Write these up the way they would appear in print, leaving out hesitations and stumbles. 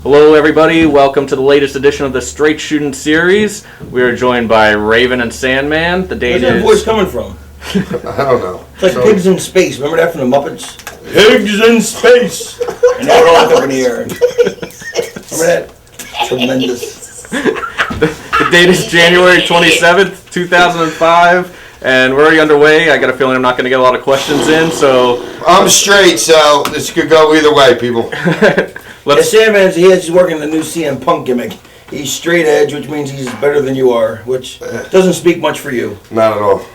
Hello, everybody. Welcome to the latest edition of the Straight Shooting series. We are joined by Raven and Sandman. The date Where's that voice coming from? I don't know. It's like Pigs in Space. Remember that from the Muppets? Pigs in Space! And they were all up in the air. Remember that? Tremendous. The date is January 27th, 2005, and we're already underway. I got a feeling I'm not going to get a lot of questions in, so... I'm straight, so this could go either way, people. Sandman's he's working the new CM Punk gimmick. He's straight edge, which means he's better than you are, which doesn't speak much for you. Not at all.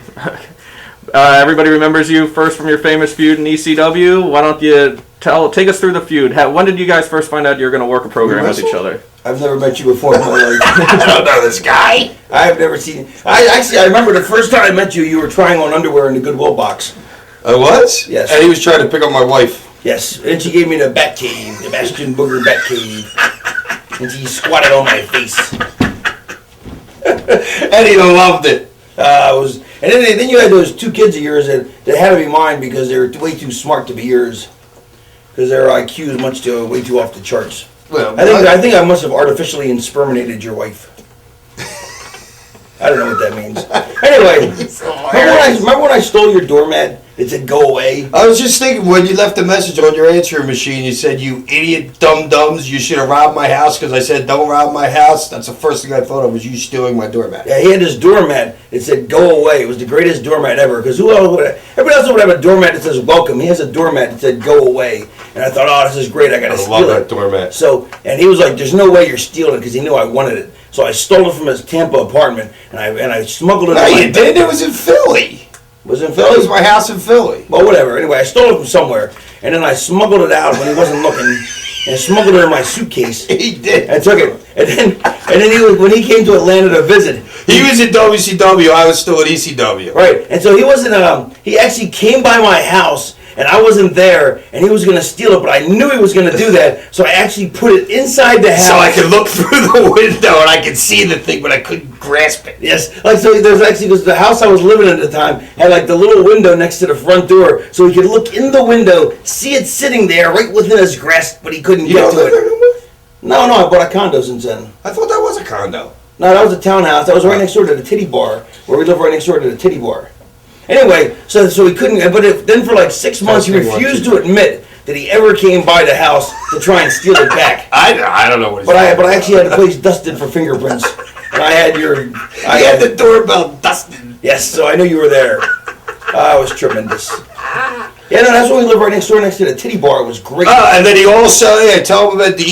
Everybody remembers you first from your famous feud in ECW. Why don't you take us through the feud? When did you guys first find out you were going to work a program with each other? I've never met you before in my life. I don't know this guy. I've never seen... I remember the first time I met you, you were trying on underwear in the Goodwill box. I was? Yes. And he was trying to pick up my wife. Yes, and she gave me the Bat Cave, the Bastion Booger Bat Cave. And she squatted on my face. And he loved it. And then you had those two kids of yours that had to be mine because they were way too smart to be yours. Because their IQ is way too off the charts. Well, I think I must have artificially inseminated your wife. I don't know what that means. Anyway, remember when I stole your doormat? It said go away. I was just thinking when you left a message on your answering machine, you said, "You idiot dum-dums, you should have robbed my house," because I said, "Don't rob my house." That's the first thing I thought of was you stealing my doormat. Yeah, he had this doormat. It said go away. It was the greatest doormat ever. Because everybody else would have a doormat that says welcome. He has a doormat that said go away. And I thought, oh, this is great. I got to steal it. I love that doormat. So, and he was like, there's no way you're stealing it because he knew I wanted it. So I stole it from his Tampa apartment and I smuggled it. No, you did. It was in Philly. Was it in Philly? It was my house in Philly. Well, whatever. Anyway, I stole it from somewhere, and then I smuggled it out when he wasn't looking, and smuggled it in my suitcase. He did. I took it, and then when he came to Atlanta to visit, he was at WCW. I was still at ECW. Right, and so he wasn't. He actually came by my house. And I wasn't there, and he was going to steal it, but I knew he was going to do that, so I actually put it inside the house. So I could look through the window, and I could see the thing, but I couldn't grasp it. Yes, so there's actually, because the house I was living in at the time had like the little window next to the front door, so he could look in the window, see it sitting there right within his grasp, but he couldn't get to it. No, I bought a condo since then. I thought that was a condo. No, that was a townhouse. That was right next door to the Titty Bar, where we live right next door to the Titty Bar. Anyway, so he couldn't, but then for like 6 months he refused to admit that he ever came by the house to try and steal it back. I don't know what he's But I actually had the place dusted for fingerprints. And I had the doorbell dusted. Yes, so I knew you were there. It was tremendous. Yeah, no, that's when we lived right next door next to the Titty Bar. It was great. And then he also, tell him about the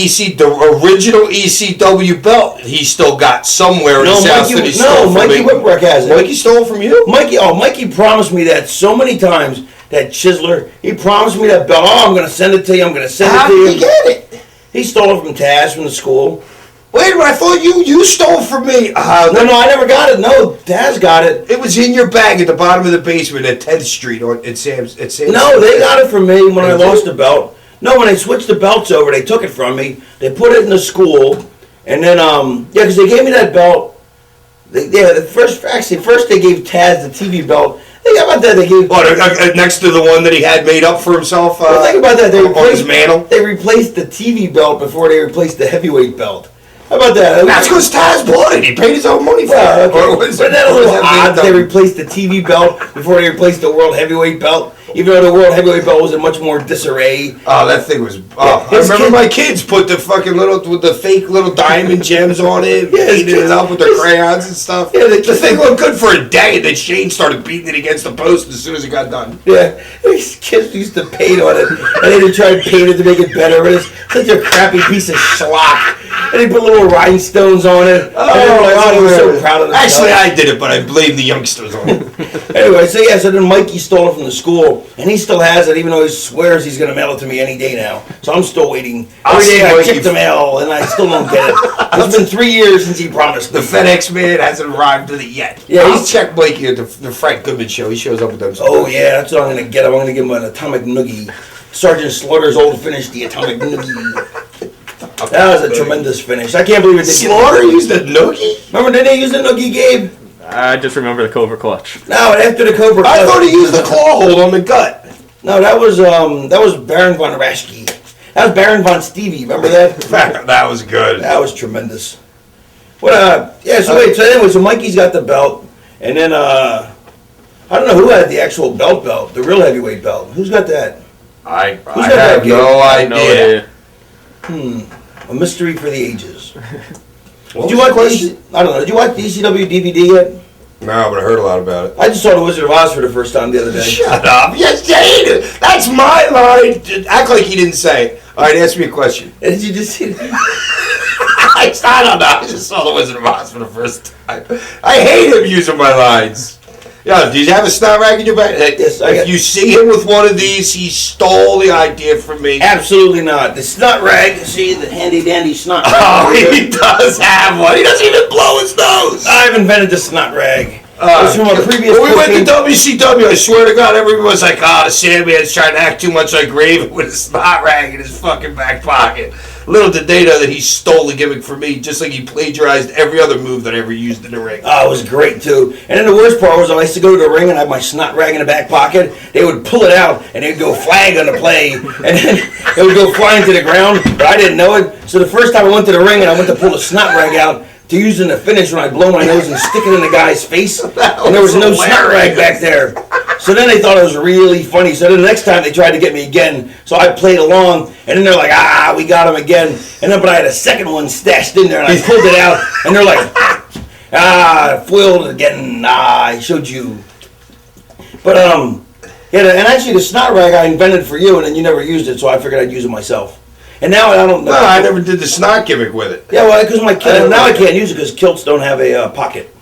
original ECW belt he still got somewhere in his house that he stole from Mikey me. Whipwreck has it. Mikey stole it from you? Mikey promised me that so many times, that chiseler. He promised me that belt. Oh, I'm going to send it to you. I'm going to send it to you. How did he get it? He stole it from Taz from the school. Wait a minute, I thought you stole it from me. No, I never got it. No, Taz got it. It was in your bag at the bottom of the basement at 10th Street at Sam's. No, they got it from me when I lost the belt. No, when they switched the belts over, they took it from me. They put it in the school, and then because they gave me that belt. First they gave Taz the TV belt. Think about that. They gave next to the one that he had made up for himself. Think about that. On his mantle. They replaced the TV belt before they replaced the heavyweight belt. How about that? That's because Taz bought it. He paid his own money for it. Okay. Isn't that a little odd that they replaced the TV belt before they replaced the World Heavyweight belt? Even though the World Heavyweight belt was in much more disarray. Oh, that thing was... I remember my kids put the fucking with the fake little diamond gems on it, painted it up with their crayons and stuff. Yeah, the thing looked good for a day, and then Shane started beating it against the post as soon as it got done. Yeah, these kids used to paint on it, and they tried to paint it to make it better, but it's such a crappy piece of schlock. And they put little rhinestones on it. Oh, and they were like, they were so proud of themselves. Actually, I did it, but I blame the youngsters on it. Anyway, so then Mikey stole it from the school, and he still has it, even though he swears he's going to mail it to me any day now. So I'm still waiting. Every day I check the mail, and I still don't get it. It's been 3 years since he promised me. The FedEx man hasn't arrived with it yet. Yeah, he's checked Mikey at the Frank Goodman show. He shows up with them. Oh, yeah, that's what I'm going to get him. I'm going to give him an Atomic Noogie. Sergeant Slaughter's old finish, the Atomic Noogie. That was a tremendous finish. I can't believe it didn't Slaughter used a noogie? Remember, did they use the noogie, Gabe? I just remember the Cobra Clutch. No, after the Cobra Clutch. I thought he used the claw hold on the gut. No, that was Baron von Raschke. That was Baron von Stevie. Remember that? That was good. That was tremendous. What? Yeah. So wait. So anyway, so Mikey's got the belt, and then I don't know who had the actual belt, the real heavyweight belt. Who's got that? I got have no idea. A mystery for the ages. Did you watch I don't know. Did you watch the ECW DVD yet? No, but I heard a lot about it. I just saw The Wizard of Oz for the first time the other day. Shut up. Yes, you hate it. That's my line. Act like he didn't say it. All right, ask me a question. Did you just see that? I don't know. I just saw The Wizard of Oz for the first time. I hate him using my lines. Yeah, do you have a snot rag in your back? Yes, if you see him with one of these, he stole the idea from me. Absolutely not. The snot rag, see, the handy dandy snot rag. Oh, he does have one. He doesn't even blow his nose. I've invented the snot rag. It's from a previous when we went to WCW, I swear to God, everyone was like, the Sandman's trying to act too much like Raven with a snot rag in his fucking back pocket. Little did they know that he stole the gimmick from me, just like he plagiarized every other move that I ever used in the ring. Oh, it was great, too. And then the worst part was I used to go to the ring and have my snot rag in the back pocket. They would pull it out, and they'd go flag on the play, and then it would go flying to the ground, but I didn't know it. So the first time I went to the ring and I went to pull the snot rag out, to use in the finish when I blow my nose and stick it in the guy's face, and there was no snot rag back there. So then they thought it was really funny. So then the next time they tried to get me again, so I played along, and then they're like, we got him again. And then, but I had a second one stashed in there, and I pulled it out, and they're like, foiled again. I showed you. But yeah, and actually the snot rag I invented for you, and then you never used it, so I figured I'd use it myself. And now I don't know. No, I never did the snot gimmick with it. Yeah, well, because now I can't use it because kilts don't have a pocket.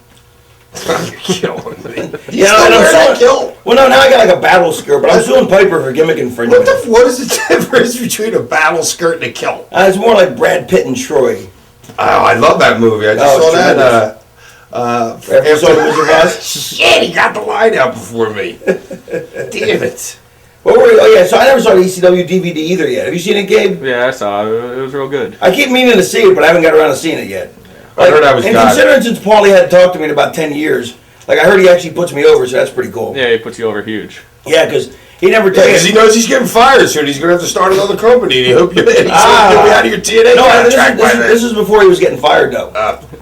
You're killing me. Yeah, I'm kilt. Well, no, now I got like a battle skirt, but I'm suing Piper for gimmick infringement. What is the difference between a battle skirt and a kilt? It's more like Brad Pitt and Troy. Oh, I love that movie. I just saw that. After saw The Wizard of Oz? Shit, he got the line out before me. Damn it. Oh yeah, so I never saw the ECW DVD either yet. Have you seen it, Gabe? Yeah, I saw it. It was real good. I keep meaning to see it, but I haven't got around to seeing it yet. I heard I was. And considering since Paulie hadn't talked to me in about 10 years, like I heard he actually puts me over, so that's pretty cool. Yeah, he puts you over huge. Yeah, because he never tells because he knows he's getting fired soon. He's going to have to start another company. And he hope you'll be out of your TNA contract by then. This is before he was getting fired, though.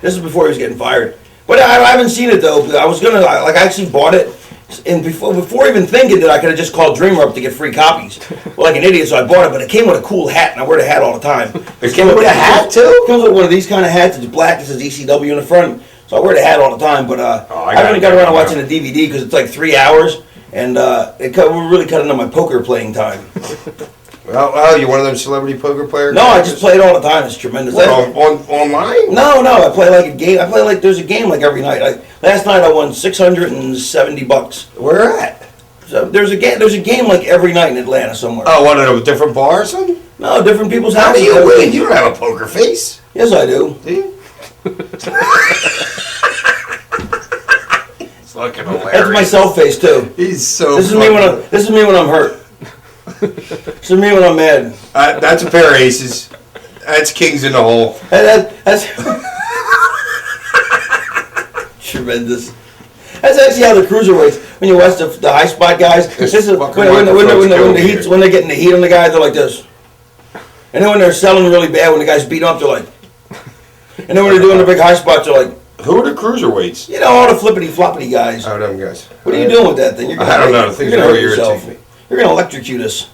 This is before he was getting fired. But I haven't seen it, though. I was going to, I actually bought it. And before even thinking that I could have just called Dreamer up to get free copies. Well, like an idiot, so I bought it, but it came with a cool hat, and I wear the hat all the time. It came with a hat, too? It comes with one of these kind of hats. It's black. It says ECW in the front. So I wear the hat all the time, but I haven't got around to watching the DVD because it's like 3 hours, and we're really cutting on my poker playing time. Well, you're one of them celebrity poker players? No, I just play it all the time. It's tremendous. Online? No, I play like a game. There's a game like every night. Last night I won $670. Where at? So there's a game like every night in Atlanta somewhere. Oh, one of a different bar or something? No, different people's How houses. do you win? You don't have a poker face. Yes, I do. Do you? It's looking hilarious. That's my self face too. He's so. This is me when I'm hurt. This is me when I'm mad. That's a pair of aces. That's kings in the hole. That's tremendous. That's actually how the cruiserweights. When you watch the high spot guys, this is when they're getting the heat on the guy, they're like this. And then when they're selling really bad, when the guys beat up, they're like. And then when they're doing the big high spots, they're like. Who are the cruiserweights? You know, all the flippity floppity guys. Oh, them guys. What are you doing with that thing? I don't know. Things are irritating me. You're gonna electrocute us.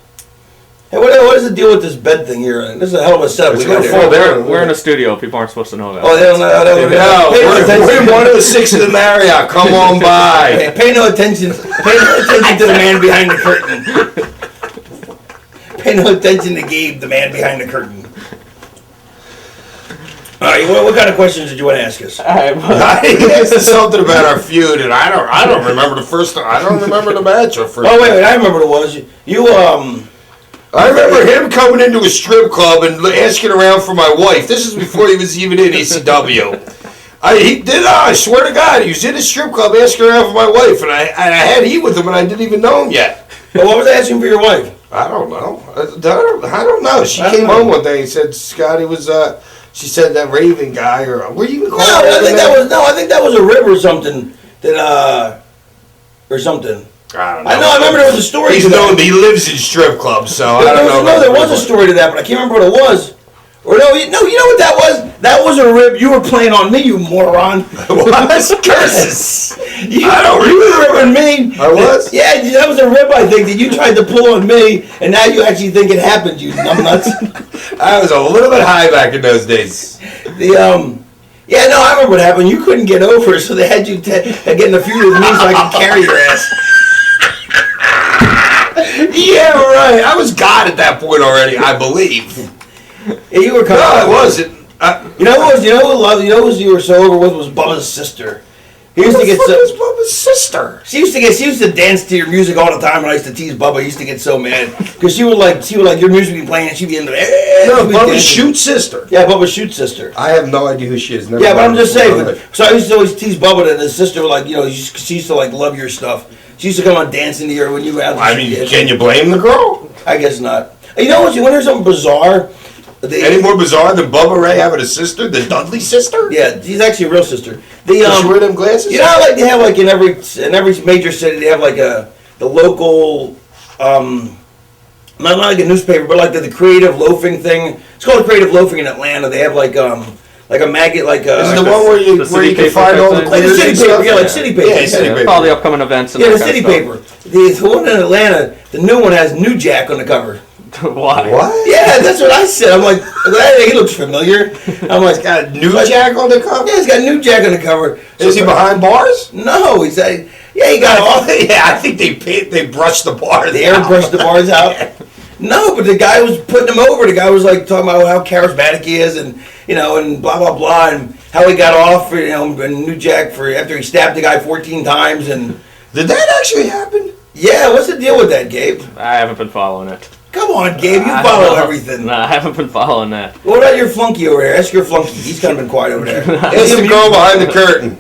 Hey, what is the deal with this bed thing here? This is a hell of a setup. We're in a studio. People aren't supposed to know that. Oh, they don't know. We're in 106 of the Marriott. Come on by. Pay no attention. Pay no attention to the man behind the curtain. Pay no attention to Gabe, the man behind the curtain. All right, what kind of questions did you want to ask us? I asked something about our feud, and I don't remember the first time. I don't remember the match. Oh wait, I remember what it was. I remember him coming into a strip club and asking around for my wife. This is before he was even in ECW. I swear to God, he was in a strip club asking around for my wife, and I had heat with him, and I didn't even know him yet. Well, what was I asking for your wife? I don't know. I don't know. She came home one day and said Scotty was. She said that Raven guy, or were you even calling? I think that was a rib or something. Or something. I don't know. I know. I remember there was a story. He's known. He lives in strip clubs, so I don't know. No, there was a story to that, but I can't remember what it was. Or no, you know what that was? That was a rib you were playing on me, you moron. What? Curses. You were ribbing me. I was? Yeah, that was a rib, I think, that you tried to pull on me, and now you actually think it happened, you numbnuts. I was a little bit high back in those days. Yeah, no, I remember what happened. You couldn't get over it, so they had you getting a feud with me so I could carry your ass. Yeah, right. I was God at that point already, I believe. Yeah, you were kind No, of. I wasn't. You know who you were so over with was Bubba's sister. He used to get so. Was Bubba's sister? She used to dance to your music all the time, and I used to tease Bubba. I used to get so mad because she would like your music would be playing, and she'd be into it. No, Bubba's shoot sister. Yeah, Bubba's shoot sister. I have no idea who she is. Never Yeah, but I'm just saying. it. So I used to always tease Bubba that his sister, like, she used to like love your stuff. She used to come on dancing to you when you were out. I mean, can you blame the girl? I guess not. You know what? You want to hear something bizarre? Any more bizarre than Bubba Ray having a sister, the Dudley sister? Yeah, she's actually a real sister. Does she wear them glasses? You know how like they have like in every major city they have like the local not like a newspaper but like the creative loafing thing. It's called creative loafing in Atlanta. They have like a maggot like Is it the one where you can find all the like the city paper? Yeah, like city paper. Yeah, city paper. All the upcoming events. And Yeah, the that city kind of paper. The one in Atlanta, the new one has New Jack on the cover. stuff. Why? What? Yeah, that's what I said. I'm like, he looks familiar. I'm like, Got New Jack on the cover? yeah, he's got New Jack on the cover. Is he behind bars? No, he's yeah, he got off. Yeah, I think they brushed the bars. They airbrushed the bars out. No, but the guy was putting him over. The guy was like talking about how charismatic he is, and and blah blah blah, and how he got off, and New Jack after he stabbed the guy 14 times, and Did that actually happen? yeah, what's the deal with that, Gabe? I haven't been following it. Come on, Gabe, you I follow don't know. everything. Nah, I haven't been following that. What about your flunky over there? Ask your flunky. He's kind of been quiet over there. It's the girl behind the curtain.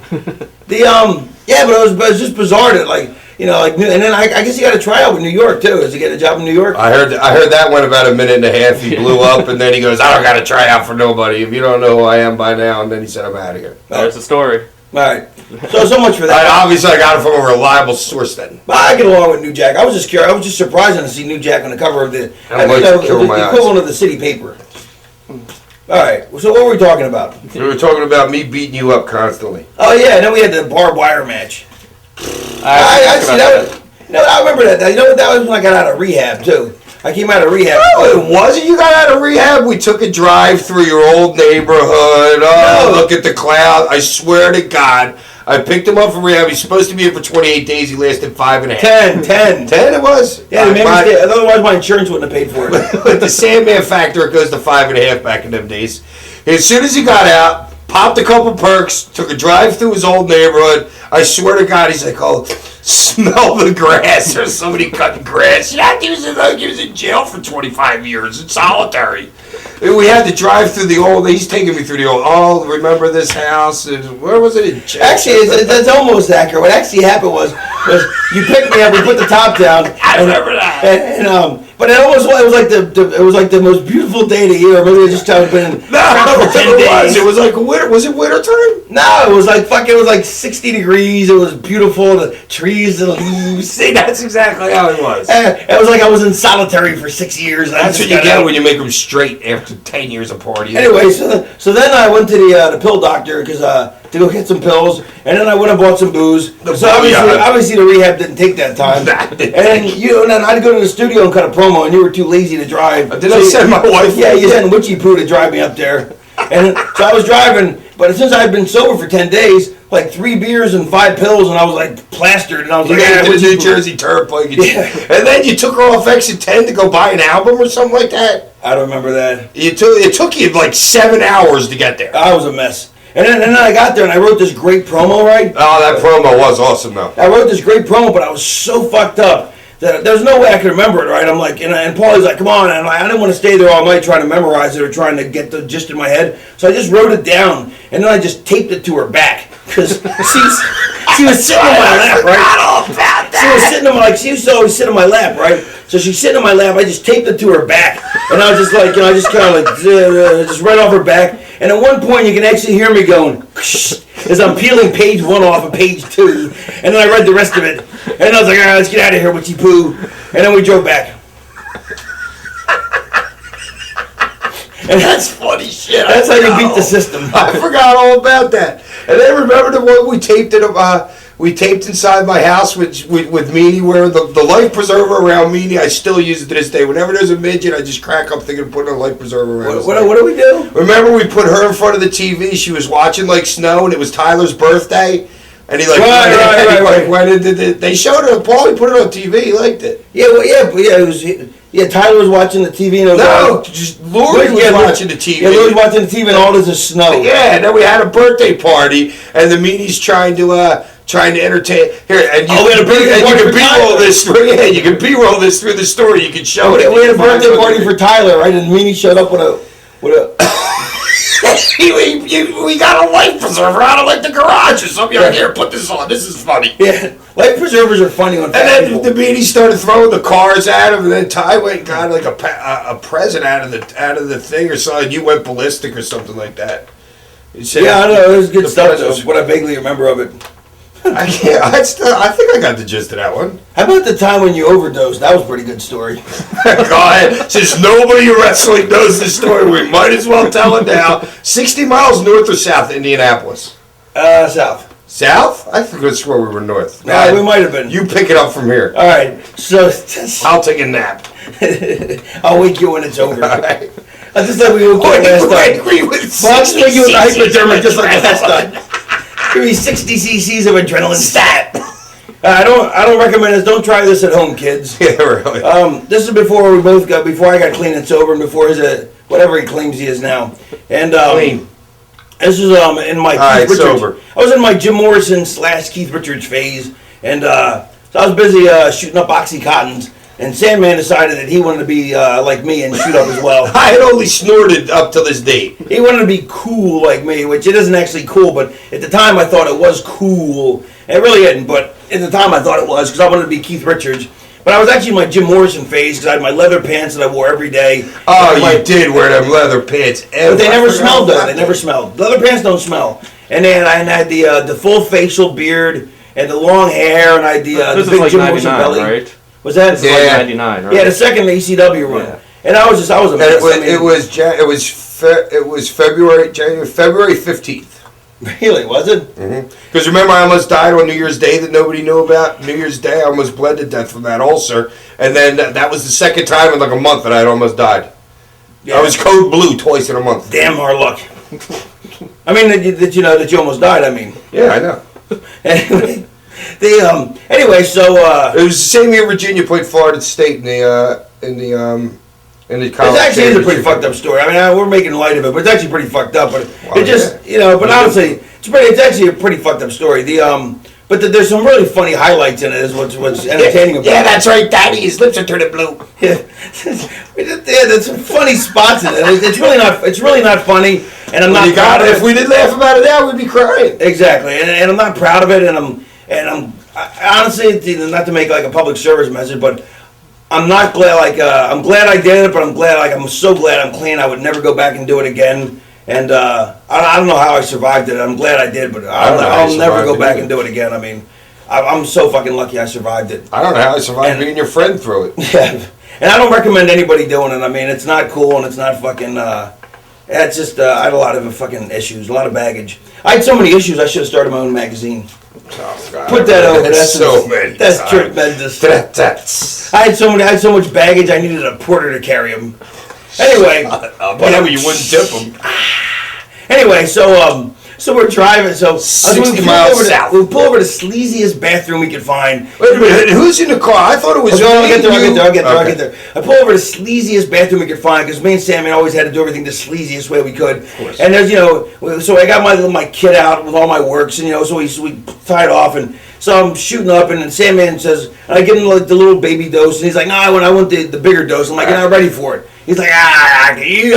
Yeah, but it was just bizarre that and then I guess he got a tryout with New York too. Is he get a job in New York? I heard that went about a minute and a half. He blew up, and then he goes, "I don't got to try out for nobody. If you don't know who I am by now," and then he said, "I'm out of here." There's the story. All right. So much for that. Obviously, I got it from a reliable source then. I get along with New Jack. I was just curious. I was just surprised to see New Jack on the cover of the equivalent of the city paper. All right. So what were we talking about? We were talking about me beating you up constantly. Oh yeah, and then we had the barbed wire match. I see that. I remember that. You know what? That was when I got out of rehab too. I came out of rehab. Oh, it wasn't? You got out of rehab? We took a drive through your old neighborhood. Oh, No. look at the cloud. I swear to God. I picked him up from rehab. He's supposed to be in for 28 days. He lasted 5.5. 10. 10 it was? Yeah, they made me stay. Otherwise my insurance wouldn't have paid for it. With the Sandman factor, it goes to 5.5 back in them days. As soon as he got out, popped a couple perks, took a drive through his old neighborhood. I swear to God, he's like, "Oh, smell the grass." There's somebody cutting grass. Yeah, he was in jail for 25 years in solitary. And we had to drive through the old. He's taking me through the old. Oh, remember this house? And where was it? In Actually, that's almost accurate. What actually happened was you picked me up, we put the top down. I remember that. But it was like the most beautiful day of the year. Maybe I just been in for 10 days. It was like winter. Was it winter time? No, it was like 60 degrees. It was beautiful. The trees, the leaves. See, that's exactly how it was. It was like I was in solitary for 6 years. That's what you get when you make them straight after 10 years of partying. Anyway, so then I went to the pill doctor to go get some pills, and then I went and bought some booze. So obviously the rehab didn't take that time. And then I'd go to the studio and cut a promo, and you were too lazy to drive. Did I send my wife? Yeah, you sent Witchy Poo to drive me up there. And so I was driving, but since I'd been sober for 10 days, like 3 beers and 5 pills, and I was like plastered, and I was like, the New Jersey Turnpike. Yeah. And then you took her off Exit 10 to go buy an album or something like that. I don't remember that. It took you like 7 hours to get there. I was a mess. And then I got there and I wrote this great promo, right? Oh, that promo was awesome, though. I wrote this great promo, but I was so fucked up that there's no way I could remember it, right? I'm like, and Paulie's like, come on, and I didn't want to stay there all night trying to memorize it or trying to get the gist in my head. So I just wrote it down, and then I just taped it to her back because she was sitting on my lap, right? She was sitting on my she used to always sit on my lap, right? So she's sitting on my lap. I just taped it to her back, and I was just like, I just kind of like just right off her back. And at one point, you can actually hear me going, is I'm peeling page 1 off of page 2, and then I read the rest of it, and I was like, all right, let's get out of here, witchy poo, and then we drove back. And that's funny shit. That's how you beat the system. I forgot all about that. And then remember the one we taped it. We taped inside my house with Meanie, where the life preserver around Meanie, I still use it to this day. Whenever there's a midget, I just crack up thinking of putting a life preserver around. What do we do? Remember we put her in front of the TV. She was watching like snow, and it was Tyler's birthday. And he like, right. Why did they showed it? Paulie put it on TV. He liked it. Yeah, it was. Yeah, Tyler was watching the TV and it was just Lori was watching the TV. Yeah, Lori was watching the TV and all this is snow. Yeah, and then we had a birthday party, and the Meanie's trying to entertain. Here, and you can B-roll this. Yeah, you can B-roll this through the story. You can show it. We had a birthday party for Tyler, right? And Meanie showed up with a. We got a life preserver out of like the garage or something. Like, here, put this on. This is funny. Yeah, life preservers are funny on. And then the Meanie started throwing the cars at him, and then Ty went and got like a present out of the thing or something. You went ballistic or something like that. Yeah, I know. It was good stuff. Though, what I vaguely remember of it. I think I got the gist of that one. How about the time when you overdosed? That was a pretty good story. Go ahead. Since nobody wrestling knows this story, we might as well tell it now. 60 miles north or south of Indianapolis? South. South? I think that's where we were north. No, we might have been. You pick it up from here. All right. So I'll take a nap. I'll wake you when it's over. All right. I just thought we were going last time. Agree with Fox make you with hypodermic just like last time. Give me 60 cc's of adrenaline stat. I don't recommend this. Don't try this at home, kids. Yeah, really. This is before I got clean and sober, and before his whatever he claims he is now. And clean. This is in my Keith Richards. Sober. I was in my Jim Morrison / Keith Richards phase, and so I was busy shooting up Oxycontins. And Sandman decided that he wanted to be like me and shoot up as well. I had only snorted up to this date. He wanted to be cool like me, which it isn't actually cool, but at the time I thought it was cool. And it really isn't, but at the time I thought it was because I wanted to be Keith Richards. But I was actually in my Jim Morrison phase because I had my leather pants that I wore every day. Oh, you did wear them leather pants. But they never smelled, though. They never smelled. Leather pants don't smell. And then I had the full facial beard and the long hair, and I had the big like Jim Morrison belly. Right? Was that? Yeah, like 99, right? Yeah, the second ECW run. Yeah. And I was a mess. It was February 15th. Really, was it? Because remember, I almost died on New Year's Day that nobody knew about. New Year's Day, I almost bled to death from that ulcer, and then that was the second time in like a month that I had almost died. Yeah. I was code blue twice in a month. Damn hard luck. I mean, that you almost died. I mean. Yeah, I know. Anyway, so it was the same year Virginia played Florida State in the college. It actually is a pretty fucked up story. I mean, we're making light of it, but it's actually pretty fucked up. But it just, but honestly, it's actually a pretty fucked up story. But there's some really funny highlights in it. Is what's entertaining about it. Yeah, that's right, Daddy. His lips are turning blue. Yeah, there's some funny spots in it. It's really not funny, and I'm not proud of it. If we did laugh about it now, we'd be crying. Exactly, and I'm not proud of it, and I'm honestly, not to make like a public service message, but I'm not glad. I'm glad I did it, but I'm so glad I'm clean. I would never go back and do it again. And I don't know how I survived it. I'm glad I did, but I'll never go back and do it again. I mean, I'm so fucking lucky I survived it. I don't know how I survived being your friend through it. Yeah, and I don't recommend anybody doing it. I mean, it's not cool and it's not fucking. It's just I had a lot of fucking issues, a lot of baggage. I had so many issues. I should have started my own magazine. Oh, God. Put that over. That's so many. That's tremendous. That's. I had so much baggage. I needed a porter to carry them. Anyway, whatever, you wouldn't tip them. Anyway, so we're driving. So 60 miles south. We pull over the sleaziest bathroom we could find. Wait a minute, who's in the car? I thought it was. I'll get there. I pull over the sleaziest bathroom we could find because me and Sammy always had to do everything the sleaziest way we could. And there's so I got my kit out with all my works, and so we tied off, and so I'm shooting up, and then Sandman says, and I give him the little baby dose, and he's like, no, I want the bigger dose. I'm like, you're not ready for it. He's like, you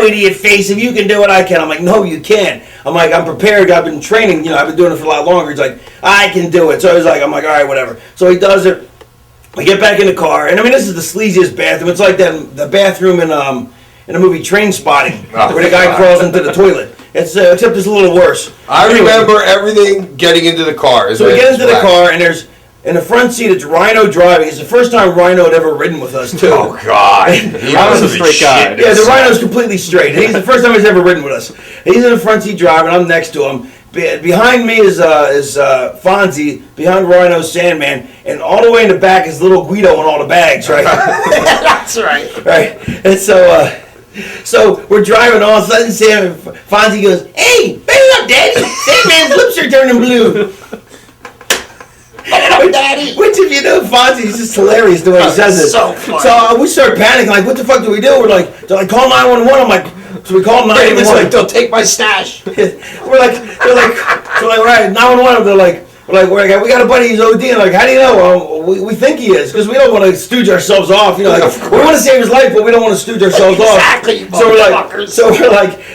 idiot face, if you can do it, I can. I'm like, no, you can't. I'm like, I'm prepared. I've been training. I've been doing it for a lot longer. He's like, I can do it. So I'm like, all right, whatever. So he does it. We get back in the car, and I mean, this is the sleaziest bathroom. It's like the bathroom in the movie Train Spotting, where the guy crawls into the toilet. It's except it's a little worse. I remember everything getting into the car. So we get into the car, and there's in the front seat. It's Rhino driving. It's the first time Rhino had ever ridden with us too. Oh God, Rhino's a straight guy. Yeah, the Rhino's completely straight. He's the first time he's ever ridden with us. He's in the front seat driving. I'm next to him. Behind me is Fonzie. Behind Rhino's Sandman, and all the way in the back is little Guido and all the bags. Right. That's right. Right. And so we're driving. All of a sudden, Fonzie goes, "Hey, baby up, Daddy! Sandman's lips are turning blue." Daddy. Which, if you know Fonzie's just hilarious the way he says it. So funny. So we start panicking, like, what the fuck do we do? We're like, they're like, call 911. I'm like, so we call 911. It's like, they'll take my stash. We're like, all right, 911. They're like, we got a buddy, he's OD. And like, how do you know? We think he is, because we don't want to stooge ourselves off. You know, like, we want to save his life, but we don't want to stooge ourselves Exactly, off.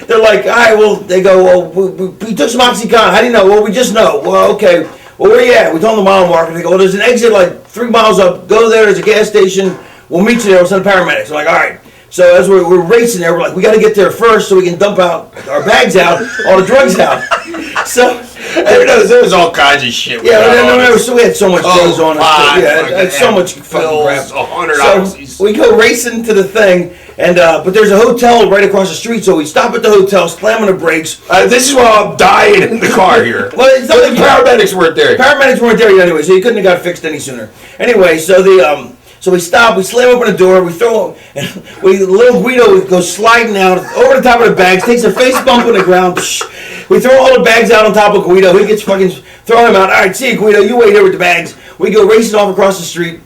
They're like, all right, well, they go, well, we took some OxyContin. How do you know? Well, we just know. Well, okay. Well, where you at? We told them the mile marker. They go, well, there's an exit like 3 miles up. Go there. There's a gas station. We'll meet you there. We'll send paramedics. We're like, all right. So as we're racing there, we're like, we got to get there first so we can dump out our bags out, all the drugs out. So there was all kinds of shit. So we had so much drugs on us. Yeah, so much fucking crap. $100. We go racing to the thing, and but there's a hotel right across the street, so we stop at the hotel, slamming the brakes. This is why I'm dying in the car here. Well, it's not like paramedics weren't there. Paramedics weren't there yet anyway, so you couldn't have got fixed any sooner. Anyway, so so we stop, we slam open the door, we throw, little Guido goes sliding out over the top of the bags, takes a face bump on the ground. We throw all the bags out on top of Guido. He gets fucking throw him out. All right, see you, Guido. You wait here with the bags. We go racing off across the street.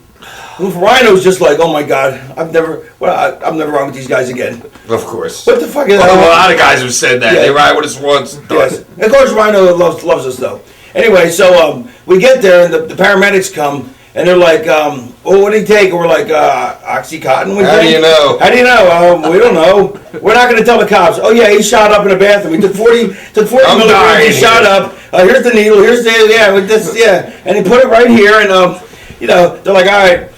Rhino's just like, oh my God, I'm never wrong with these guys again. Of course. What the fuck is that? A lot of guys have said that. Yeah. They ride with us once. Yes. Of course, Rhino loves us though. Anyway, so we get there and the paramedics come. And they're like, well, what did he take? And we're like, OxyContin. How do you know? How do you know? We don't know. We're not going to tell the cops. Oh, yeah, he shot up in the bathroom. He took 40 milligrams. He shot up. Here's the needle. Here's with this, And he put it right here. And, they're like, all right.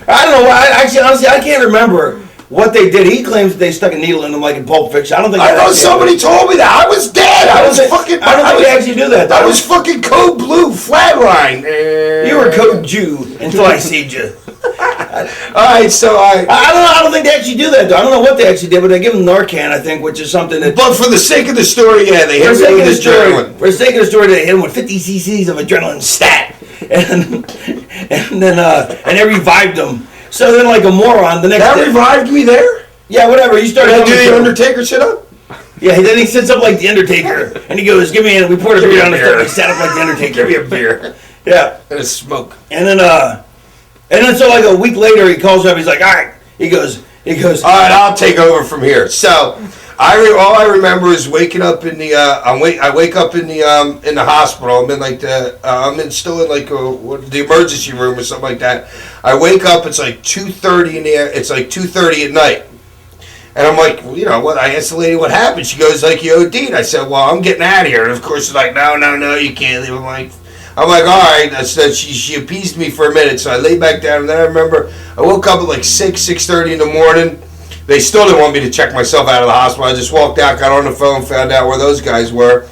I don't know. Honestly, I can't remember what they did. He claims that they stuck a needle in him like in Pulp Fiction. I don't think. I know somebody told me that. I was dead. I don't think they actually do that. I was fucking code blue, flatline. You were code Jew until I see you. All right, so I don't think they actually do that though. I don't know what they actually did, but they give them Narcan, I think, which is something that. But for the sake of the story, yeah, they hit him with adrenaline. For the sake of the story, they hit him with 50 cc's of adrenaline stat, and then they revived him. So then, like a moron, the next day... That revived me there? Yeah, whatever. You started... Did I do the Undertaker sit up? Yeah, then he sits up like the Undertaker, and he goes, give me a... We poured a beer on the floor, and he sat up like the Undertaker. Give me a beer. Yeah. And a smoke. And then so like a week later, he calls up, he's like, all right. He goes... All right, I'll take over from here. So... all I remember is waking up in the. I wake up in the hospital. I'm in like still in like the emergency room or something like that. I wake up. It's like 2:30 in the. It's like 2:30 at night, and I'm like, well, you know what? I asked the lady what happened. She goes like, you OD'd. I said, well, I'm getting out of here. And of course she's like, no, you can't leave. I'm like, all right. She appeased me for a minute, so I lay back down. And then I remember I woke up at like 6:30 in the morning. They still didn't want me to check myself out of the hospital. I just walked out, got on the phone, found out where those guys were.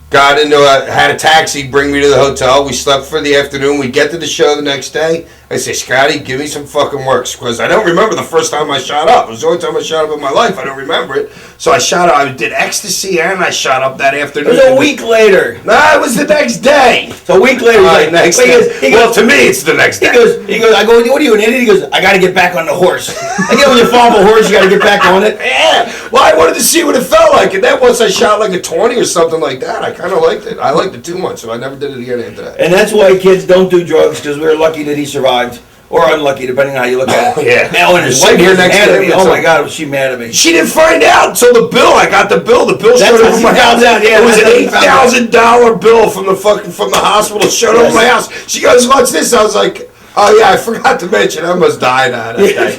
Got into had a taxi bring me to the hotel. We slept for the afternoon. We get to the show the next day. I say, Scotty, give me some fucking works. Because I don't remember the first time I shot up. It was the only time I shot up in my life. I don't remember it. So I shot up. I did ecstasy and I shot up that afternoon. It was a week later. Nah, it was the next day. So a week later. Right, next day. Well, to me, it's the next day. He goes, I go, what are you, an idiot? He goes, I got to get back on the horse. I get when you fall off a horse, you got to get back on it. Yeah. Well, I wanted to see what it felt like. And then once I shot like a 20 or something like that, I kind of liked it. I liked it too much, so I never did it again after that. And that's why kids don't do drugs, because we were lucky that he survived. Or unlucky, depending on how you look at it. Yeah. Now, and his wife here next mad at me. Oh my God, was she mad at me? She didn't find out until the bill. I got the bill. The bill showed up at my house. Yeah, it was an $8,000 bill from the hospital. Showed up at my house. She goes, "What's this?" I was like, "Oh yeah, I forgot to mention. I almost died that day."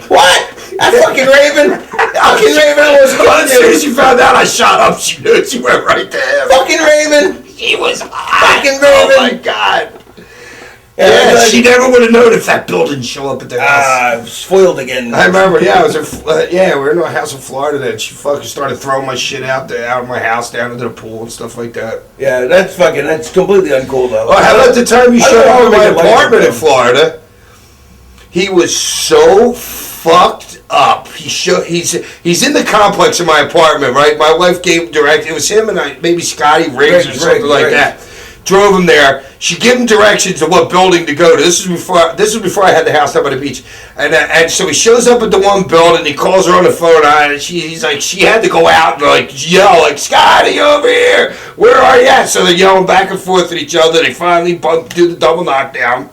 What? That fucking Raven? Fucking Raven almost killed As soon as she found out I shot up, she knew. She went right to him. Fucking Raven. She was hot. Fucking Raven. Oh my God. Yeah, she never would have known if that bill didn't show up at the house. Spoiled again. I remember, yeah, it was we were in a house in Florida then. She fucking started throwing my shit out of my house down into the pool and stuff like that. Yeah, that's completely uncool though. Oh, how about the time you showed up at my apartment in Florida? He was so fucked up. He's in the complex in my apartment, right? My wife gave direct. It was him and maybe Scotty Riggs or something like that. Drove him there. She gave him directions of what building to go to. This was before I had the house down by the beach, and so he shows up at the one building. He calls her on the phone, and he's like, she had to go out and like yell like, Scotty, over here, where are you at? So they're yelling back and forth at each other. They finally do the double knockdown.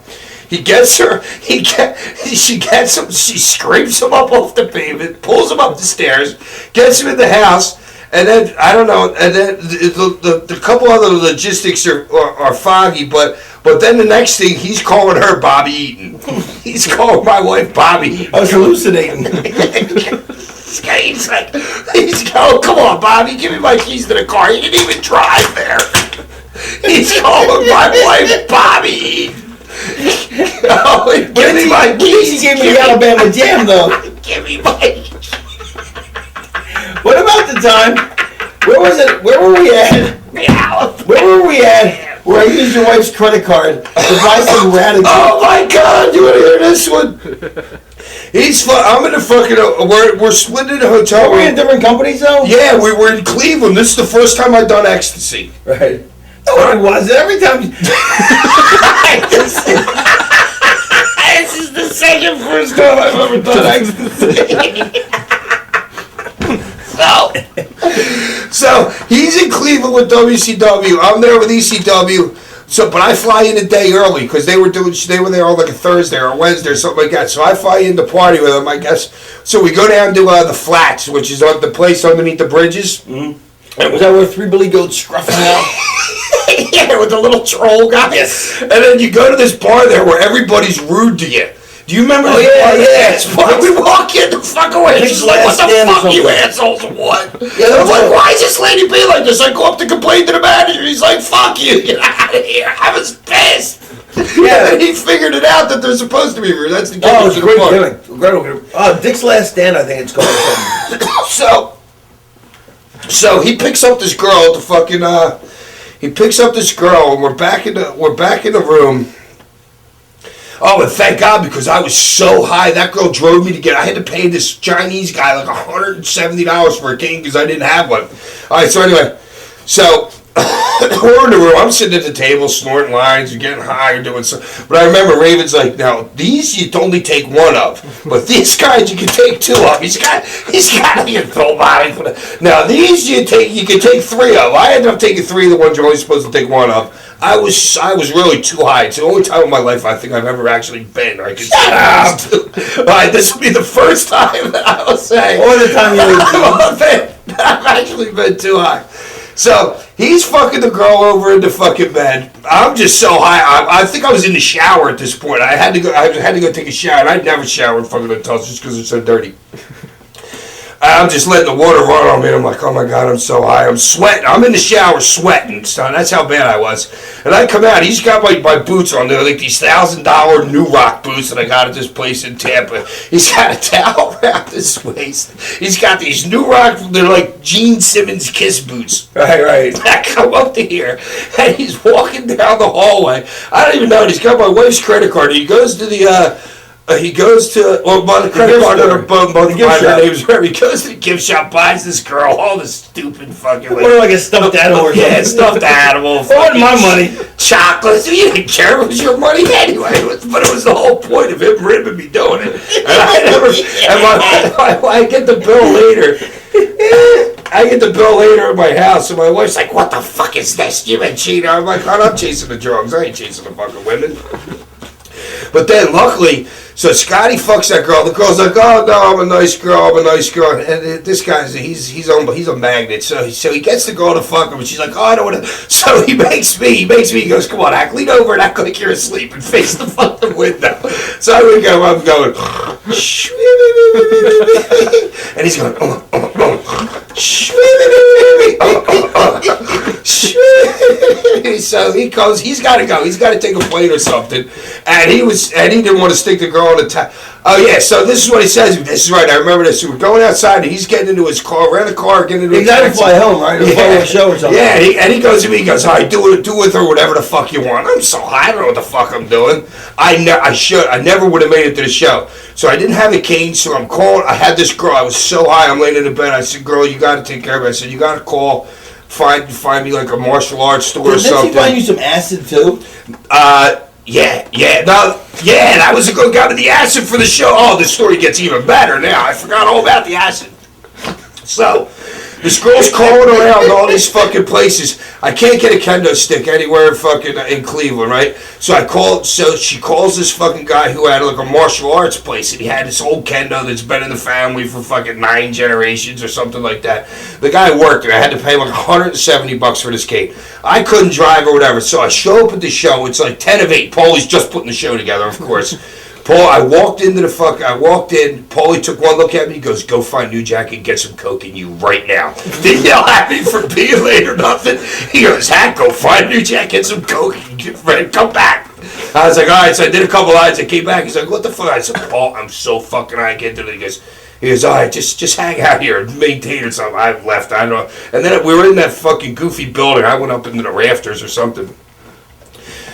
He gets her. She gets him. She scrapes him up off the pavement, pulls him up the stairs, gets him in the house. And then, I don't know, and then the couple other logistics are foggy, but then the next thing, he's calling her Bobby Eaton. He's calling my wife Bobby Eaton. I was hallucinating. He's like, come on, Bobby, give me my keys to the car. He didn't even drive there. He's calling my wife Bobby Eaton. Give me my keys. He gave me the Alabama Jam, though. Give me my keys. What about the time? Where was it? Where were we at? Where were we at? Where I used your wife's credit card to buy some Radicals. Oh my God! You want to hear this one? I'm in a fucking. We're splitting in a hotel. Were we in different companies though? Yeah, we were in Cleveland. This is the first time I've done ecstasy. Right. No, it was every time. This is the first time I've ever done ecstasy. So he's in Cleveland with WCW. I'm there with ECW. So, but I fly in a day early because they were there on like a Thursday or a Wednesday or something like that. So I fly in to party with them, I guess. So we go down to the Flats, which is on the place underneath the bridges. Mm-hmm. And was that where Three Billy Goats scruffing out? Yeah, with the little troll guy. Yes. And then you go to this bar there where everybody's rude to you. Do you remember? Oh, yeah. We walk in, the fuck away. She's like, what the fuck, you assholes, what? Yeah, I'm like, why is this lady being like this? I go up to complain to the manager. He's like, fuck you, get out of here. I was pissed. Yeah. And he figured it out that they're supposed to be rude. That's the game. Oh, it's a great gimmick. Dick's Last Stand, I think it's called. So he picks up this girl at the fucking, he picks up this girl, and we're back in the room. Oh, and thank God, because I was so high. That girl drove me to I had to pay this Chinese guy like $170 for a cane because I didn't have one. All right, so anyway, we're in the room. I'm sitting at the table, snorting lines, and getting high, and doing stuff. But I remember Raven's like, now, these you only take one of, but these guys you can take two of. He's got a full body. Now, these you can take three of. I ended up taking three of the ones you're only supposed to take one of. I was really too high. It's the only time in my life I think I've ever actually been. I can Shut up! All right, this will be the first time that I will say. Or the time you were I've actually been too high. So he's fucking the girl over in the fucking bed. I'm just so high. I think I was in the shower at this point. I had to go take a shower. And I'd never showered fucking adults just because they're so dirty. I'm just letting the water run on me. I'm like, oh my God, I'm so high. I'm sweating. I'm in the shower sweating. So that's how bad I was. And I come out. He's got my boots on. They're like these $1,000 New Rock boots that I got at this place in Tampa. He's got a towel around his waist. He's got these New Rock, they're like Gene Simmons Kiss boots. Right. I come up to here, and he's walking down the hallway. I don't even know. He's got my wife's credit card. He goes to the... by the credit card or both the gift shop. Names where he goes to the gift shop, buys this girl all this stupid fucking like a stuffed animal. Yeah, stuffed animal. It wasn't my money. Chocolates. You didn't care. It was your money anyway. But it was the whole point of him ribbing me doing it. And I get the bill later. I get the bill later at my house, and my wife's like, "What the fuck is this? You been cheating?" I'm like, "I'm not chasing the drugs. I ain't chasing the fucking women." But then, luckily, so Scotty fucks that girl. The girl's like, "Oh no, I'm a nice girl. And this guy's he's a magnet. So he gets the girl to fuck him, and she's like, "Oh, I don't want to." So he makes me. He goes, "Come on, lean over and act like you're asleep and face the fucking window." So I'm going, and he's going, So he goes, he's got to go. He's got to take a plane or something. And he didn't want to stick the girl on the tie. Oh, yeah, so this is what he says. This is right, I remember this. So we're going outside, and he's getting into his car, rent a car, getting into He's got to fly home, right? Or follow a show or something. Yeah, and he goes to me, he goes, all right, do with her whatever the fuck you want. I'm so high, I don't know what the fuck I'm doing. I never would have made it to the show. So I didn't have a cane, so I'm calling. I had this girl, I was so high, I'm laying in the bed. I said, girl, you got to take care of it. I said, you got to call, find me like a martial arts store or something. Didn't she find you some acid, too? That was a good guy to the acid for the show. Oh, the story gets even better now. I forgot all about the acid. So, this girl's calling around all these fucking places. I can't get a kendo stick anywhere in Cleveland, right? So she calls this fucking guy who had like a martial arts place, and he had this old kendo that's been in the family for fucking 9 generations or something like that. The guy worked there. I had to pay him like $170 for this cane. I couldn't drive or whatever, so I show up at the show. It's like 10 of 8. Paulie's just putting the show together, of course. I walked in. Paulie took one look at me. He goes, go find New Jack and get some coke in you right now. Didn't yell at me for being late or nothing. He goes, Hack, go find New Jack, get some coke, and get ready, come back. I was like, all right. So I did a couple lines. I came back. He's like, what the fuck? I said, Paul, I'm so fucking high. I can't do it. He goes, all right, just hang out here and maintain or something. I left. I don't know. And then we were in that fucking goofy building. I went up into the rafters or something.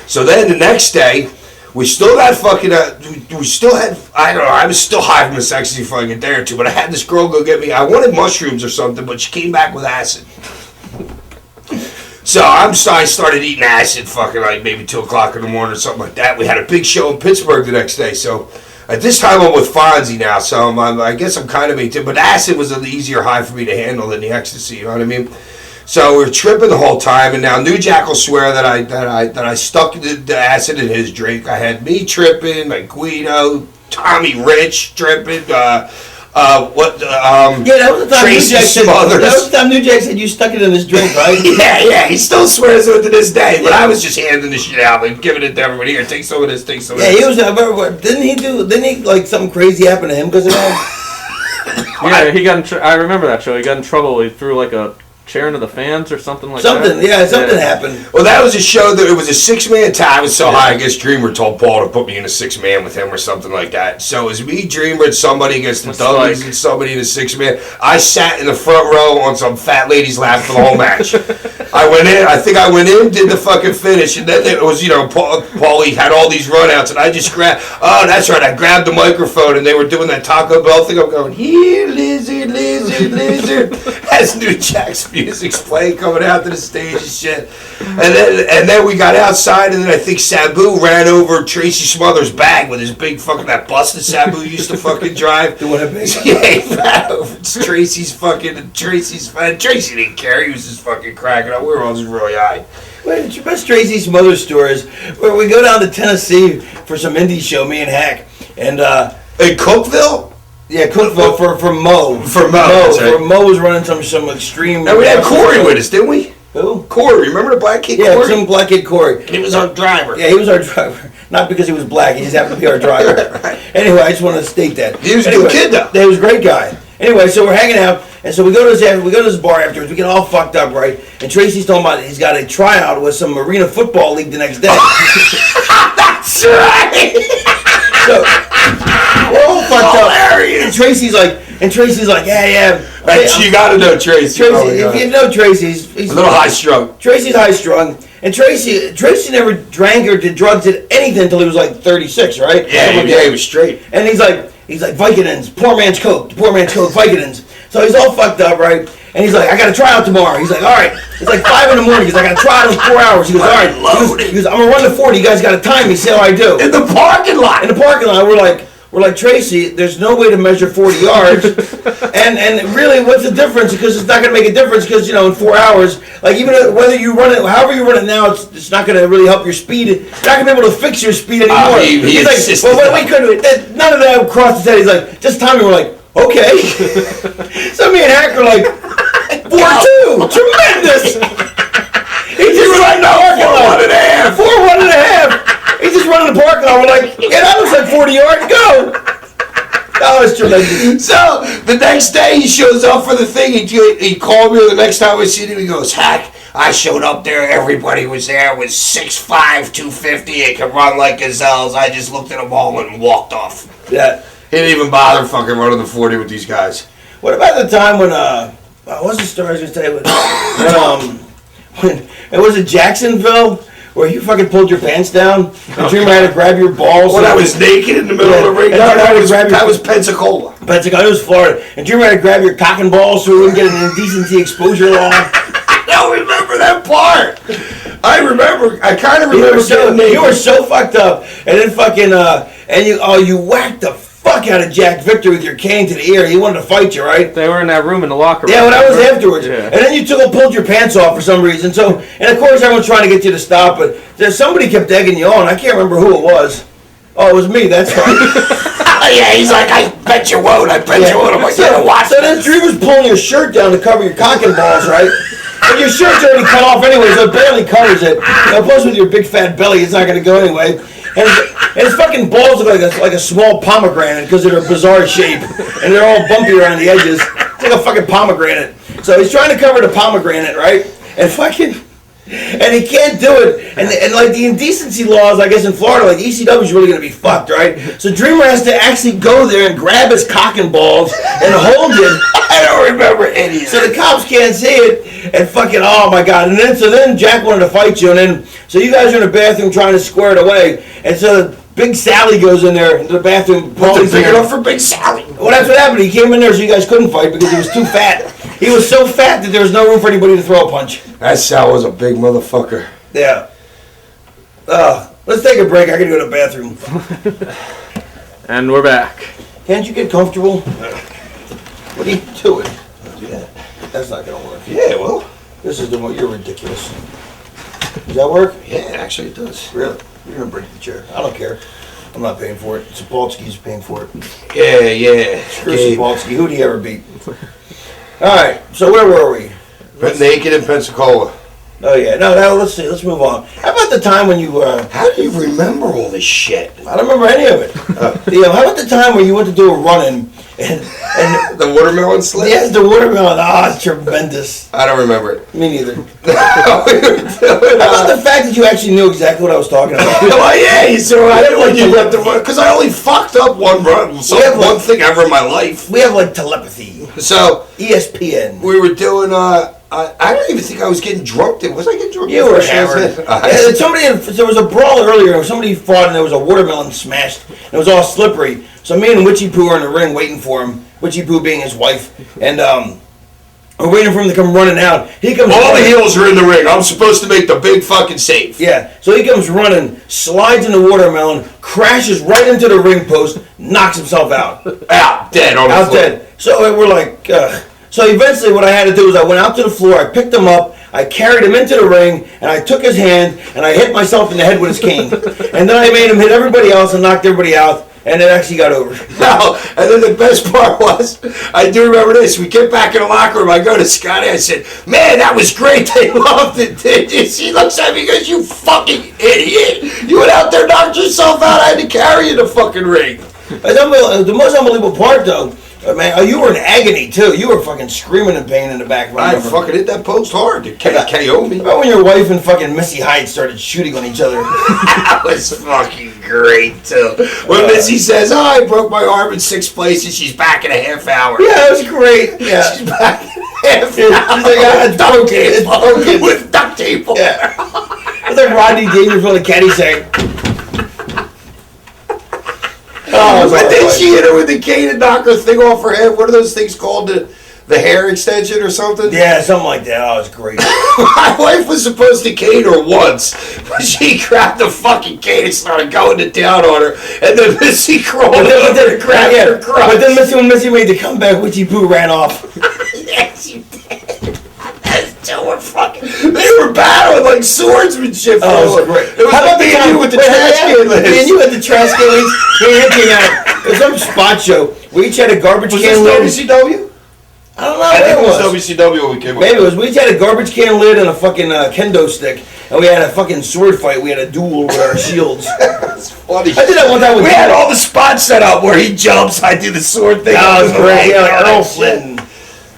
So then the next day, we still got fucking, I was still high from this ecstasy for like a day or two, but I had this girl go get me, I wanted mushrooms or something, but she came back with acid. So I started eating acid fucking like maybe 2 o'clock in the morning or something like that. We had a big show in Pittsburgh the next day, so at this time I'm with Fonzie now, so I guess I'm kind of maintained, but acid was an easier high for me to handle than the ecstasy, you know what I mean? So we're tripping the whole time, and now New Jack will swear that I stuck the acid in his drink. I had me tripping, like Guido, Tommy Rich tripping. That was the time Tracy Smothers. That was the time New Jack said you stuck it in his drink, right? yeah. He still swears it to this day, but I was just handing the shit out and giving it to everybody. Here, take some of this, take some of this. Yeah, he was. Didn't he like something crazy happen to him because of that? Yeah, I remember that show. He got in trouble. He threw like a chair into the fans or something that. Something happened. Well, that was a show that it was a 6-man tie. I was so high, I guess Dreamer told Paul to put me in a 6-man with him or something like that. So it was me, Dreamer, and somebody against the Dudleys and somebody in a 6-man. I sat in the front row on some fat lady's lap for the whole match. I went in, did the fucking finish, and then it was, Paulie had all these runouts, and I just grabbed, that's right, I grabbed the microphone, and they were doing that Taco Bell thing. I'm going, here, lizard, as New Jack's music's playing, coming out to the stage and shit. And then we got outside, and then I think Sabu ran over Tracy Smothers' bag with his big fucking, that bus that Sabu used to fucking drive. The one that big? Yeah, he ran over Tracy didn't care. He was just fucking cracking up. We were all just really high. Well, the best Tracy Smothers story is where we go down to Tennessee for some indie show, me and Hack. And, in Cookeville? Yeah, Cookeville for Mo. For Mo. That's right. Mo was running some extreme. And we had Corey with us, didn't we? Who? Corey. Remember the black kid Corey? Yeah, some black kid Corey. He was our driver. Yeah, he was our driver. Not because he was black. He just happened to be our driver. Right. Anyway, I just wanted to state that. He was a good kid, though. He was a great guy. Anyway, so we're hanging out, and so we go to this bar afterwards. We get all fucked up, right? And Tracy's talking about he's got a tryout with some Arena Football League the next day. That's right. So we're all fucked up. Hilarious. And Tracy's like, yeah. Right, you got to know Tracy. If you know Tracy, he's a little high strung. Tracy's high strung, and Tracy never drank or did drugs at anything until he was like 36, right? Yeah, he was straight. And he's like Vicodins, poor man's coke, Vicodins. So he's all fucked up, right? And he's like, I got to try out tomorrow. He's like, all right. It's like 5 in the morning. He's like, I got to try out in 4 hours. He goes, all right. He goes, I'm gonna run to 40. You guys got to time me. See how I do. In the parking lot. We're like, Tracy, there's no way to measure 40 yards. and really, what's the difference? Because it's not going to make a difference because, in 4 hours, like even whether you run it, however you run it now, it's not going to really help your speed. You're not going to be able to fix your speed anymore. He's like, well, we couldn't. None of that crossed his head. He's like, just time me. We're like, okay. So me and Hack are like, 4-2. Tremendous. He was like, no, 4-1.5. 4-1.5. He's just running the parking lot. We're like, yeah, that looks like 40 yards. Go. That was tremendous. So the next day he shows up for the thing. He called me the next time I seen him. He goes, Hack, I showed up there. Everybody was there. It was 6'5", 250. It could run like gazelles. I just looked at them all and walked off. Yeah. He didn't even bother fucking running the 40 with these guys. What about the time when what's the story I was gonna say when it was in Jacksonville where you fucking pulled your pants down and Dreamer had to grab your balls? When I was naked in the middle of the ring. No, that was Pensacola. Pensacola, it was Florida, and Dreamer had to grab your cock and balls so we wouldn't get an indecency exposure law. I don't remember that part. I kind of remember getting naked. You were so fucked up, and then fucking you whacked the fuck out of Jack Victor with your cane to the ear. He wanted to fight you, right? They were in that room in the locker room. Yeah, when I was afterwards. Yeah. And then you pulled your pants off for some reason. So, and of course everyone's trying to get you to stop, but somebody kept egging you on. I can't remember who it was. Oh, it was me, that's right. Yeah, he's like, I bet you won't. I'm like, yeah, watch So then Drew was pulling your shirt down to cover your cock and balls, right? But your shirt's already cut off anyway, so it barely covers it. Plus with your big fat belly, it's not going to go anyway. And his fucking balls look like a small pomegranate because of their bizarre shape. And they're all bumpy around the edges. It's like a fucking pomegranate. So he's trying to cover the pomegranate, right? And he can't do it. And like the indecency laws, I guess in Florida, like ECW is really going to be fucked, right? So Dreamer has to actually go there and grab his cock and balls and hold it. I don't remember any of it. So the cops can't see it, and fucking, oh my god. And then Jack wanted to fight you, and then, so you guys are in the bathroom trying to square it away, and so Big Sally goes in there into the bathroom. What's big enough for Big Sally? Well, that's what happened. He came in there so you guys couldn't fight because he was too fat. He was so fat that there was no room for anybody to throw a punch. That Sal was a big motherfucker. Yeah. Let's take a break. I gotta go to the bathroom. And we're back. Can't you get comfortable? What are you doing? Don't do that. That's not gonna work. Yeah, well. This is the one. You're ridiculous. Does that work? Yeah, actually it does. Really? You're gonna break the chair. I don't care. I'm not paying for it. Sapolsky's paying for it. Yeah. Screw Sapolsky. Who'd he ever beat? Alright, so where were we? Naked in Pensacola. Oh yeah, no, let's see, let's move on. How about the time when you, How do you remember all this shit? I don't remember any of it. How about the time when you went to do a run-in and the watermelon slip? Yes, the watermelon. It's tremendous. I don't remember it. Me neither. How about the fact that you actually knew exactly what I was talking about? Well, yeah, so I didn't want you left the run, because I only fucked up one run, one thing ever in my life. We have like telepathy. So ESPN. We were doing, I don't even think I was getting drunk. Was I getting drunk? You were hammered. There was a brawl earlier. Somebody fought and there was a watermelon smashed. And it was all slippery. So me and Witchy Poo are in the ring waiting for him. Witchy Poo being his wife. And we're waiting for him to come running out. He comes. All the heels are in the ring. I'm supposed to make the big fucking save. Yeah. So he comes running, slides in the watermelon, crashes right into the ring post, knocks himself out. Out dead on the floor. Dead. So we're like, ugh. So eventually what I had to do was I went out to the floor, I picked him up, I carried him into the ring, and I took his hand, and I hit myself in the head with his cane. And then I made him hit everybody else and knocked everybody out, and it actually got over. No, and then the best part was, I do remember this, we get back in the locker room, I go to Scotty, I said, man, that was great, they loved it, did you? She looks at me and goes, you fucking idiot, you went out there, knocked yourself out, I had to carry you in the fucking ring. The most unbelievable part, though, man, you were in agony, too. You were fucking screaming in pain in the back. I fucking hit that post hard. It KO me. About when your wife and fucking Missy Hyde started shooting on each other. That was fucking great, too. When Missy says, I broke my arm in 6 places, she's back in a half hour. Yeah, it was great. Yeah. She's back in a half hour. She's like, it's broken. It's broken. With duct tape. Yeah. It's like Rodney Dangerfield and Caddy saying, but then she hit her with the cane and knocked her thing off her head. What are those things called? The hair extension or something? Yeah, something like that. Oh, it's great. My wife was supposed to cane her once, but she grabbed the fucking cane and started going to town on her. And then Missy crawled over and grabbed her crotch. But then when Missy made the comeback, Witchy Poo ran off. Yeah, she did. They were battling like swordsmanship. Oh, it was great. It was How about me and you with the trash can lid. Me and you had the trash can lid. It was some spot show. We each had a garbage can lid. Was this WCW? I don't know. I think it was WCW when we came up. Maybe it was. We each had a garbage can lid and a fucking kendo stick. And we had a fucking sword fight. We had a duel with our shields. That's funny. I did that one time with We had all the spots set up where he jumps, I do the sword thing. That was great. Yeah, like Earl Flynn.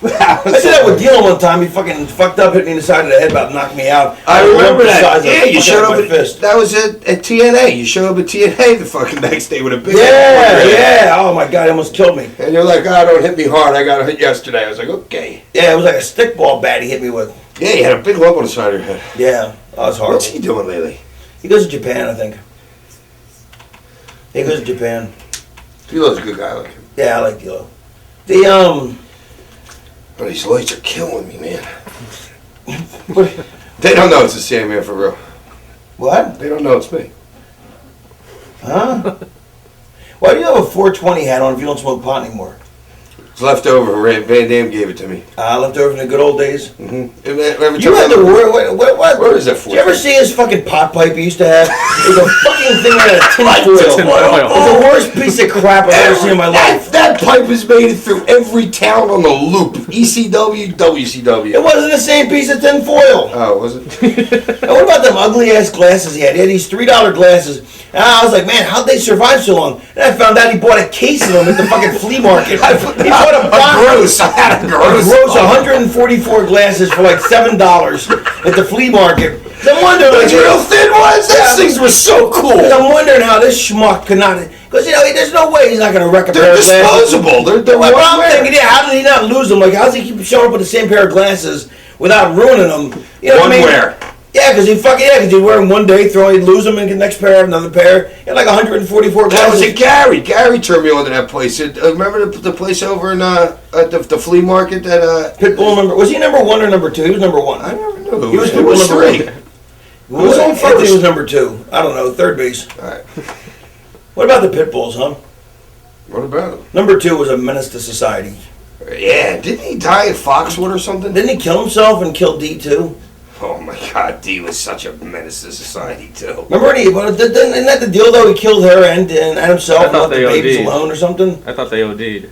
I did that with Dylan one time. He fucking fucked up, hit me in the side of the head, about knocked me out. I remember that. Yeah, you showed up at fist. That was at TNA. You showed up at TNA the fucking next day with a big Yeah. Oh my god, he almost killed me. And you're like, oh, don't hit me hard. I got hit yesterday. I was like, okay. Yeah, it was like a stickball bat he hit me with. Yeah, you had a big lump on the side of your head. Yeah, that was horrible. What's he doing lately? He goes to Japan, I think. He goes to Japan. D'Lo's a good guy, like him. Yeah, I like D'Lo. But these lights are killing me, man. They don't know it's the Sandman for real. What? They don't know it's me. Huh? Why do you have a 420 hat on if you don't smoke pot anymore? It's left over. Van Damme gave it to me. Left over from the good old days? Mm-hmm. You had the word. What? Where is that for? Did you ever see his fucking pot pipe he used to have? It was a fucking thing like a tin foil. It was the worst piece of crap I've ever seen in my life. That pipe has made it through every town on the loop. ECW, WCW. It wasn't the same piece of tin foil. Oh, was it? And what about them ugly ass glasses he had? He had these $3 glasses. And I was like, man, how'd they survive so long? And I found out he bought a case of them at the fucking flea market. He bought a box. Gross. I had a gross. 144 glasses for like $7 at the flea market. I'm wondering, Those real thin ones? Those things were so cool. I'm wondering how this schmuck could not. Because, there's no way he's not going to wreck a pair of glasses. They're disposable. They're well, I'm thinking, how did he not lose them? Like, how does he keep showing up with the same pair of glasses without ruining them? You know what I mean? wear. Yeah, because he'd wear them one day, he'd lose them, and get the next pair, another pair. He had like 144 glasses. That was at Gary. Gary turned me on to that place. Remember the place over in at the flea market that Pitbull was he number 1 or number 2? He was number 1. I never knew. He was Pitbull number 3. Who was on first? Anthony was number 2. I don't know, third base. All right. What about the Pitbulls, huh? What about him? Number 2 was a menace to society. Yeah, didn't he die at Foxwood or something? Didn't he kill himself and kill D too? Oh my God, D was such a menace to society too. Remember, isn't that the deal though? He killed her and himself and left the babies OD'd. alone or something. I thought they OD'd.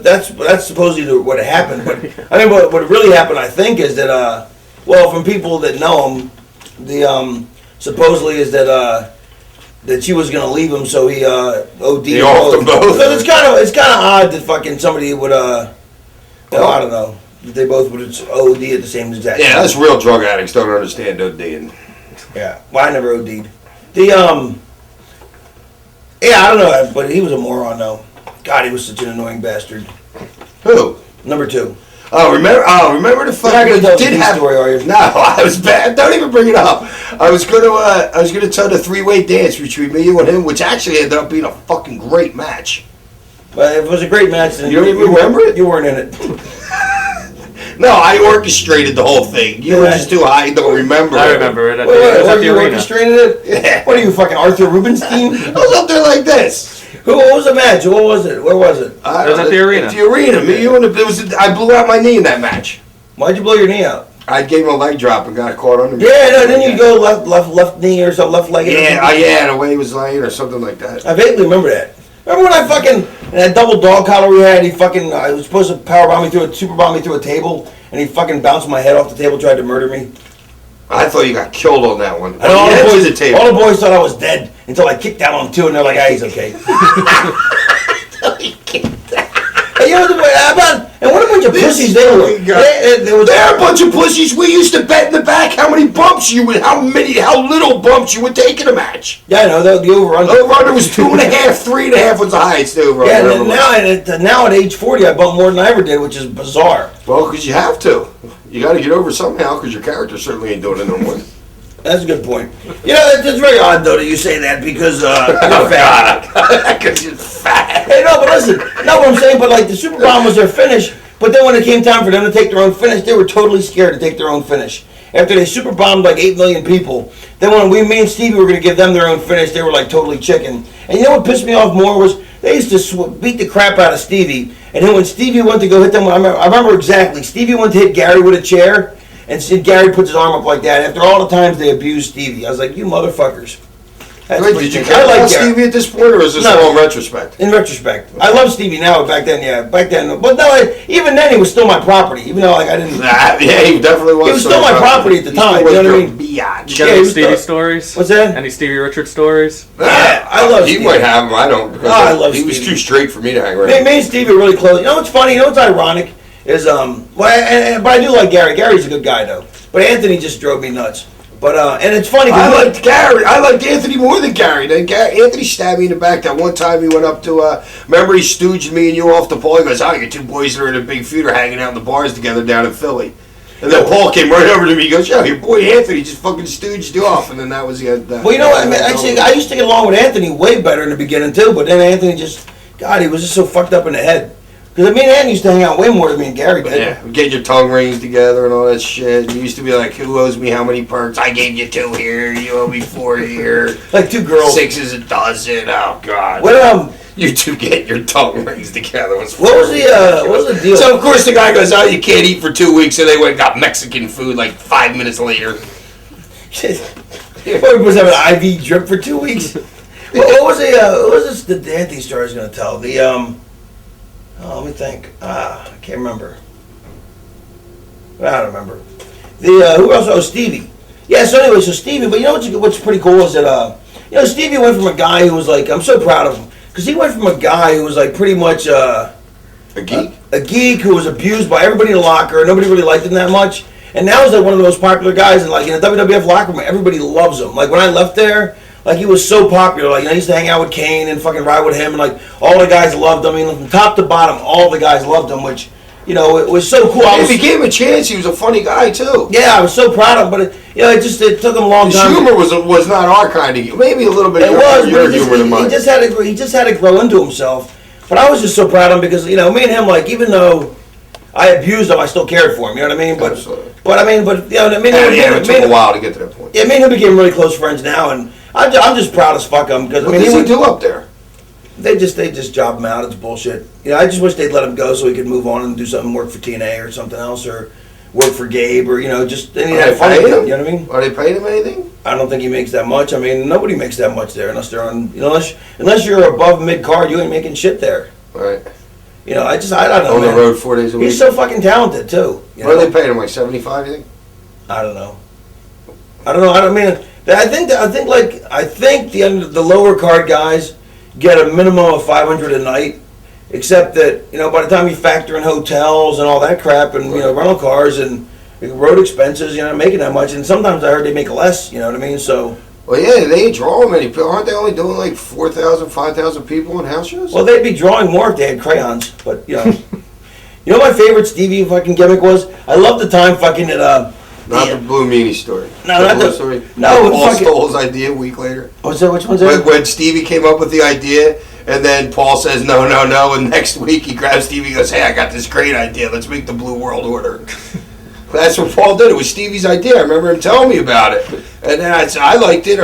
That's supposedly what happened. But I mean, what really happened, I think, is that from people that know him, the supposedly is that she was going to leave him, so he OD'd. He offed them both. Because it's kind of odd that fucking somebody would I don't know. They both would OD at the same exact time. Yeah, that's real drug addicts don't understand ODing. Yeah, well, I never OD'd. Yeah, I don't know, but he was a moron though. God, he was such an annoying bastard. Who? Number 2. Remember the fucking. You're not gonna tell the story, are you? No, I was bad. Don't even bring it up. I was gonna tell the 3-way dance between me, you, and him, which actually ended up being a fucking great match. But if it was a great match, then you don't even remember it. You weren't in it. No, I orchestrated the whole thing. You were just too high, you don't remember. I remember it. It was at the arena. You orchestrated it? Yeah. What are you, fucking Arthur Rubinstein? I was up there like this. What was the match? What was it? Where was it? It was at the arena. At the arena. Me, you, and I blew out my knee in that match. Why'd you blow your knee out? I gave him a leg drop and got caught under me. Yeah, no, didn't you go left knee or something, left leg? Yeah, the way he was laying or something like that. I vaguely remember that. Remember when I fucking, in that double dog collar we had, I was supposed to super bomb me through a table, and he fucking bounced my head off the table, tried to murder me. I thought you got killed on that one. And all the boys thought I was dead until I kicked down on him too, and they're like, he's okay. And what a bunch of pussies they were. They're a bunch of pussies. We used to bet in the back how little bumps you would take in a match. Yeah, I know, the over-under. The over-under was 2.5, 3.5 was the highest over. Yeah, and now at age 40, I bumped more than I ever did, which is bizarre. Well, because you have to. You got to get over somehow, because your character certainly ain't doing it no more. That's a good point. It's very odd, though, that you say that, because you're fat. Because you're fat. Hey, no, but listen, not what I'm saying, but like the Super Bomb was their finish, but then when it came time for them to take their own finish, they were totally scared to take their own finish. After they super bombed like 8 million people, then when me and Stevie were going to give them their own finish, they were like totally chicken. And you know what pissed me off more was they used to beat the crap out of Stevie, and then when Stevie went to go hit them, I remember exactly, Stevie went to hit Gary with a chair, and Gary puts his arm up like that. After all the times they abused Stevie, I was like, you motherfuckers. Wait, did you care about Stevie at this point, or is this all in retrospect? In retrospect, I love Stevie now. But back then, but no, even then he was still my property. Even though I didn't. Yeah, he definitely was. He was still my property at the time. You know what I mean? You got any Stevie stories? What's that? Any Stevie Richards stories? Yeah, I love. He might have them. I don't. I love. He was too straight for me to hang around. Me and Stevie are really close. You know what's funny? You know what's ironic is but I do like Gary. Gary's a good guy though. But Anthony just drove me nuts. But and it's funny. I liked Gary. I liked Anthony more than Gary. Then Anthony stabbed me in the back that one time. He went up to. Remember, he stooged me and you off the pole. He goes, "Oh, you two boys that are in a big feud are hanging out in the bars together down in Philly." And then Paul came right over to me. He goes, "Yo, your boy Anthony just fucking stooged you off." And then that was the end. Well, you know what? I mean, actually, I used to get along with Anthony way better in the beginning too. But then Anthony God, he was just so fucked up in the head. Because me and Anthony used to hang out way more than me and Gary did. Yeah, get your tongue rings together and all that shit. You used to be like, "Who owes me how many perks? I gave you 2 here. You owe me 4 here." Like 2 girls. 6 is a dozen. Oh God. What You two get your tongue rings together. What was the deal? So of course the guy goes, "Oh, you can't eat for 2 weeks." So they went and got Mexican food like 5 minutes later. What was having an IV drip for 2 weeks? what was this? The Anthony story I was going to tell. Let me think. I can't remember. I don't remember. Who else? Oh, Stevie. Yeah. So anyway, Stevie. But you know what's pretty cool is that Stevie went from a guy who was like, I'm so proud of him because he went from a guy who was like pretty much a geek. A geek who was abused by everybody in the locker. Nobody really liked him that much. And now he's like one of the most popular guys. And like in the WWF locker room, everybody loves him. Like when I left there. Like, he was so popular. Like, I used to hang out with Kane and fucking ride with him. And, like, all the guys loved him. I mean, from top to bottom, all the guys loved him, which, it was so cool. If he gave him a chance, he was a funny guy, too. Yeah, I was so proud of him. But, it took him a long time. His humor was not our kind of humor. Maybe a little bit of your humor than mine. He just had to grow into himself. But I was just so proud of him because, me and him, like, even though I abused him, I still cared for him. You know what I mean? But, absolutely. It took a while to get to that point. Yeah, me and him became really close friends now, and I'm just proud as fuck of him because what does he do up there? They just job him out. It's bullshit. I just wish they'd let him go so he could move on and do something, work for TNA or something else, or work for Gabe, or just any of that fun. You know what I mean? Are they paying him anything? I don't think he makes that much. I mean, nobody makes that much there unless they're on. Unless you're above mid card, you ain't making shit there. Right. I don't know. On the road 4 days a week. He's so fucking talented too. What are they paying him? Like 75? You think? I don't know. I think the lower card guys get a minimum of $500 a night, except that by the time you factor in hotels and all that crap and rental cars and road expenses, you're not making that much. And sometimes I heard they make less. You know what I mean? So. Well, yeah, they ain't drawing many people. Aren't they only doing like 4,000, 5,000 people in house shows? Well, they'd be drawing more if they had crayons. But my favorite Stevie fucking gimmick was? I love the time fucking at Not the Blue Meanie story. No, not the story. No, Paul stole his idea a week later. What's that? Which one's that? When Stevie came up with the idea, and then Paul says no, and next week he grabs Stevie and goes, "Hey, I got this great idea. Let's make the Blue World Order." That's what Paul did. It was Stevie's idea. I remember him telling me about it, and then I liked it,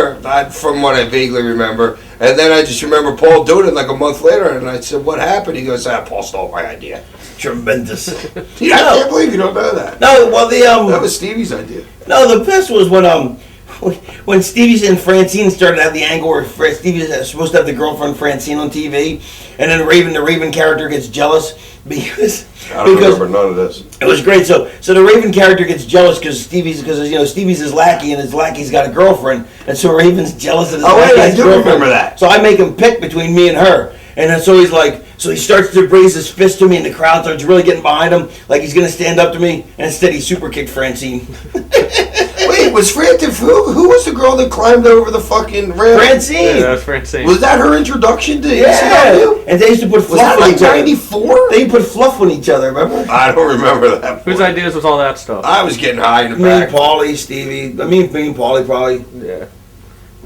from what I vaguely remember. And then I just remember Paul doing it like a month later, and I said, "What happened?" He goes, "Paul stole my idea." Tremendous. I can't believe you don't know that. No, well that was Stevie's idea. No, the best was when Stevie and Francine started to have the angle where Stevie was supposed to have the girlfriend Francine on TV, and then the Raven character gets jealous because I don't remember none of this. It was great. So the Raven character gets jealous because Stevie's his lackey and his lackey's got a girlfriend, and so Raven's jealous of his lackey's I do girlfriend. remember that. So I make him pick between me and her. And then so he's like, so he starts to raise his fist to me, and the crowd starts really getting behind him, like he's gonna stand up to me. And instead, he super kicked Francine. Wait, was Francine who was the girl that climbed over the fucking rail? Francine. Yeah, that was Francine. Was that her introduction to ECW? And they used to put fluff on each other. 94? They put fluff on each other. Remember? I don't remember that. Whose ideas was all that stuff? I was getting high in the me back. Me, Paulie, Stevie. Me and Paulie probably. Yeah.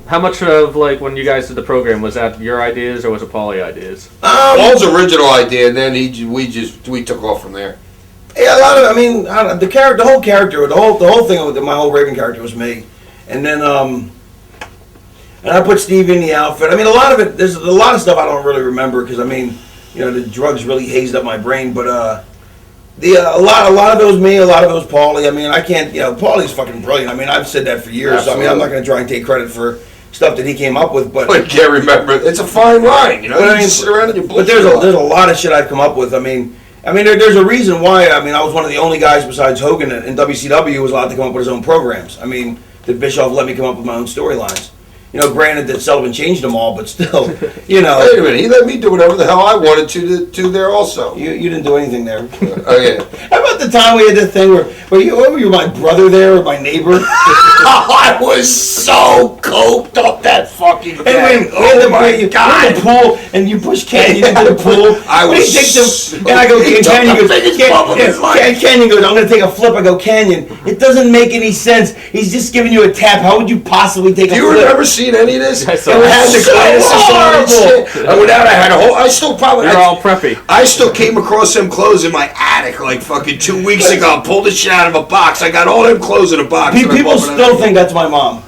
How much of when you guys did the program was that your ideas or was it Paulie ideas? Paul's original idea, and then we took off from there. Yeah, a lot of the whole character, the whole thing with my whole Raven character was me, and then and I put Stevie in the outfit. I mean, a lot of it. There's a lot of stuff I don't really remember because the drugs really hazed up my brain, but a lot of it was me, a lot of it was Paulie. I mean, I can't. Paulie's fucking brilliant. I mean, I've said that for years. So, I mean, I'm not going to try and take credit for stuff that he came up with. But I can't remember. It's a fine line, you know. But, You sit around and you but there's a lot of shit I've come up with. I mean, there's a reason why. I mean, I was one of the only guys besides Hogan in WCW who was allowed to come up with his own programs. I mean, that Bischoff let me come up with my own storylines. You know, granted that Sullivan changed them all, but still, you know. Wait a minute, he let me do whatever the hell I wanted to there also. You didn't do anything there. Oh, yeah. How about the time we had the thing where you were my brother there or my neighbor? I was so coked up that fucking day. Oh my God. In the pool, and you push Canyon into the pool. I was and I go, Canyon goes, Canyon goes, I'm going to take a flip. I go, Canyon, it doesn't make any sense. He's just giving you a tap. How would you possibly take a flip? Do you remember seeing any of this? I saw it had the so glasses on and shit. I went out, I had a whole, I still probably... You're all preppy. I still came across them clothes in my attic like fucking 2 weeks ago. Pulled the shit out of a box. I got all them clothes in a box. People still think that's my mom.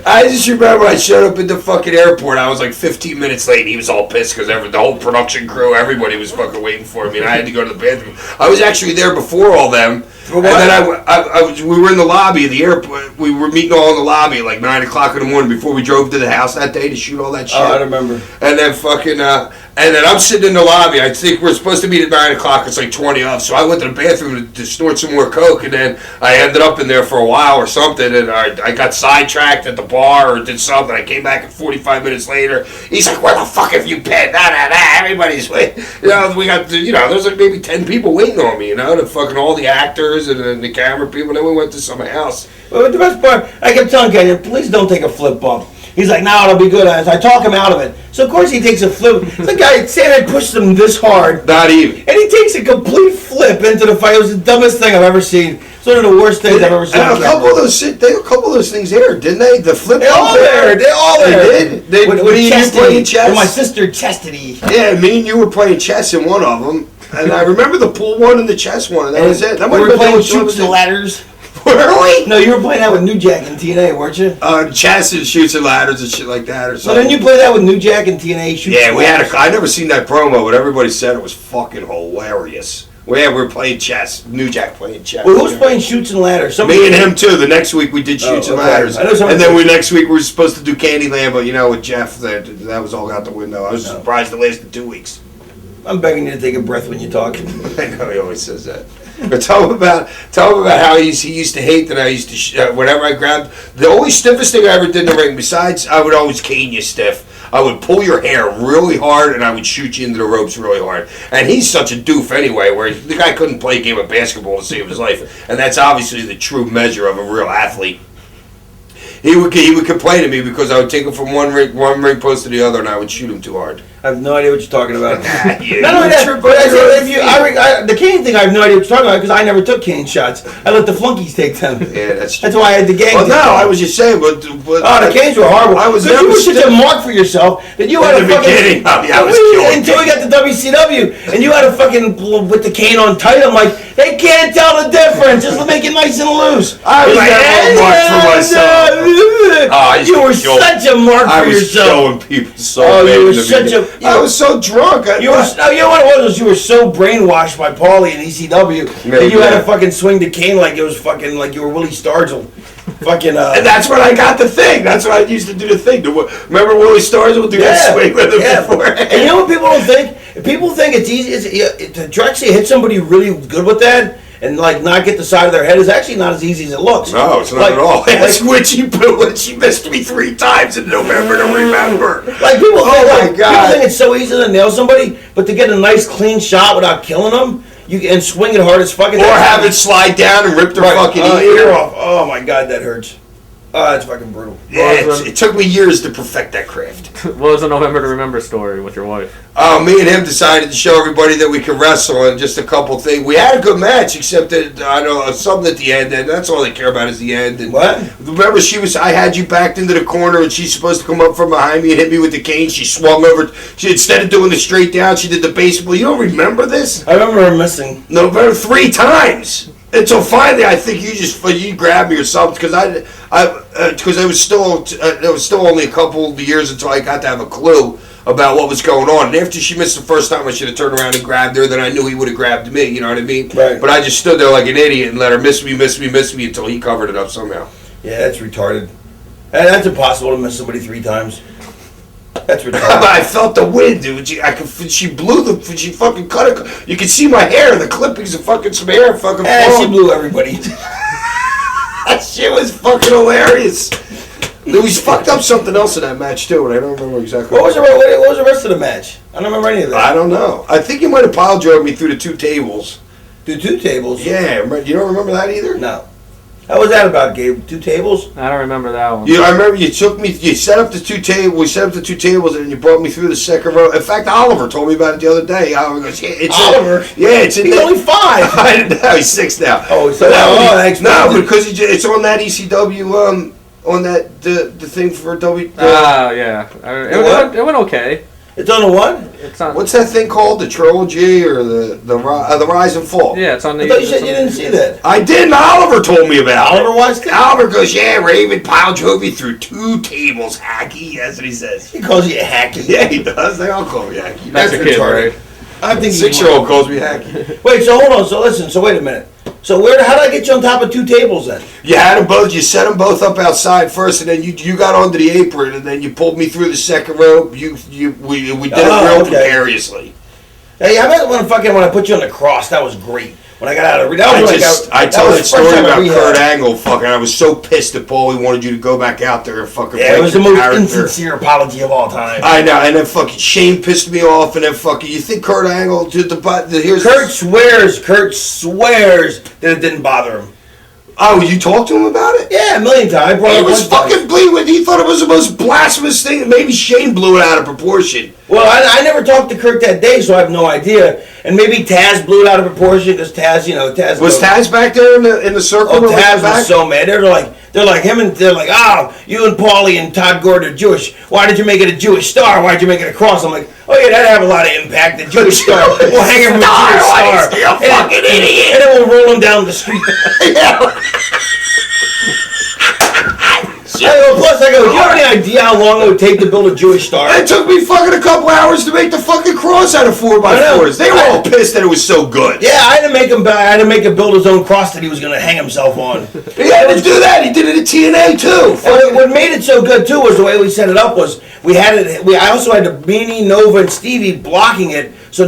I just remember I showed up at the fucking airport. I was like 15 minutes late. He was all pissed because the whole production crew, everybody was fucking waiting for me, and I had to go to the bathroom. I was actually there before all them. And then we were in the lobby of the airport. We were meeting all in the lobby at like 9 o'clock in the morning before we drove to the house that day to shoot all that shit. Oh, I remember. And then fucking, and then I'm sitting in the lobby. I think we're supposed to meet at 9 o'clock. It's like 20 off. So I went to the bathroom to snort some more coke, and then I ended up in there for a while or something, and I got sidetracked at the bar or did something. I came back 45 minutes later. He's like, "Where the fuck have you been?" Everybody's waiting. You know, we got, there's like maybe 10 people waiting on me, the fucking all the actors and the camera people. And then we went to some house. Well, the best part, I kept telling Kenyon, please don't take a flip bump. He's like, no, it'll be good. I talk him out of it. So, of course, he takes a flip. The guy, Sandman pushed him this hard. Not even. And he takes a complete flip into the fight. It was the dumbest thing I've ever seen. It's one of the worst things I've ever seen. And a couple of those things aired, didn't they? The flip. They all aired. They all aired. They did. With you playing chess? With my sister Chastity. Yeah, me and you were playing chess in one of them. And I remember the pool one and the chess one, and that was it. That we were playing Shoots and Ladders. Were we? No, you were playing that with New Jack and TNA, weren't you? Chess and Shoots and Ladders and shit like that, or something. So then you play that with New Jack and TNA. I never seen that promo, but everybody said it was fucking hilarious. We were playing chess. New Jack playing chess. Well, who was playing Shoots and Ladders? Me and him too. The next week we did Shoots and Ladders, and then next week we were supposed to do Candyland, but with Jeff, that was all out the window. I was surprised it lasted 2 weeks. I'm begging you to take a breath when you talk. I know he always says that. But tell him about how he used to hate that I used to whenever I grabbed the only stiffest thing I ever did in the ring. Besides, I would always cane you stiff. I would pull your hair really hard and I would shoot you into the ropes really hard. And he's such a doof anyway, where the guy couldn't play a game of basketball to save his life. And that's obviously the true measure of a real athlete. He would complain to me because I would take him from one ring post to the other and I would shoot him too hard. I have no idea what you're talking about. Not only that, but the cane thing, I have no idea what you're talking about because I never took cane shots. I let the flunkies take them. Yeah, that's true. That's why I had the gang. Well, no, I was just saying, but the canes were horrible. You were such a mark for yourself that you had a fucking. I was killing until we got to WCW, and you had a fucking with the cane on tight. I'm like, they can't tell the difference. Just make it nice and loose. I was never a mark for myself. You were such a mark for yourself. I was showing people so bad. You were such a. I was so drunk. You know what it was? You were so brainwashed by Paulie and ECW that you had to fucking swing the cane like it was fucking like you were Willie Stargell. Fucking. And that's when I got the thing. That's when I used to do the thing. Remember Willie Stargell would do that swing with him before? And you know what people don't think? People think it's easy to actually hit somebody really good with that. And not get the side of their head is actually not as easy as it looks. No, it's not at all. That's Witchy Poo, and she missed me 3 times in November to remember. People think, people think it's so easy to nail somebody, but to get a nice clean shot without killing them, and swing it hard as fucking. Or have it slide down and rip their fucking ear off. Oh my god, that hurts. Oh, that's fucking brutal. Yeah, it took me years to perfect that craft. What was the November to Remember story with your wife? Me and him decided to show everybody that we could wrestle and just a couple things. We had a good match, except that, something at the end, and that's all they care about is the end. And what? Remember, I had you backed into the corner, and she's supposed to come up from behind me and hit me with the cane. She swung over. Instead of doing the straight down, she did the baseball. You don't remember this? I remember her missing. November 3 times. Until finally, I think you grabbed me or something because it was still only a couple of years until I got to have a clue about what was going on. And after she missed the first time, I should have turned around and grabbed her. Then I knew he would have grabbed me. You know what I mean? Right. But I just stood there like an idiot and let her miss me until he covered it up somehow. Yeah, that's retarded. And that's impossible to miss somebody 3 times. That's retarded. I felt the wind, dude. She fucking cut it. You could see my hair, the clippings of fucking some hair fucking she blew everybody. That shit was fucking hilarious. There was fucked up something else in that match too, and I don't remember exactly. What was the rest of the match? I don't remember any of that. I don't know. I think you might have pile drove me through the 2 tables. Through 2 tables? Yeah, you don't remember that either? No. How was that about, Gabe? 2 tables? I don't remember that one. I remember you set up the 2 tables. We set up the 2 tables, and you brought me through the second row. In fact, Oliver told me about it the other day. Oliver goes, Oliver? It's in He's only 5. I didn't know. He's 6 now. Oh, so thanks. No, because it's on that ECW. On that the thing for W. Yeah. It went okay. It's on the what? It's on. What's that thing called? The Trilogy or the Rise and Fall? Yeah, it's on the. I thought you said you didn't see that. I didn't. Oliver told me about it. Oliver watched it? Oliver goes, yeah, Raven pile drove me through 2 tables, hacky. That's what he says. He calls you a hacky. Yeah, he does. They all call me hacky. That's a kid, right? I think 6-year-old calls me hacky. Wait, so hold on. So listen. So wait a minute. So how did I get you on top of 2 tables then? You had them both. You set them both up outside first, and then you got onto the apron, and then you pulled me through the second rope. We did it real precariously. Hey, I bet when I put you on the cross, that was great. When I got out of I tell that story about Kurt Angle. Fucking, I was so pissed that Paulie wanted you to go back out there and fucking. Yeah, it was the most insincere apology of all time. I know, and then fucking Shane pissed me off, and then fucking you think Kurt Angle did Kurt swears that it didn't bother him. Oh, you talked to him about it? Yeah, a million times. It was fucking bleeding. He thought it was the most blasphemous thing. Maybe Shane blew it out of proportion. Well, I never talked to Kurt that day, so I have no idea. And maybe Taz blew it out of proportion because Taz, was Taz back there in the circle? Oh, Taz was so mad. They're like you and Paulie and Todd Gordon are Jewish. Why did you make it a Jewish star? Why did you make it a cross? I'm like, oh yeah, that'd have a lot of impact. The Jewish star. We'll hang him from a Jewish star. You're a fucking idiot. And then we'll roll him down the street. Plus, do you have any idea how long it would take to build a Jewish star? It took me fucking a couple hours to make the fucking cross out of 4x4s. They were all pissed that it was so good. Yeah, I had to make him build his own cross that he was going to hang himself on. He had to do that. He did it at TNA too. And what made it so good too was the way we set it up was I also had the Beanie, Nova, and Stevie blocking it. So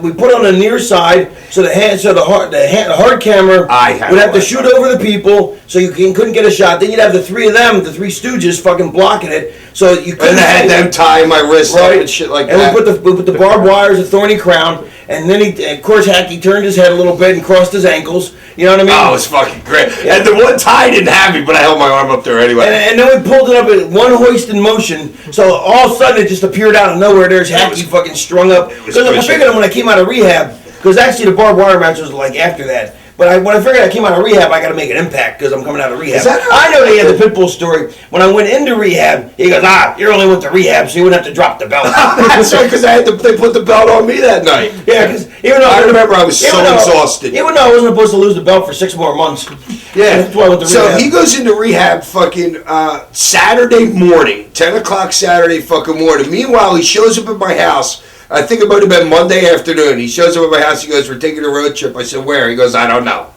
we put it on the near side, so the hard camera would have to shoot over the people, so you couldn't get a shot. Then you'd have the 3 of them, the 3 Stooges, fucking blocking it, so you couldn't. And I had them tie my wrist up and shit like that. And we put the barbed wires, the thorny crown, and then of course, Hacky turned his head a little bit and crossed his ankles. You know what I mean? Oh, it was fucking great. Yeah. And the one tie didn't have me, but I held my arm up there anyway. And then we pulled it up at one hoist in motion, so all of a sudden it just appeared out of nowhere. There's Hacky fucking strung up. Because I figured when I came out of rehab, because actually the barbed wire match was like after that. But when I figured I came out of rehab, I got to make an impact because I'm coming out of rehab. I know they had the Pitbull story. When I went into rehab, he goes, you only went to rehab, so you wouldn't have to drop the belt. That's right, because they put the belt on me that night. Yeah, because even though I remember I was so exhausted. Even though I wasn't supposed to lose the belt for 6 more months. Yeah. That's why I went to rehab. So he goes into rehab fucking Saturday morning, 10 o'clock Saturday fucking morning. Meanwhile, he shows up at my house. I think it might have been Monday afternoon. He shows up at my house. He goes, we're taking a road trip. I said, where? He goes, I don't know.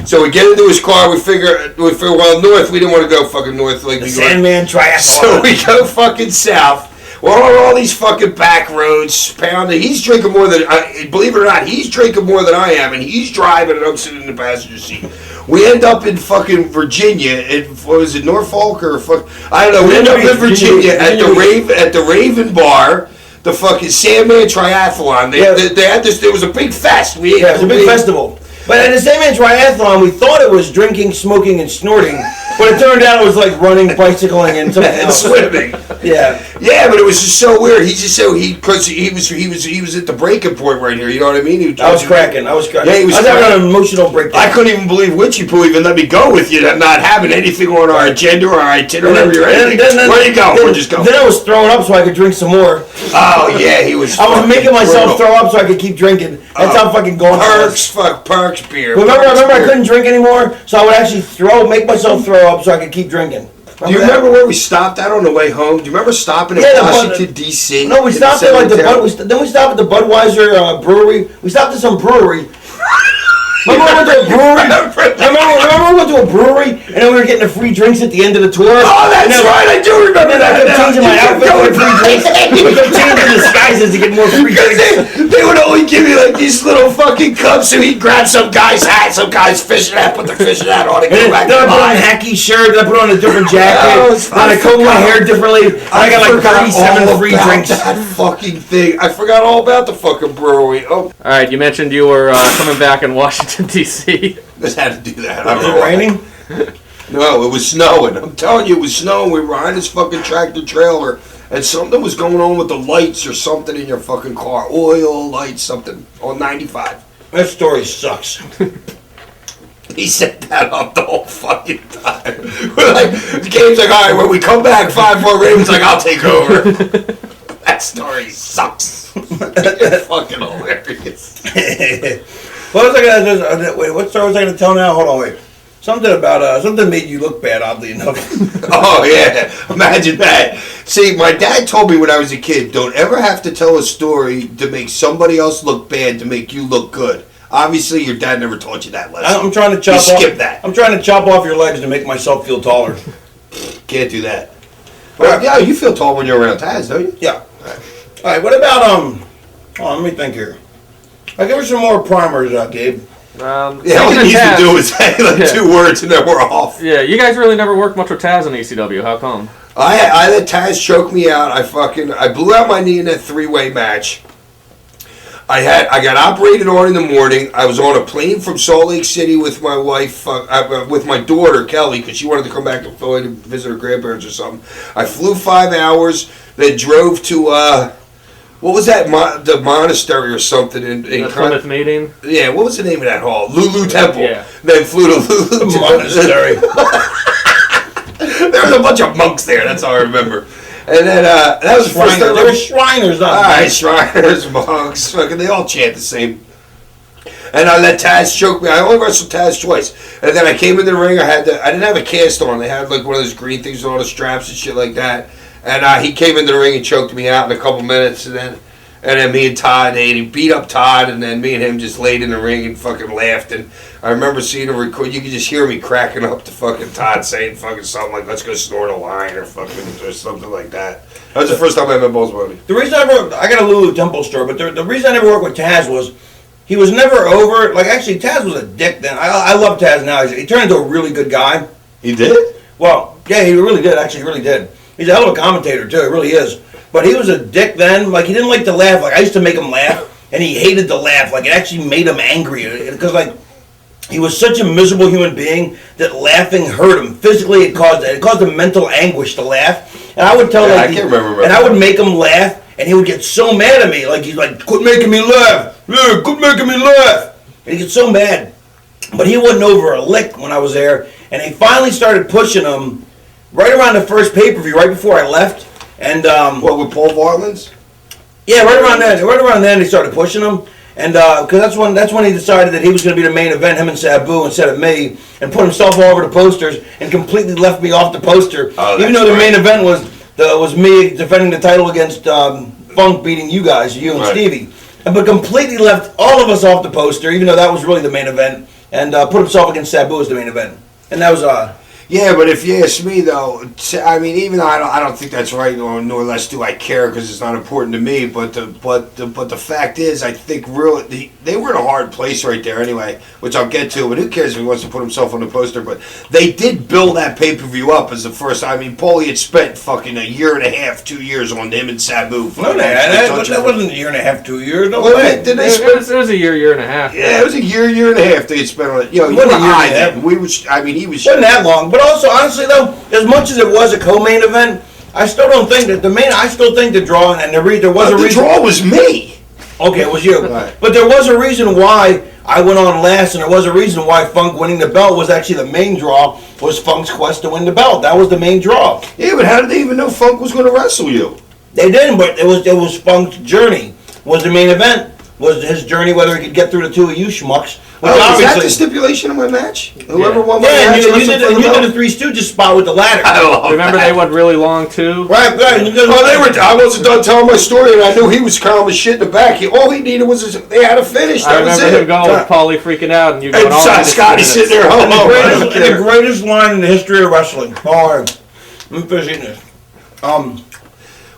So we get into his car. We figure north. We didn't want to go fucking north. Like the Sandman triathlon. So we go fucking south. We're on all these fucking back roads, pounding. He's drinking more than, believe it or not, he's drinking more than I am, and he's driving, and I'm sitting in the passenger seat. We end up in fucking Virginia. What was it, Norfolk or I don't know. We end up in Virginia at the Raven Bar. The fucking Sandman triathlon. They had this. There was a big fest. It was a big festival. But at the Sandman triathlon, we thought it was drinking, smoking, and snorting, but it turned out it was like running, bicycling, and something else. Swimming. Yeah. Yeah, but it was just so weird. Because he was at the breaking point right here. You know what I mean? I was cracking. Yeah, I was having an emotional breakdown. I couldn't even believe Witchy Poo even let me go with you, not having anything on our agenda or our itinerary or anything. Where you go? We're just going. Then I was throwing up so I could drink some more. Oh yeah, he was. I was making myself throw up so I could keep drinking. That's how fucking going. Perks beer. Remember, I couldn't drink anymore, so I would actually make myself throw up so I could keep drinking. Do you remember where we stopped at on the way home? Do you remember stopping at Washington, D.C.? No, we stopped at like then we stopped at the Budweiser brewery. We stopped at some brewery. Remember we went to a brewery? Remember we went to a brewery and then we were getting the free drinks at the end of the tour? Oh, that's right, I do remember that. I kept changing my outfit for free drinks. We kept changing disguises to get more free drinks. They would only give you like these little fucking cups, and he'd grab some guy's hat, some guy's fishing hat, put the fishing hat on, and go back to Then I put on a hacky shirt, then I put on a different jacket, then I combed my hair differently, and I got like 37 free drinks. That fucking thing. I forgot all about the fucking brewery. Oh. All right, you mentioned you were coming back in Washington, D.C. Just had to do that. Was it raining? No, it was snowing. I'm telling you, it was snowing. We were behind this fucking tractor trailer, and something was going on with the lights or something in your fucking car. Oil, lights, something on 95. That story sucks. He set that up the whole fucking time. We're like, the game's like, all right, when we come back, 5-4 Ravens, like, I'll take over. That story sucks. You're fucking hilarious. What story was I going to tell now? Hold on, wait. Something about, something made you look bad, oddly enough. Oh, yeah. Imagine that. See, my dad told me when I was a kid, don't ever have to tell a story to make somebody else look bad to make you look good. Obviously, your dad never taught you that lesson. I'm trying to chop skip that. I'm trying to chop off your legs to make myself feel taller. Can't do that. Well, yeah, you feel tall when you're around Taz, don't you? Yeah. All right, what about, let me think here. I'll give her some more primers, Gabe. All you need to do is say like 2 words and then we're off. Yeah, you guys really never worked much with Taz in ECW. How come? I let Taz choke me out. I blew out my knee in that 3-way match. I got operated on in the morning. I was on a plane from Salt Lake City with my wife, with my daughter Kelly, because she wanted to come back to Philly to visit her grandparents or something. I flew 5 hours, then drove to what was that? The monastery or something in Plymouth Meeting. Yeah, what was the name of that hall? Lulu Temple. Yeah. Then flew to Lulu Monastery. There was a bunch of monks there. That's all I remember. And then that was the first time. There were Shriners, not monks. Shriners, monks, fucking, they all chant the same. And I let Taz choke me. I only wrestled Taz twice. And then I came in the ring. I didn't have a cast on. They had like one of those green things with all the straps and shit like that. And he came into the ring and choked me out in a couple minutes. And then me and Todd, he beat up Todd, and then me and him just laid in the ring and fucking laughed. And I remember seeing him record. You could just hear me cracking up to fucking Todd saying fucking something like, let's go snort a line or fucking or something like that. That was the first time I met Balls Money. The reason I got a Lulu Temple store, but the reason I never worked with Taz was he was never over. Like, actually, Taz was a dick then. I love Taz now. He turned into a really good guy. He did? Well, yeah, he really did. Actually, he really did. He's a hell of a commentator, too. He really is. But he was a dick then. Like, he didn't like to laugh. Like, I used to make him laugh, and he hated to laugh. Like, it actually made him angry. Because, like, he was such a miserable human being that laughing hurt him. Physically, it caused him mental anguish to laugh. And I would tell, I can't remember. And I would make him laugh, and he would get so mad at me. Like, he's like, quit making me laugh. Yeah, quit making me laugh. And he'd get so mad. But he wasn't over a lick when I was there. And they finally started pushing him right around the first pay-per-view, right before I left. And what, with Paul Vartland's? Yeah, right around then. Right around then, they started pushing him, and because that's when he decided that he was going to be the main event, him and Sabu instead of me, and put himself all over the posters and completely left me off the poster. Oh, even though the main event was me defending the title against Funk beating you guys, you and right. Stevie, but completely left all of us off the poster, even though that was really the main event, and put himself against Sabu as the main event, and that was Yeah, but if you ask me, though, I mean, even though I don't think that's right, nor less do I care because it's not important to me. But the fact is, I think really they were in a hard place right there anyway, which I'll get to. But who cares if he wants to put himself on the poster? But they did build that pay-per-view up as the first. I mean, Paulie had spent fucking 1.5 years, 2 years on him and Sabu. That wasn't 1.5 years, 2 years. No way. Did they spend? It was a year and a half. Yeah, it was a year and a half they had spent on it. You know, you were high then. We were. I mean, he was. Wasn't that long. But also, honestly, though, as much as it was a co-main event, I still don't think that I still think the draw, and there was a reason. The draw was me. Okay, it was you. Right. But there was a reason why I went on last, and there was a reason why Funk winning the belt was actually the main draw, was Funk's quest to win the belt. That was the main draw. Yeah, but how did they even know Funk was going to wrestle you? They didn't, but it was Funk's journey was the main event. was his journey, whether he could get through the two of you schmucks. Oh, is that the stipulation of my match? Whoever won my match. Yeah, you did a Three Stooges spot with the ladder. Remember they went really long too? Right. I wasn't done telling my story, and I knew he was calm as shit in the back. All he needed was they had to finish. I remember him going with Paulie freaking out, and you going all and Scotty sitting there. The greatest line in the history of wrestling. All right, let me finish eating this.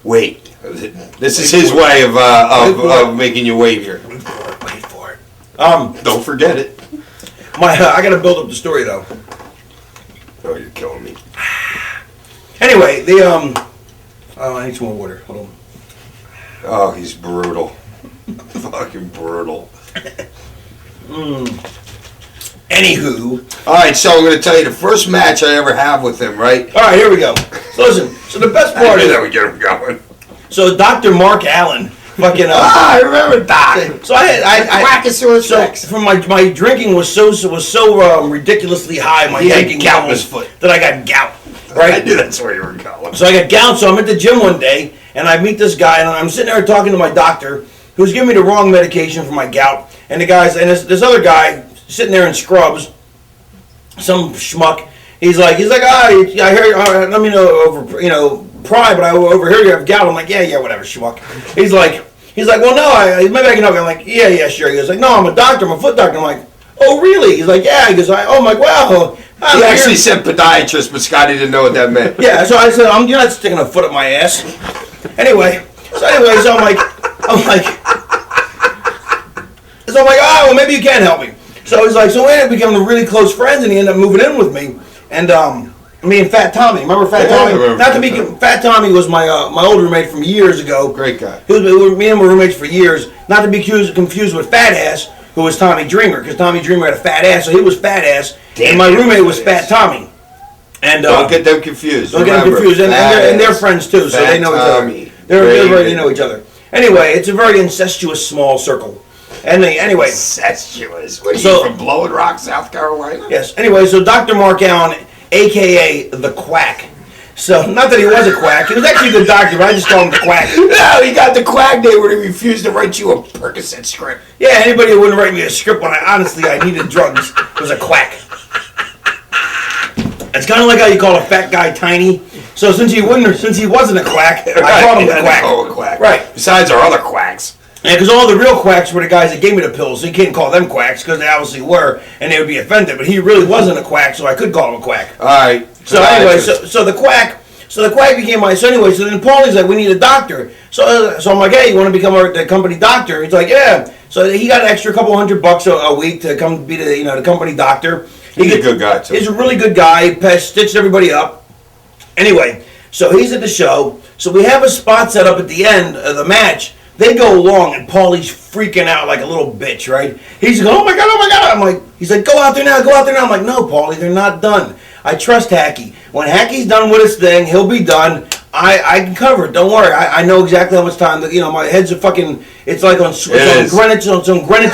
Wait. This is his way of making you wait here. Wait for it. Don't forget it. I gotta build up the story though. Oh, you're killing me. Anyway, I need some more water. Hold on. Oh, he's brutal. Fucking brutal. Anywho. Alright, so I'm going to tell you the first match I ever have with him, right? Alright, here we go. So listen, so the best part is... that we get him going. So Dr. Mark Allen, fucking... I remember Doc. So from my drinking was so ridiculously high, my drinking gout in his foot. that I got gout. Right? I knew that's where you were going. So I got gout, so I'm at the gym one day, and I meet this guy, and I'm sitting there talking to my doctor, who's giving me the wrong medication for my gout, and this other guy sitting there in scrubs, some schmuck. He's like, I hear, let me know pride, but I overhear you have gout. I'm like, yeah, whatever, schmuck. He's like, well, no, maybe I can help you. I'm like, yeah, sure. He goes like, no, I'm a doctor, I'm a foot doctor. I'm like, oh, really? He's like, yeah. He goes, oh my, wow. He actually said podiatrist, but Scotty didn't know what that meant. Yeah, so I said, you're not sticking a foot up my ass. Anyway, so I'm like, oh, well, maybe you can help me. So he's like, so we ended up becoming really close friends, and he ended up moving in with me. And me and Fat Tommy, remember Fat Tommy? Fat Tommy was my old roommate from years ago. Great guy. Me and him were roommates for years. Not to be confused with Fat Ass, who was Tommy Dreamer, because Tommy Dreamer had a fat ass, so he was Fat Ass, and my roommate was Fat Tommy. And don't get them confused. And they're friends too, so they know each other. They know each other. Anyway, it's a very incestuous small circle. And anyway, incestuous. What are you from Blowing Rock, South Carolina? Yes. Anyway, so Dr. Mark Allen, aka the Quack. So not that he was a quack, he was actually a good doctor, but I just called him the Quack. No, he got the quack day where he refused to write you a Percocet script. Yeah, anybody who wouldn't write me a script when I needed drugs was a quack. It's kind of like how you call a fat guy tiny. So since he wasn't a quack, I called him the Quack. Oh, a quack. Right. Besides our other quacks. Yeah, because all the real quacks were the guys that gave me the pills, so you can't call them quacks, because they obviously were, and they would be offended. But he really wasn't a quack, so I could call him a quack. All right. So anyway, so the quack became my. So anyway, so then Paulie's like, we need a doctor. So I'm like, hey, you want to become the company doctor? He's like, yeah. So he got an extra couple $100 a week to come be the company doctor. He's a good guy too. He's a really good guy. He stitched everybody up. Anyway, so he's at the show. So we have a spot set up at the end of the match. They go along, and Paulie's freaking out like a little bitch, right? He's going, oh my God. I'm like, he's like, go out there now. I'm like, no, Paulie, they're not done. I trust Hacky. When Hacky's done with his thing, he'll be done. I can cover it. Don't worry. I know exactly how much time. My head's a fucking. It's like on Greenwich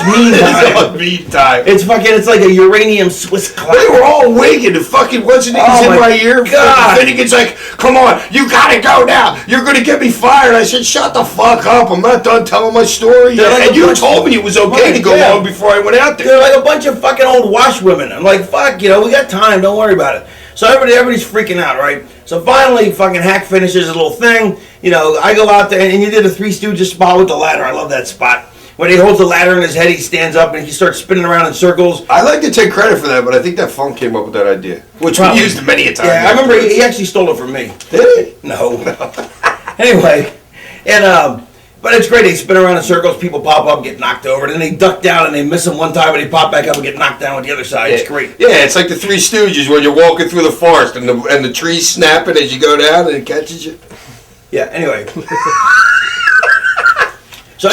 Mean Time. On Mean Time. It's like a uranium Swiss clock. They were all winging. The fucking what's his name's in my ear. God. Finnegan's like, come on, you gotta go now. You're gonna get me fired. I said, shut the fuck up. I'm not done telling my story yet. Like and you told me it was okay to go long before I went out there. They're like a bunch of fucking old washwomen. I'm like, fuck, we got time. Don't worry about it. So everybody's freaking out, right? So finally, fucking Hack finishes his little thing. I go out there, and you did a Three Stooges spot with the ladder. I love that spot. When he holds the ladder in his head, he stands up, and he starts spinning around in circles. I like to take credit for that, but I think that Funk came up with that idea. Which we used many a time. Yeah, I remember he actually stole it from me. Did he? No. Anyway, and but it's great. They spin around in circles. People pop up, get knocked over. Then they duck down and they miss them one time, and they pop back up and get knocked down with the other side. It's great. Yeah, it's like the Three Stooges when you're walking through the forest and the trees snapping as you go down and it catches you. Yeah. Anyway. So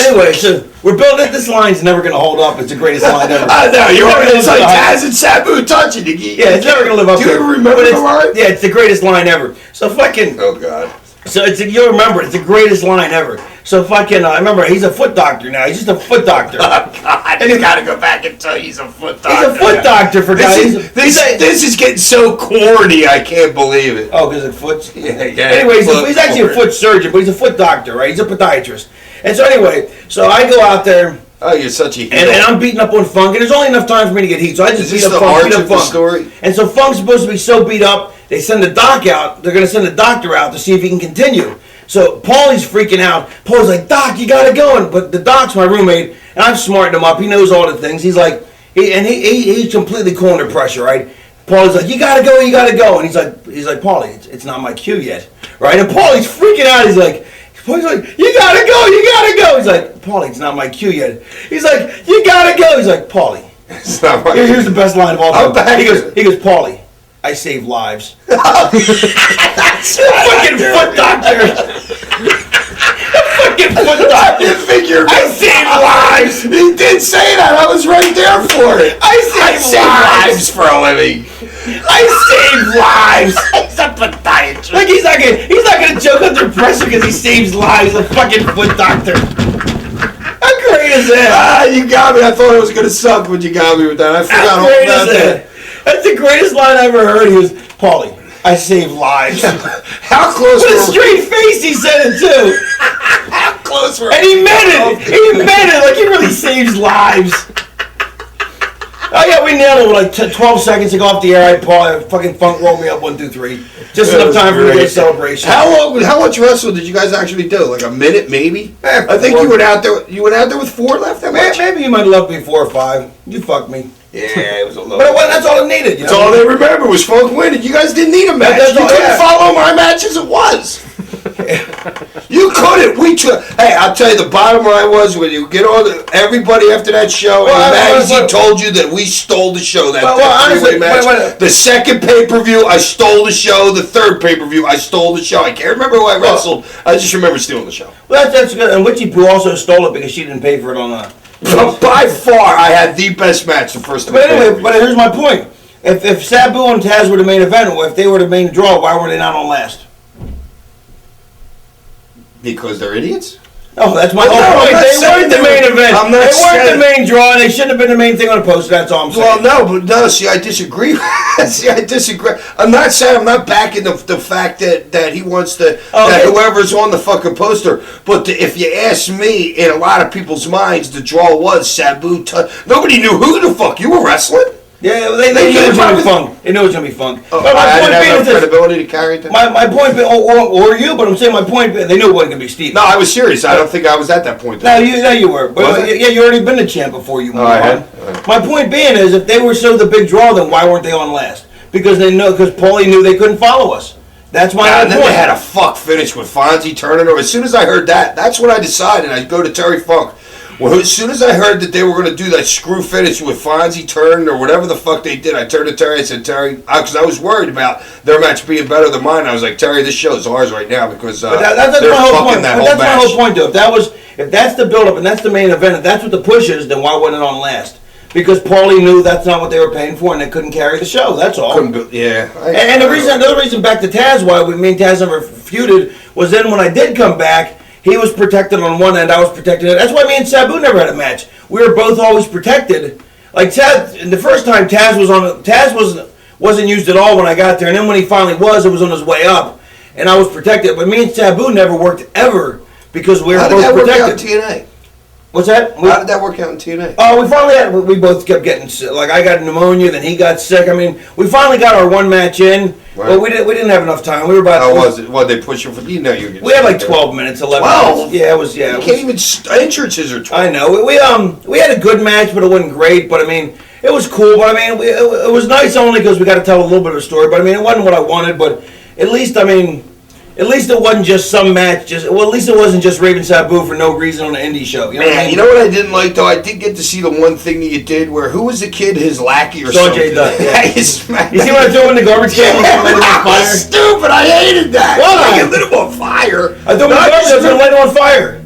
we're building it. This line's never going to hold up. It's the greatest line ever. I know. It's like Taz and Sabu touching the geek. Yeah, it's never going to live up. Do you remember the line? Yeah, it's the greatest line ever. So fucking. Oh God. So you'll remember it's the greatest line ever. So fucking I remember he's a foot doctor now. He's just a foot doctor. Oh God! And he's got to go back and tell you he's a foot doctor. He's a foot doctor for guys. This is getting so corny. I can't believe it. Oh, because of foot. Yeah. Anyway, he's actually a foot surgeon, but he's a foot doctor, right? He's a podiatrist. And so anyway, so I go out there Oh, you're such a heel. And I'm beating up on Funk, and there's only enough time for me to get heat, so I just beat up Funk, beat up Funk. Story? And so Funk's supposed to be so beat up, they send the doc out. They're going to send the doctor out to see if he can continue. So Paulie's freaking out. Paulie's like, Doc, you got to go. But the doc's my roommate, and I've smartened him up. He knows all the things. He's like, he's completely cool under pressure, right? Paulie's like, you got to go, you got to go. And he's like, Paulie, it's not my cue yet, right? And Paulie's freaking out. He's like, you gotta go, you gotta go. He's like, Paulie, it's not my cue yet. He's like, you gotta go. He's like, Paulie. It's not my Here's the best line of all time. He goes, Paulie, I save lives. That's fucking foot doctor. Fucking foot doctor. Figure I save lives. He did say that. I was right there for it. I save lives for a living. I save lives. He's a podiatrist. Like he's not gonna joke under pressure because he saves lives. A fucking foot doctor. How great is that? Ah, you got me. I thought it was gonna suck, but you got me with that. I forgot all about that. That's the greatest line I ever heard. He was, Paulie, I save lives. How close? With a straight face, he said it too. How close were? And he meant it. He meant it. Like he really saves lives. Oh yeah, we nailed it with like 12 seconds to go off the air. I fucking Funk rolled me up 1, 2, 3. Just enough time for me to get a celebration. How much wrestle did you guys actually do? Like a minute, maybe? I think you went out there. You went out there with 4 left. Maybe you might have left me 4 or 5. You fucked me. Yeah, it was a little. But that's all it needed. That's all they remember was Funk winning. You guys didn't need a match. You couldn't follow my match as it was. You couldn't. Hey, I'll tell you, the bottom line was when you get everybody after that show, and the magazine told you that we stole the show. That three-way match. The second pay-per-view, I stole the show. The third pay-per-view, I stole the show. I can't remember who I wrestled. I just remember stealing the show. Well, that's good. And Witchy Poo also stole it because she didn't pay for it on the. By far, I had the best match the first time. But anyway, here's my point. If Sabu and Taz were the main event, or if they were the main draw, why were they not on last? Because they're idiots? No, that's my whole point. They weren't the main event. They weren't the main draw, and they shouldn't have been the main thing on the poster. That's all I'm saying. Well, no, see, I disagree. I disagree. I'm not saying I'm not backing the fact that he wants to, that whoever's on the fucking poster. But if you ask me, in a lot of people's minds, the draw was Sabu. Nobody knew who the fuck you were wrestling. Yeah, they knew it was going to be Funk. They knew it was going to be Funk. But my point being, credibility to carry it. My point being, or you, but I'm saying my point being, they knew it wasn't going to be Steve. No, I was serious. I don't think I was at that point. No, you were. But yeah, you already been the champ before you moved on. My point being is, if they were so the big draw, then why weren't they on last? Because Paulie knew they couldn't follow us. That's my point. And then they had a fuck finish with Fonzie turning over. As soon as I heard that, that's when I decided I'd go to Terry Funk. Well, as soon as I heard that they were going to do that screw finish with Fonzie turn or whatever the fuck they did, I turned to Terry and said, Terry, because I was worried about their match being better than mine. I was like, Terry, this show's ours right now because that's my whole point. That's my whole point, though. If that's the build-up and that's the main event, if that's what the push is, then why wasn't it on last? Because Paulie knew that's not what they were paying for, and they couldn't carry the show. That's all. Yeah. And another reason back to Taz, why me and Taz never feuded, was then when I did come back, he was protected on one end, I was protected. That's why me and Sabu never had a match. We were both always protected. Like Taz, the first time Taz wasn't used at all when I got there, and then when he finally was, it was on his way up, and I was protected. But me and Sabu never worked ever because we were both protected. How did that work out in TNA? What's that? How did that work out in TNA? Oh, we both kept getting sick. Like I got pneumonia, then he got sick. I mean, we finally got our one match in, but we didn't have enough time. We were about. How was it? What they push you for? You know you get. We had like 12 minutes, 11 minutes. Yeah, it was. Yeah, you can't even entrances are 12. I know. We had a good match, but it wasn't great. But I mean, it was cool. But I mean, it was nice only because we got to tell a little bit of a story. But I mean, it wasn't what I wanted. But at least it wasn't just some match. At least it wasn't just Raven Sabu for no reason on an indie show. You know what I mean? You know what I didn't like though? I did get to see the one thing that you did where who was the kid, his lackey or something? Sanjay Dutt. Yeah. You see what I threw in the garbage can? That was stupid. I hated that. Why? You lit him on fire. I threw him in the garbage. I was going to light him on fire.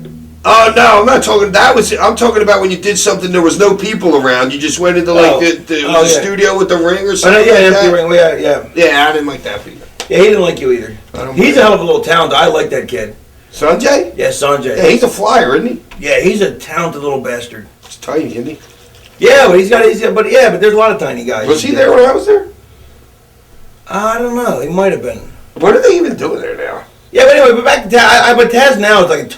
Oh no, I'm not talking. I'm talking about when you did something. There was no people around. You just went into the studio with the ring or something. Empty ring. Yeah. Yeah, I didn't like that either. Yeah, he didn't like you either. He's a hell of a little talent. I like that kid. Sanjay? Yeah, Sanjay. Yeah, he's a flyer, isn't he? Yeah, he's a talented little bastard. He's tiny, isn't he? Yeah, but but there's a lot of tiny guys. Was he there when I was there? I don't know. He might have been. What are they even doing there now? Yeah, but anyway, but back to Taz. But Taz now is like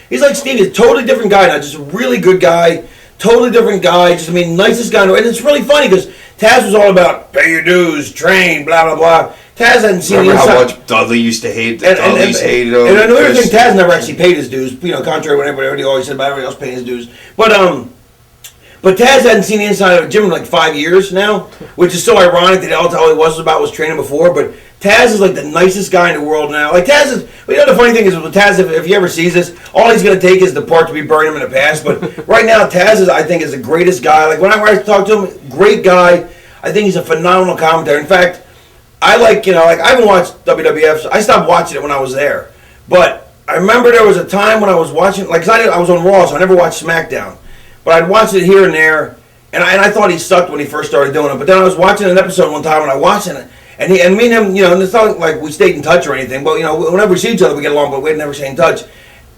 He's like Steve. He's a totally different guy now. Just a really good guy. Totally different guy. Just, I mean, nicest guy. And it's really funny because Taz was all about pay your dues, train, blah, blah, blah. Taz hadn't seen Remember the inside. how much Dudley used to hate the Dudleys hated him? And another thing, Taz never actually paid his dues, contrary to what everybody always said about everybody else paying his dues. But Taz hadn't seen the inside of a gym in like 5 years now, which is so ironic that all he was about was training before. But Taz is like the nicest guy in the world now. Like Taz is, the funny thing is with Taz, if he ever sees this, all he's going to take is the part to be burned him in the past. But right now, Taz is, I think, is the greatest guy. Like when I talk to him, great guy. I think he's a phenomenal commentator. In fact, I like, I haven't watched WWF. So I stopped watching it when I was there. But I remember there was a time when I was watching, like, 'cause I was on Raw, so I never watched SmackDown. But I'd watch it here and there, and I thought he sucked when he first started doing it. But then I was watching an episode one time when I watched it, and me and him, and it's not like we stayed in touch or anything, but, whenever we see each other, we get along, but we'd never stay in touch.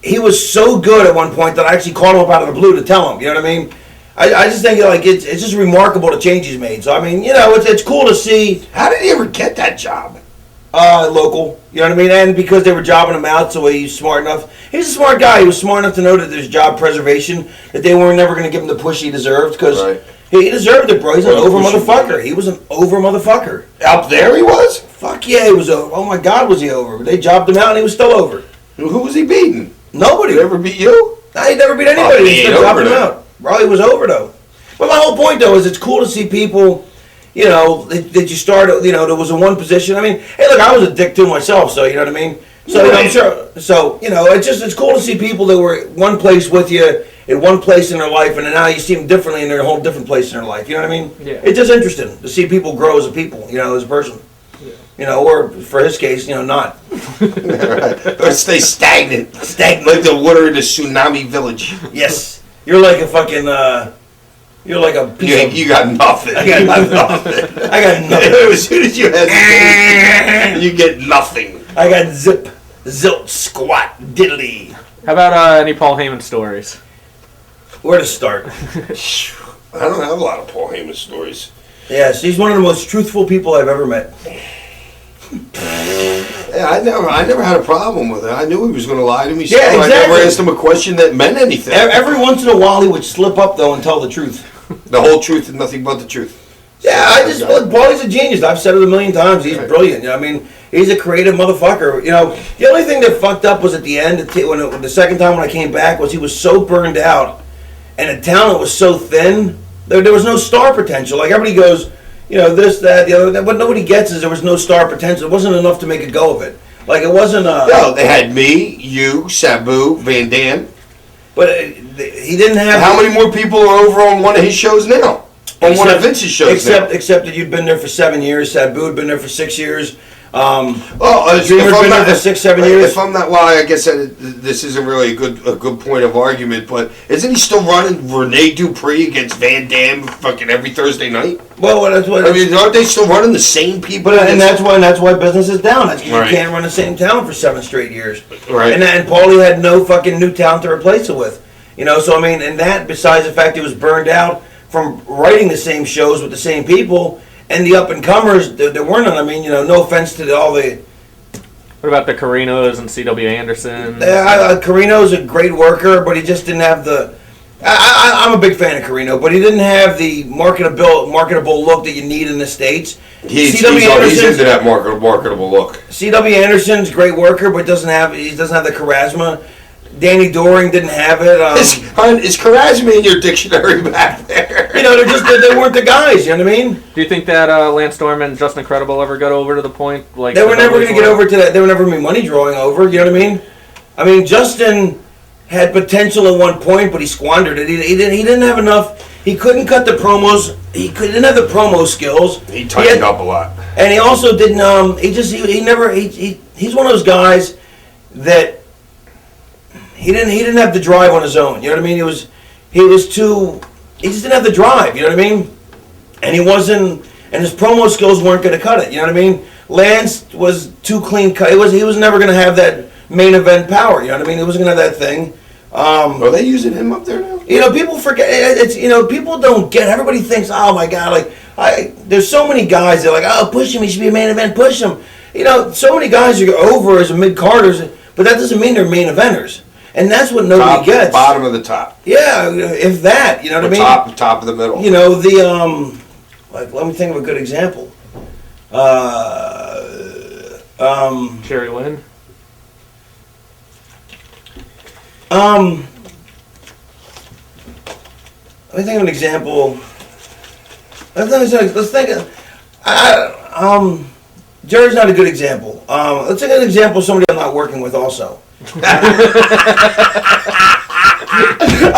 He was so good at one point that I actually called him up out of the blue to tell him, you know what I mean? I just think, like, it's just remarkable the change he's made. So, I mean, it's cool to see. How did he ever get that job? Local, you know what I mean? And because they were jobbing him out, so he's smart enough. He's a smart guy. He was smart enough to know that there's job preservation, that they were never going to give him the push he deserved, because he deserved it, bro. He's an over motherfucker. He was an over motherfucker. Up there he was? Fuck yeah, he was over. Oh my God, was he over? They jobbed him out and he was still over. Who was he beating? Nobody. Did he ever beat you? He never beat anybody. He They still jobbed him out. Bro, he was over, though. But my whole point, though, is it's cool to see people... that you start, there was a one position. I mean, hey, look, I was a dick too myself, so you know what I mean? So I'm sure, so, it's cool to see people that were one place with you, in one place in their life, and then now you see them differently and they're in a whole different place in their life, you know what I mean? Yeah. It's just interesting to see people grow as a people, as a person. Yeah. Or for his case, not. Or stay stagnant. Like the water in the tsunami village. Yes. You're like a fucking, you're like a piece of... You got nothing. I got nothing. I got nothing. As soon as you hesitate, you get nothing. I got zip, zilt, squat, diddly. How about any Paul Heyman stories? Where to start? I don't have a lot of Paul Heyman stories. Yes, he's one of the most truthful people I've ever met. Yeah, I never had a problem with it. I knew he was going to lie to me. Yeah, exactly. I never asked him a question that meant anything. Every once in a while, he would slip up though and tell the truth. The whole truth and nothing but the truth. Yeah, Paulie's a genius. I've said it a million times. He's brilliant. I mean, he's a creative motherfucker. The only thing that fucked up was at the end, when the second time when I came back, was he was so burned out, and the talent was so thin. There was no star potential. Like everybody goes, this, that, the other. What nobody gets is there was no star potential. It wasn't enough to make a go of it. Like it wasn't. No, they had me, you, Sabu, Van Dam. But he didn't have. How many more people are over on one of his shows now? On one of Vince's shows Except that you'd been there for 7 years. Sabu had been there for 6 years. Dreamer's been there for 6, 7 years. If I'm not, I guess this isn't really a good point of argument, but isn't he still running Rene Dupree against Van Dam fucking every Thursday night? Well, that's what. I mean, aren't they still running the same people? And that's why business is down. That's because you can't run the same talent for 7 straight years. Right. And Paulie had no fucking new talent to replace it with. So I mean, and that besides the fact he was burned out from writing the same shows with the same people, and the up and comers there weren't none. I mean, no offense to all the. What about the Carinos and C.W. Anderson? Carino's a great worker, but he just didn't have the. I'm a big fan of Carino, but he didn't have the marketable look that you need in the States. He's into that marketable look. C.W. Anderson's a great worker, but doesn't have the charisma. Danny Doring didn't have it. Is charisma in your dictionary back there? They weren't the guys. You know what I mean? Do you think that Lance Storm and Justin Credible ever got over to the point like they were never going to get over to that? They were never going to be money drawing over. You know what I mean? I mean, Justin had potential at one point, but he squandered it. He didn't have enough. He couldn't cut the promos. He didn't have the promo skills. He tightened up a lot, and he also didn't. He's one of those guys that. He didn't have the drive on his own. You know what I mean? He just didn't have the drive. You know what I mean? And his promo skills weren't going to cut it. You know what I mean? Lance was too clean cut. He was never going to have that main event power. You know what I mean? He wasn't going to have that thing. Are they using him up there now? People forget. People don't get. Everybody thinks, oh my God, there's so many guys that are like, oh, push him. He should be a main event. Push him. So many guys are over as a mid-carders, but that doesn't mean they're main eventers. And that's what nobody gets. Bottom of the top. Yeah, if that, you know what I mean? Top of the middle. You know, like, let me think of a good example. Jerry Lynn. Let me think of an example. Let's think. Jerry's not a good example. Let's take an example of somebody I'm not working with also.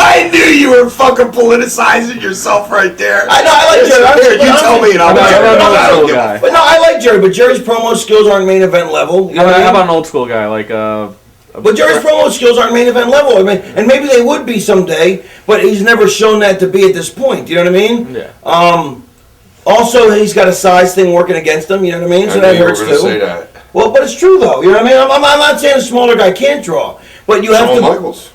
I knew you were fucking politicizing yourself right there. I know, I like Jerry. You tell me and I'll old guy. But no, I like Jerry, but Jerry's promo skills aren't main event level. You know How about an old school guy like But Jerry's promo skills aren't main event level. I mean, and maybe they would be someday, but he's never shown that to be at this point. You know what I mean? Yeah. Also, he's got a size thing working against him. You know what I mean? So that hurts too. Say that. Well, but it's true though. You know what I mean? I'm not saying a smaller guy can't draw, but you have to. Shawn Michaels.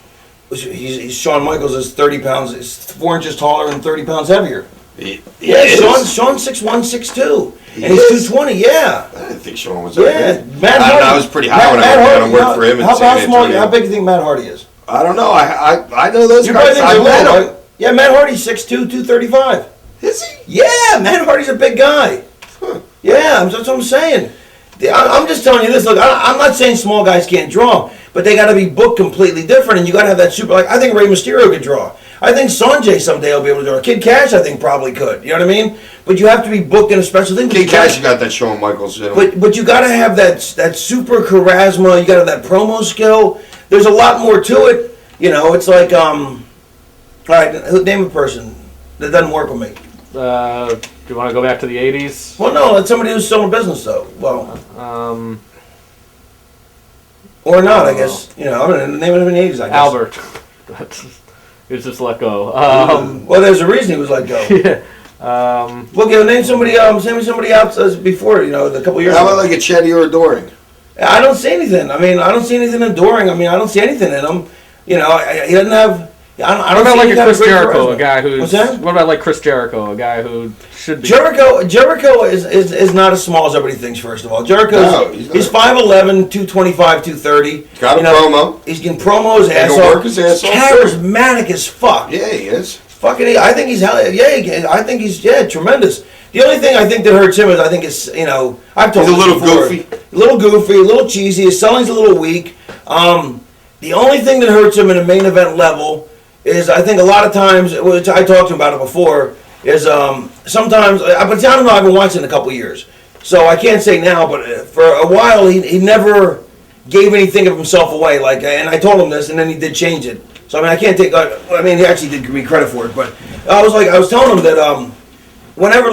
He's Shawn Michaels is 30 pounds. Is 4 inches taller and 30 pounds heavier. Yeah, Shawn's 6'1", 6'2", and he's 220. Yeah. I didn't think Shawn was that big. Matt Hardy. I was pretty high when I worked for him. How big do you think Matt Hardy is? I don't know. I know those You guys. probably think I they're met low, him. right? Yeah, Matt Hardy's 6'2", 235. Is he? Yeah, Matt Hardy's a big guy. Huh. Yeah, that's what I'm saying. I'm just telling you this. Look, I'm not saying small guys can't draw, but they got to be booked completely different, and you got to have that super. Like I think Rey Mysterio could draw. I think Sanjay someday will be able to draw. Kid Cash, I think, probably could. You know what I mean? But you have to be booked in a special thing. Kid Cash, you got that Shawn Michaels. But you got to have that super charisma. You got to have that promo skill. There's a lot more to it. You know, it's like all right, name a person that doesn't work with me. Do you want to go back to the 80s? Well, no, it's somebody who's still in business, though. Well, or not, I guess. You know, I'm going to name it in the 80s, I guess. Albert. He was just let go. Well, there's a reason he was let go. Yeah. Well, name somebody. Send me somebody else before. You know, a couple years. How ago. about like a Chetty or a Doring? I don't see anything. I mean, I don't see anything enduring. I mean, I don't see anything in him. You know, he doesn't have. I don't What about see like any a kind of Chris great Jericho, charisma. a guy who's... What's that? What about like Chris Jericho, a guy who should be... Jericho is not as small as everybody thinks, first of all. He's 5'11", 225, 230. He's got a promo. He's getting promos, He can asshole. work his ass off. Charismatic as fuck. Yeah, he is. Fucking, I think he's tremendous. The only thing I think that hurts him is I've told He's a you little before, goofy. a little cheesy. His selling's a little weak. The only thing that hurts him in a main event level is I think a lot of times, which I talked to him about it before, is sometimes, but I don't know, I've been watching in a couple years, so I can't say now, but for a while he never gave anything of himself away, and I told him this, and then he did change it. So I mean, I can't take, he actually did give me credit for it, but I was telling him that whenever,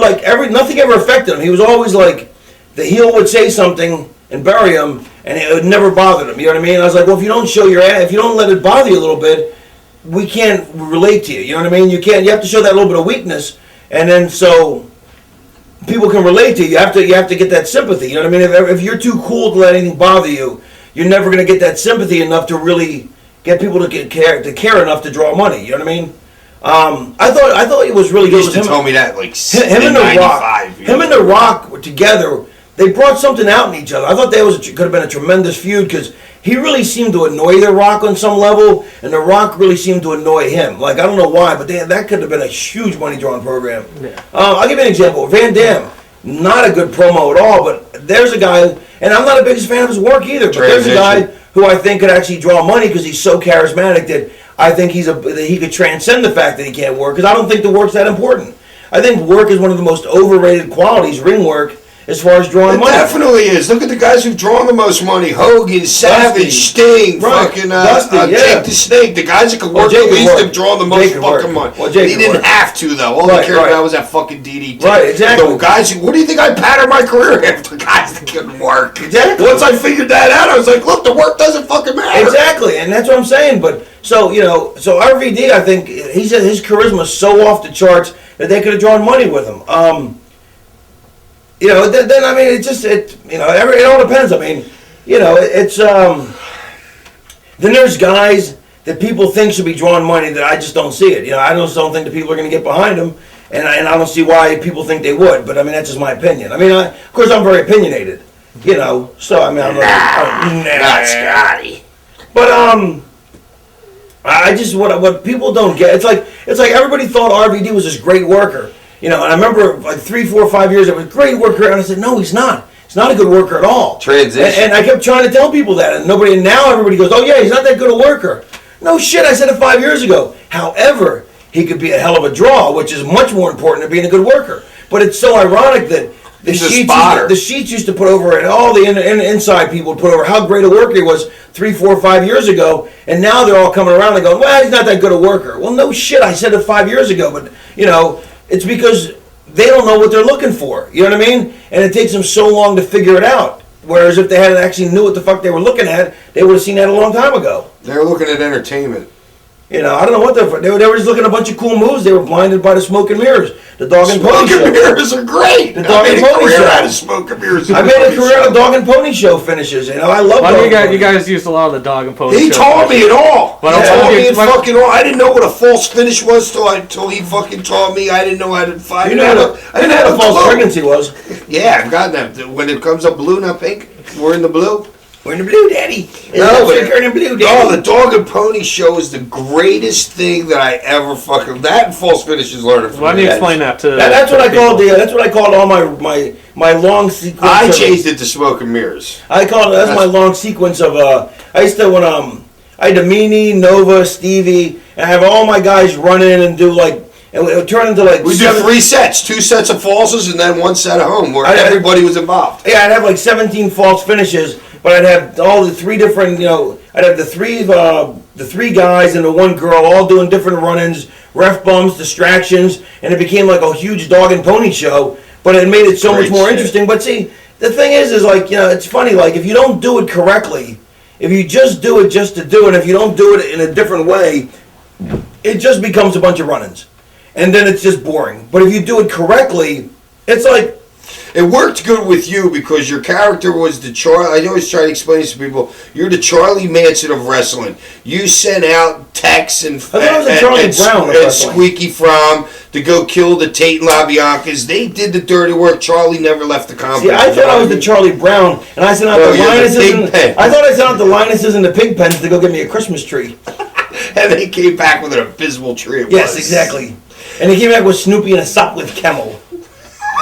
nothing ever affected him. He was always like, the heel would say something and bury him, and it would never bother him, you know what I mean? I was like, well, if you don't show your ass, if you don't let it bother you a little bit, we can't relate to you, you know what I mean? You have to show that little bit of weakness, and then so people can relate to you. You have to get that sympathy, you know what I mean? If you're too cool to let anything bother you, you're never going to get that sympathy enough to really get people to care enough to draw money, you know what I mean? I thought it was really good. He used to tell me that him and The Rock. Him and The Rock were together. They brought something out in each other. I thought that could have been a tremendous feud because he really seemed to annoy The Rock on some level, and The Rock really seemed to annoy him. I don't know why, but that could have been a huge money drawing program. Yeah. I'll give you an example. Van Damme, not a good promo at all, but there's a guy, and I'm not a biggest fan of his work either, but there's a guy who I think could actually draw money because he's so charismatic that I think that he could transcend the fact that he can't work, because I don't think the work's that important. I think work is one of the most overrated qualities, ring work, as far as drawing money. It definitely is. Look at the guys who've drawn the most money. Hogan, Savage, Sting, fucking Dusty, Jake the Snake. The guys that could work the least have drawn the most fucking money. Well, he didn't have to, though. All he cared about was that fucking DDT. Right, exactly. The guys what do you think I patterned my career after guys that couldn't work? Exactly. Once I figured that out, I was like, look, the work doesn't fucking matter. Exactly, and that's what I'm saying. But so RVD, I think his charisma is so off the charts that they could have drawn money with him. Then I mean, it all depends. I mean, it's then there's guys that people think should be drawing money that I just don't see it. I just don't think that people are going to get behind them, and I don't see why people think they would. But I mean, that's just my opinion. I mean, of course, I'm very opinionated. So I mean, I'm not Scotty. But I just what people don't get. It's like everybody thought RVD was this great worker, And I remember like 3, 4, 5 years, it was a great worker, and I said, no, he's not. He's not a good worker at all. Transition. And I kept trying to tell people that, and now everybody goes, oh yeah, he's not that good a worker. No shit, I said it 5 years ago. However, he could be a hell of a draw, which is much more important than being a good worker. But it's so ironic that the sheets used to put over, and all the inside people would put over how great a worker he was 3, 4, 5 years ago, and now they're all coming around and going, well, he's not that good a worker. Well, no shit, I said it 5 years ago, but, it's because they don't know what they're looking for, you know what I mean? And it takes them so long to figure it out. Whereas if they had actually knew what the fuck they were looking at, they would have seen that a long time ago. They're looking at entertainment. I don't know what they were just looking at a bunch of cool moves. They were blinded by the smoke and mirrors. The dog and pony show. Smoke and mirrors are great. The dog and pony show. Out of smoke and mirrors. I made a career out of dog and pony show finishes. I love dog and pony. You guys used a lot of the dog and pony show. He taught me it all. But he taught me it fucking all. I didn't know what a false finish was till he fucking taught me. I didn't know how to fight. I didn't know what a false pregnancy was. Yeah, I've got that. When it comes up blue, not pink, we're in the blue. We're in the blue, Daddy. The dog and pony show is the greatest thing that I ever fucking. That and false finishes learned from. Why don't you explain that to? That's what I called That's what I called all my long sequence. I changed it to smoke and mirrors. I called that's my long sequence of. I used to when I had Meanie, Nova, Stevie, and I have all my guys run in and do like. And it would turn into like we do 3 sets, 2 sets of falses and then 1 set at home where everybody was involved. Yeah, I'd have like 17 false finishes, but I'd have all the 3 different, I'd have the three guys and the 1 girl all doing different run-ins, ref bumps, distractions, and it became like a huge dog and pony show. But it made it so much more interesting. But see, the thing is like it's funny. Like if you don't do it correctly, if you just do it just to do it, if you don't do it in a different way, it just becomes a bunch of run-ins. And then it's just boring. But if you do it correctly, it's like... It worked good with you because your character was the Charlie... I always try to explain this to people. You're the Charlie Manson of wrestling. You sent out Tex and Squeaky Fromm to go kill the Tate and LaBiancas. They did the dirty work. Charlie never left the company. See, I thought I was the Charlie Brown, and I sent out the Linuses. I thought I sent out the Linuses and the pig pens to go get me a Christmas tree. And they came back with an abysmal tree. Yes, exactly. And he came back with Snoopy and a Sopwith Camel.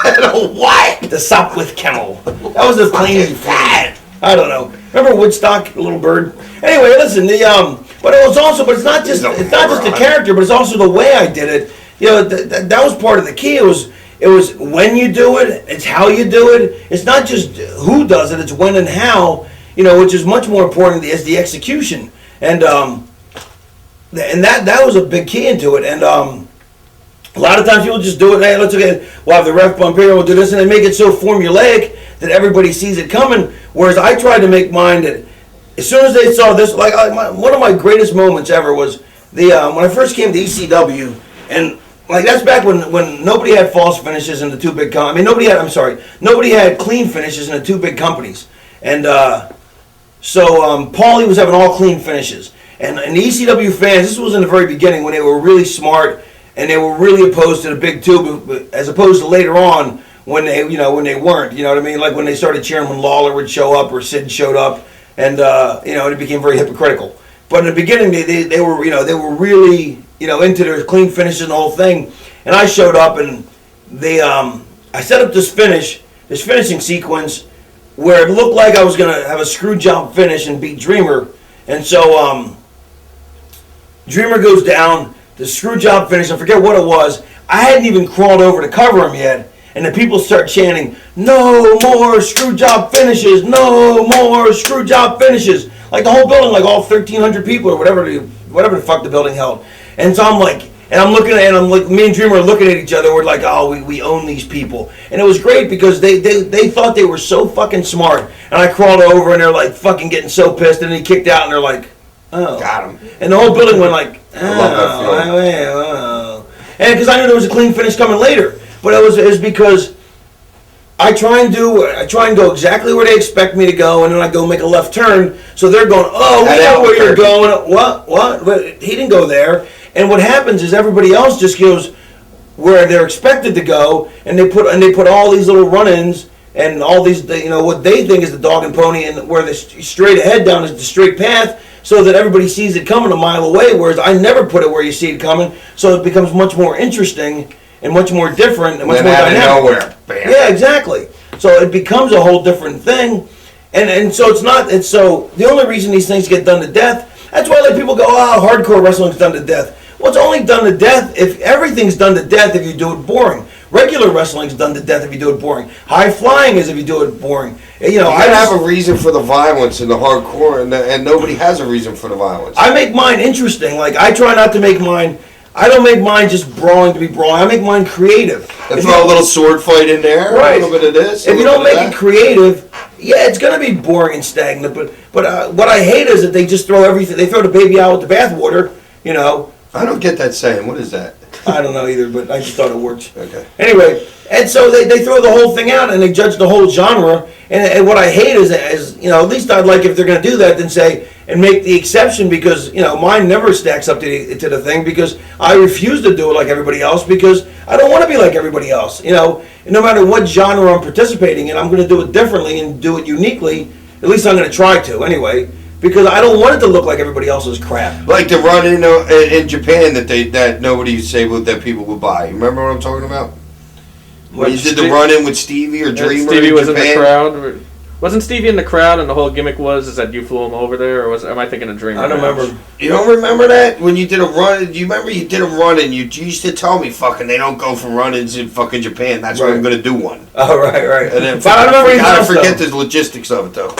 What? The Sopwith Camel. That was the plain fat. I don't know. Remember Woodstock, the little bird? Anyway, listen, but it was also, but it's not just the character, but it's also the way I did it. That was part of the key. It was when you do it, it's how you do it. It's not just who does it, it's when and how, which is much more important as the execution. And that was a big key into it. And a lot of times people just do it. Hey, we'll have the ref bump here. We'll do this, and they make it so formulaic that everybody sees it coming. Whereas I tried to make mine that as soon as they saw this, one of my greatest moments ever was when I first came to ECW, and that's back when nobody had false finishes in the 2 big companies. Nobody had clean finishes in the 2 big companies, and so Paulie was having all clean finishes. And the ECW fans, this was in the very beginning when they were really smart and they were really opposed to the big 2, as opposed to later on when they weren't. You know what I mean? Like when they started cheering when Lawler would show up or Sid showed up, and it became very hypocritical. But in the beginning, they were really into their clean finishes and the whole thing. And I showed up and I set up this finishing sequence where it looked like I was gonna have a screw job finish and beat Dreamer. And so Dreamer goes down, the screw job finish, I forget what it was. I hadn't even crawled over to cover him yet, and the people start chanting, "No more screw job finishes, no more screw job finishes." Like the whole building, like all 1,300 people or whatever the fuck the building held. And so I'm like, me and Dreamer are looking at each other, we're like, oh, we own these people. And it was great because they thought they were so fucking smart. And I crawled over and they're like fucking getting so pissed, and he kicked out and they're like, oh. Got him. And the whole building went like, oh. And because I knew there was a clean finish coming later. But it was because I try and go exactly where they expect me to go, and then I go make a left turn. So they're going, oh, we know where you're going. What? But he didn't go there. And what happens is everybody else just goes where they're expected to go, and they put all these little run-ins and all these, what they think is the dog and pony, and where the straight ahead down is the straight path. so that everybody sees it coming a mile away, whereas I never put it where you see it coming, so it becomes much more interesting and much more different and much more dynamic. Nowhere. Bam. Yeah, exactly. So it becomes a whole different thing, and so it's not. And so the only reason these things get done to death, that's why like people go, oh, hardcore wrestling's done to death. Well, it's only done to death if everything's done to death if you do it boring. Regular wrestling's done to death if you do it boring. High flying is if you do it boring. You know, I have a reason for the violence in the hardcore, and nobody has a reason for the violence. I make mine interesting. Like, I try not to make mine. I don't make mine just brawling to be brawling. I make mine creative. And throw a little sword fight in there, right. A little bit of this. If you don't make it creative, yeah, it's going to be boring and stagnant. But what I hate is that they just throw everything. They throw the baby out with the bathwater. You know. I don't get that saying. What is that? I don't know either, but I just thought it worked. Okay. Anyway, and so they throw the whole thing out and they judge the whole genre. And what I hate is you know, at least I'd like if they're going to do that, then say and make the exception because you know mine never stacks up to the thing because I refuse to do it like everybody else because I don't want to be like everybody else. You know, and no matter what genre I'm participating in, I'm going to do it differently and do it uniquely. At least I'm going to try to anyway. Because I don't want it to look like everybody else's crap. Like the run in Japan that nobody say that people would buy. You remember what I'm talking about? When you did the run in with Stevie or Dreamer. Stevie was Japan? in the crowd. Wasn't Stevie in the crowd and the whole gimmick was that you flew him over there, or am I thinking of Dreamer? I don't remember. You don't remember that when you did a run? Do you remember you did a run and you used to tell me fucking they don't go for run-ins in fucking Japan. That's why I'm going to do one. Oh right. And then but I don't remember anything else. Forget the logistics of it though.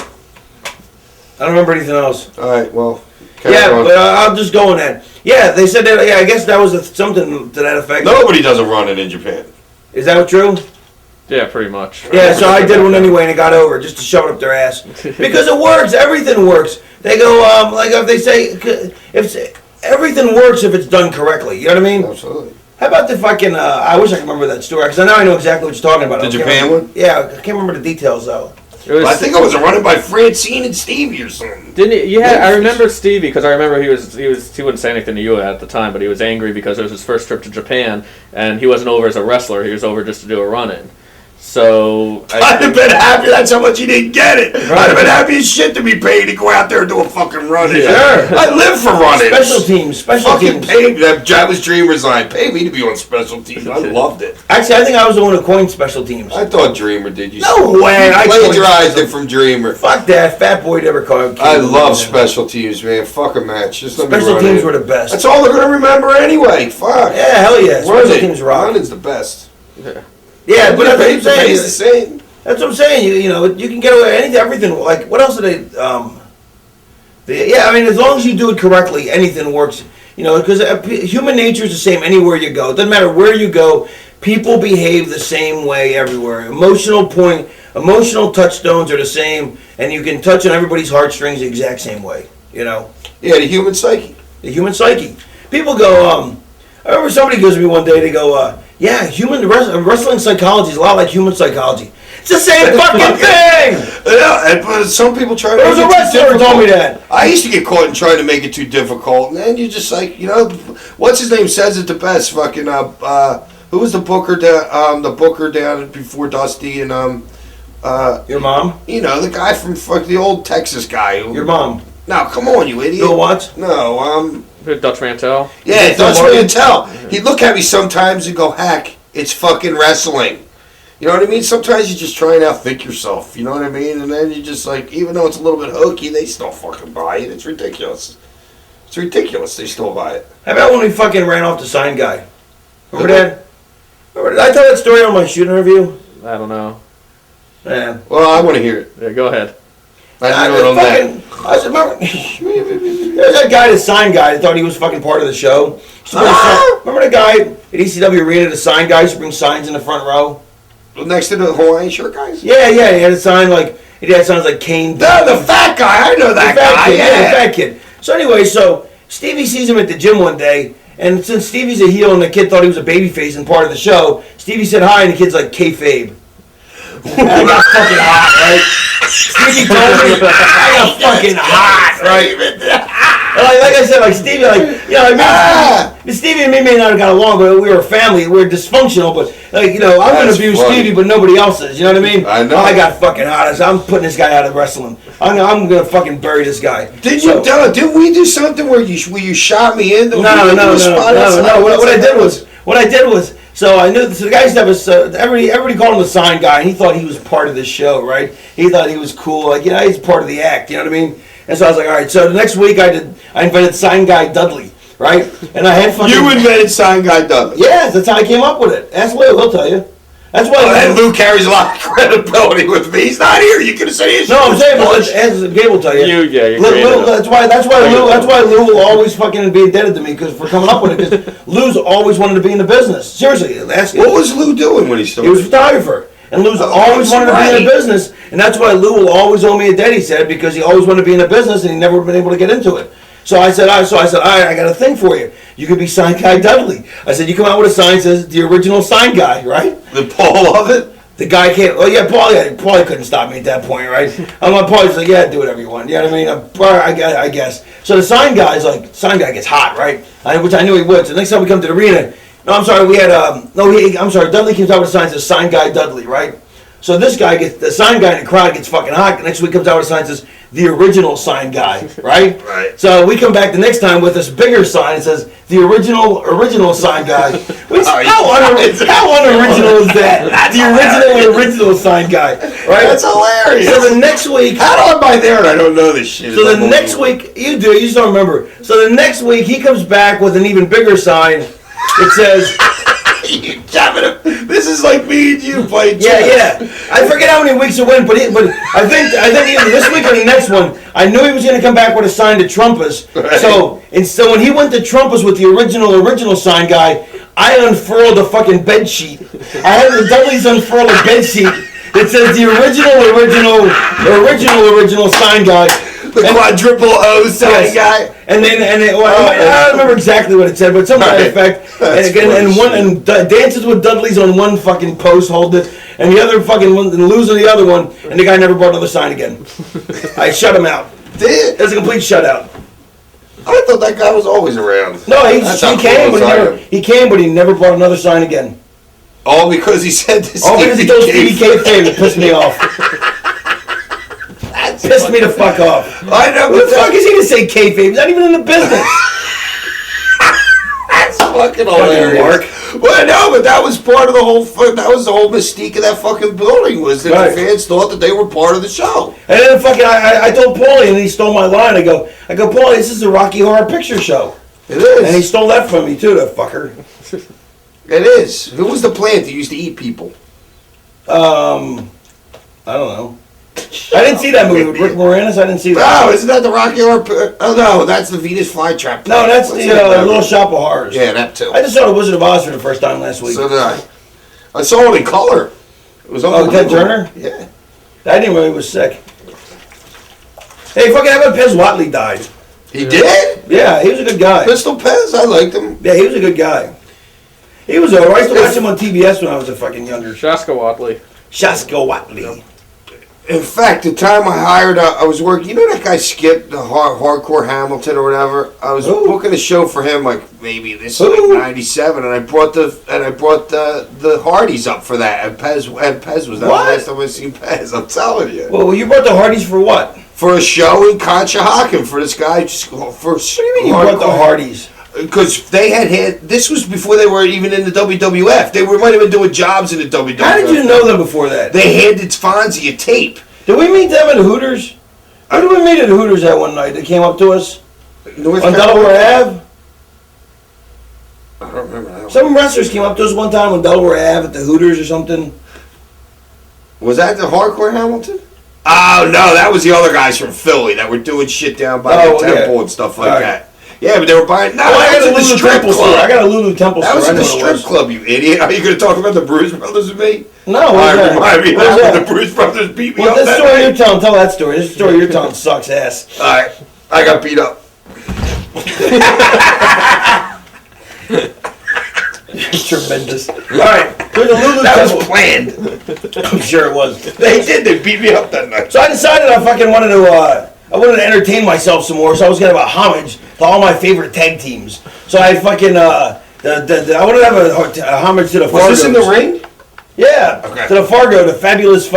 I don't remember anything else. All right, well. Yeah, but I'll just go on that. Yeah, they said that. Yeah, I guess that was something to that effect. Nobody does a run in Japan. Is that true? Yeah, pretty much. Yeah, so I did one anyway and it got over just to shove it up their ass because it works. Everything works. They go like if they say if everything works if it's done correctly. You know what I mean? Absolutely. How about the fucking? I wish I could remember that story because now I know exactly what you're talking about. The Japan one? Yeah, I can't remember the details though. I think it was a running by Francine and Stevie or something. Didn't he? Yeah, I remember Stevie because I remember he wouldn't say anything to you at the time, but he was angry because it was his first trip to Japan and he wasn't over as a wrestler. He was over just to do a run-in. So I'd have been happy. That's how much he didn't get it. Right. I'd have been happy as shit to be paid to go out there and do a fucking run-in. Yeah. Sure. I live for running. Special teams. Fucking paid. That was Dreamer's line. Pay me to be on special teams. I loved it. Actually, I think I was the one who coined special teams. I thought Dreamer did. No way. I plagiarized it from Dreamer. Fuck that. Fat boy never called. I love special teams, man. Fuck a match. Just let me special run teams in. were the best. That's all they're gonna remember anyway. Fuck. Yeah, hell yeah. Special teams rock. Running's the best. Yeah, but that's what I'm saying. It's the same. That's what I'm saying. You know, you can get away with everything. Like, what else did yeah, I mean, as long as you do it correctly, anything works. You know, because human nature is the same anywhere you go. It doesn't matter where you go. People behave the same way everywhere. Emotional touchstones are the same, and you can touch on everybody's heartstrings the exact same way. You know. Yeah, the human psyche. The human psyche. People go. I remember somebody goes to me one day. They go, "Yeah, wrestling psychology is a lot like human psychology. It's the same fucking thing." Yeah, but some people try to. There was a wrestler who told me that. I used to get caught in trying to make it too difficult, and then you just like, you know, what's his name says it the best. Fucking who was the booker? The booker down before Dusty and Your mom. You know, the guy from the old Texas guy. Your mom. No, come on, you idiot. Bill Watts? No, Dutch Mantel. Yeah, Dutch Mantel. He'd look at me sometimes and go, "Heck, it's fucking wrestling." You know what I mean? Sometimes you just try and outthink yourself. You know what I mean? And then you just like, even though it's a little bit hokey, they still fucking buy it. It's ridiculous. It's ridiculous. They still buy it. How about when we fucking ran off the sign guy? Remember that? Did I tell that story on my shoot interview? I don't know. Yeah. Well, I want to hear it. Yeah, go ahead. I know it on that. I was, remember, there's that guy, the sign guy, that thought he was fucking part of the show. Remember the guy at ECW Arena, the sign guy, used to bring signs in the front row? Next to the Hawaiian shirt guys? Yeah, he had a sign like, he had signs like Kane. The fat guy, I know that guy. Kid, yeah, the fat kid. So anyway, Stevie sees him at the gym one day, and since Stevie's a heel and the kid thought he was a babyface and part of the show, Stevie said hi, and the kid's like, kayfabe. I got fucking hot, right? Stevie told me I got fucking hot, right? Like I said, like Stevie, Stevie and me may not have got along, but we were a family. We were dysfunctional, but I'm gonna abuse Stevie, but nobody else is. You know what I mean? I know. I got fucking hot. I'm putting this guy out of wrestling. I'm gonna fucking bury this guy. Did we do something where you shot me in? No. What I did was. So I knew. So the guy used to have everybody called him the sign guy, and he thought he was part of the show, right? He thought he was cool, like he's part of the act. You know what I mean? And so I was like, all right. So the next week I invented Sign Guy Dudley, right? And I had fucking. You invented Sign Guy Dudley. Yes, that's how I came up with it. Ask Lou, he'll tell you. That's why. And Lou carries a lot of credibility with me. He's not here. You could have said he's. No, I'm saying, but as Gabe will tell you. Lou, that's why Lou will always fucking be indebted to me for coming up with it. Because Lou's always wanted to be in the business. Seriously, ask him. What was Lou doing when he started? He was a photographer. And Lou's always wanted to be in the business, and that's why Lou will always owe me a debt, he said, because he always wanted to be in the business and he never been able to get into it. So I said, all right, I got a thing for you. You could be Sign Guy Dudley. I said, you come out with a sign that says the original sign guy, right? The Paul of it? The guy can't. Oh yeah, Paulie couldn't stop me at that point, right? I'm like, Paulie's like, yeah, do whatever you want. You know what I mean? I guess. So the sign guy gets hot, right? Which I knew he would. So the next time we come to the arena, Dudley comes out with a sign that says Sign Guy Dudley, right? So this guy the sign guy in the crowd gets fucking hot. The next week comes out with a sign that says the original sign guy, right? Right. So we come back the next time with this bigger sign that says the original sign guy. How unoriginal is that? The original sign guy, right? That's hilarious. So the next week, how do I buy there and I don't know this shit? So the next week, you just don't remember. So the next week he comes back with an even bigger sign. It says. This is like me and you playing chess. Yeah. I forget how many weeks it went, but I think either this week or the next one, I knew he was going to come back with a sign to trump us. Right. So when he went to trump us with the original sign guy, I unfurled a fucking bed sheet. I had the Dudleys unfurl a bed sheet that says the original sign guy. The quadruple O sign guy. And I don't remember exactly what it said, but something to that effect. And dances with Dudley's on one fucking post, hold it, and the other fucking one, and losing the other one, and the guy never bought another sign again. I shut him out. It was a complete shutout. I thought that guy was always around. No, he came, but he never bought another sign again. All because he said this. All because he told Stevie Kayfabe. It pissed me off. Pissed me the fuck off. I know. What the fuck is he to say kayfabe? He's not even in the business. That's fucking hilarious. Well, no, but that was part of the whole. That was the whole mystique of that fucking building, was that the fans thought that they were part of the show. And then I told Paulie, and he stole my line. I go, Paulie, this is a Rocky Horror Picture Show. It is. And he stole that from me too, that fucker. It is. Who was the plant that used to eat people? I don't know. I didn't see that movie with Rick Moranis. I didn't see that. No, isn't that the Rocky Horror? Oh no, that's the Venus flytrap. No, that's the Little Shop of Horrors. Yeah, that too. I just saw The Wizard of Oz for the first time last week. So did I. I saw it in color. It was on. Ted Turner. Yeah. I didn't really was sick. Hey, fucking, how about Pez Watley died? He did? Yeah, he was a good guy. Pistol Pez, I liked him. Yeah, he was a good guy. He was alright. I used to watch him on TBS when I was a fucking younger. Shaska Watley. Watley. In fact, the time I was working, you know that guy Skip, the Hardcore Hamilton or whatever? I was booking a show for him, like maybe this is like 97, and I brought the Hardys up for that, and Pez was that the last time I seen Pez, I'm telling you. Well, you brought the Hardys for what? For a show in Conshohocken for this guy. What do you mean you brought the Hardys? Because they had this was before they were even in the WWF. They might have been doing jobs in the WWF. How did you know them before that? They handed Fonzie a tape. Did we meet them at Hooters? Who did we meet at Hooters that one night? They came up to us on Delaware Ave. I don't remember that. Some wrestlers came up to us one time on Delaware Ave at the Hooters or something. Was that the Hardcore Hamilton? Oh no, that was the other guys from Philly that were doing shit down by the temple and stuff like that. Yeah, but they were buying. No, I got a Lulu Temple store. I got a Lulu Temple store. That was in the strip club, you idiot. Are you going to talk about the Bruise Brothers with me? No, remind me that when the Bruise Brothers beat me up. This story you're telling, tell that story. This story you're telling sucks ass. All right, I got beat up. Tremendous. All right, there's a Lulu that Temple. Was planned. I'm sure it was. They did. They beat me up that night. So I decided I fucking wanted to. I wanted to entertain myself some more, so I was gonna have a homage to all my favorite tag teams. So I fucking I wanted to have a homage to the Fargo. Was this in the ring? Yeah. Okay. To the Fargo, the fabulous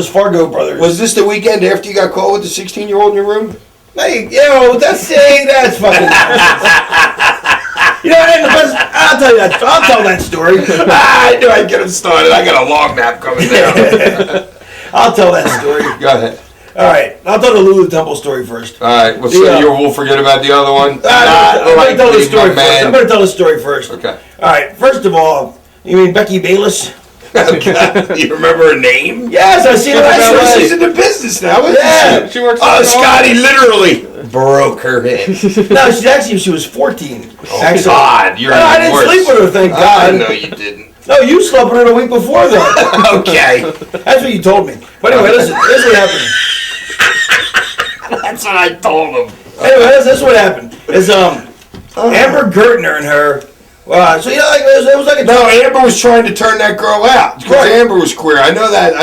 Fargo brothers. Was this the weekend after you got caught with the 16-year-old in your room? Hey, that's fucking. I'll tell you that. I'll tell that story. I knew I'd get him started. I got a long nap coming down. I'll tell that story. Go ahead. All right, I'll tell the Lulu Temple story first. All right, well, so we'll forget about the other one. I'm going to tell the story first. I'm going to tell the story first. Okay. All right, first of all, you mean Becky Bayless? Okay. You remember her name? Yes, I see her. She's in the business now. Yeah, she works. Oh, Scotty literally broke her head. No, she was 14. Oh, actually. God, you're I didn't sleep with her, thank God. No, you didn't. No, you slept with her the week before that. Okay. That's what you told me. But anyway, listen, this is what happened. That's what I told him. Anyway, this is what happened. Is Amber Gertner and her. So like it was like a. No, Amber was trying to turn that girl out because Right. Amber was queer. I know that.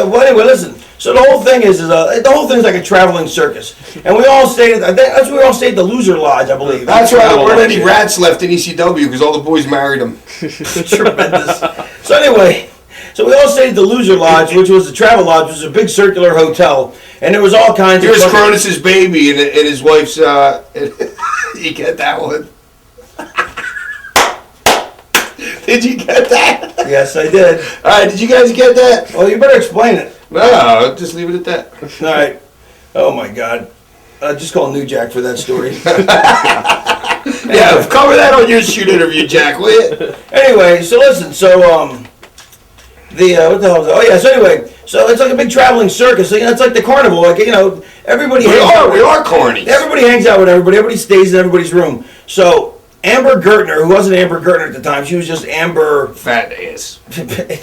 Well, anyway, listen. So the whole thing is the whole thing's like a traveling circus, and we all stayed. I think that's where we all stayed at the Loser Lodge, I believe. That's right. There weren't any rats left in ECW because all the boys married them. Tremendous. So anyway, so we all stayed at the Loser Lodge, which was the travel lodge, which was a big circular hotel, and there was all kinds. Here's of Cronus's baby and his wife's. You get that one? Did you get that? Yes, I did. All right, did you guys get that? Well, you better explain it. No, just leave it at that. All right. Oh my God. Just call New Jack for that story. Yeah, cover that on your shoot interview, Jack, will you? Anyway, so listen, so what the hell was it? Oh yeah, so anyway, so it's like a big traveling circus. So, it's like the carnival. Like everybody. We are corny. Everybody hangs out with everybody. Everybody stays in everybody's room. So Amber Gertner, who wasn't Amber Gertner at the time, she was just Amber. Fat ass.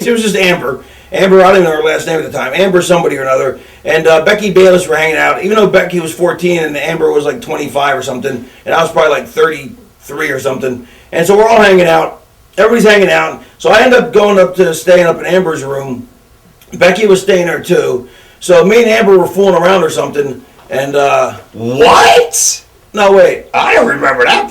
She was just Amber. Amber, I don't even know her last name at the time. Amber somebody or another. And Becky Bayless were hanging out. Even though Becky was 14 and Amber was like 25 or something, and I was probably like 33 or something. And so we're all hanging out. Everybody's hanging out. So I ended up staying up in Amber's room. Becky was staying there too. So me and Amber were fooling around or something. And What? no, wait. I don't remember that.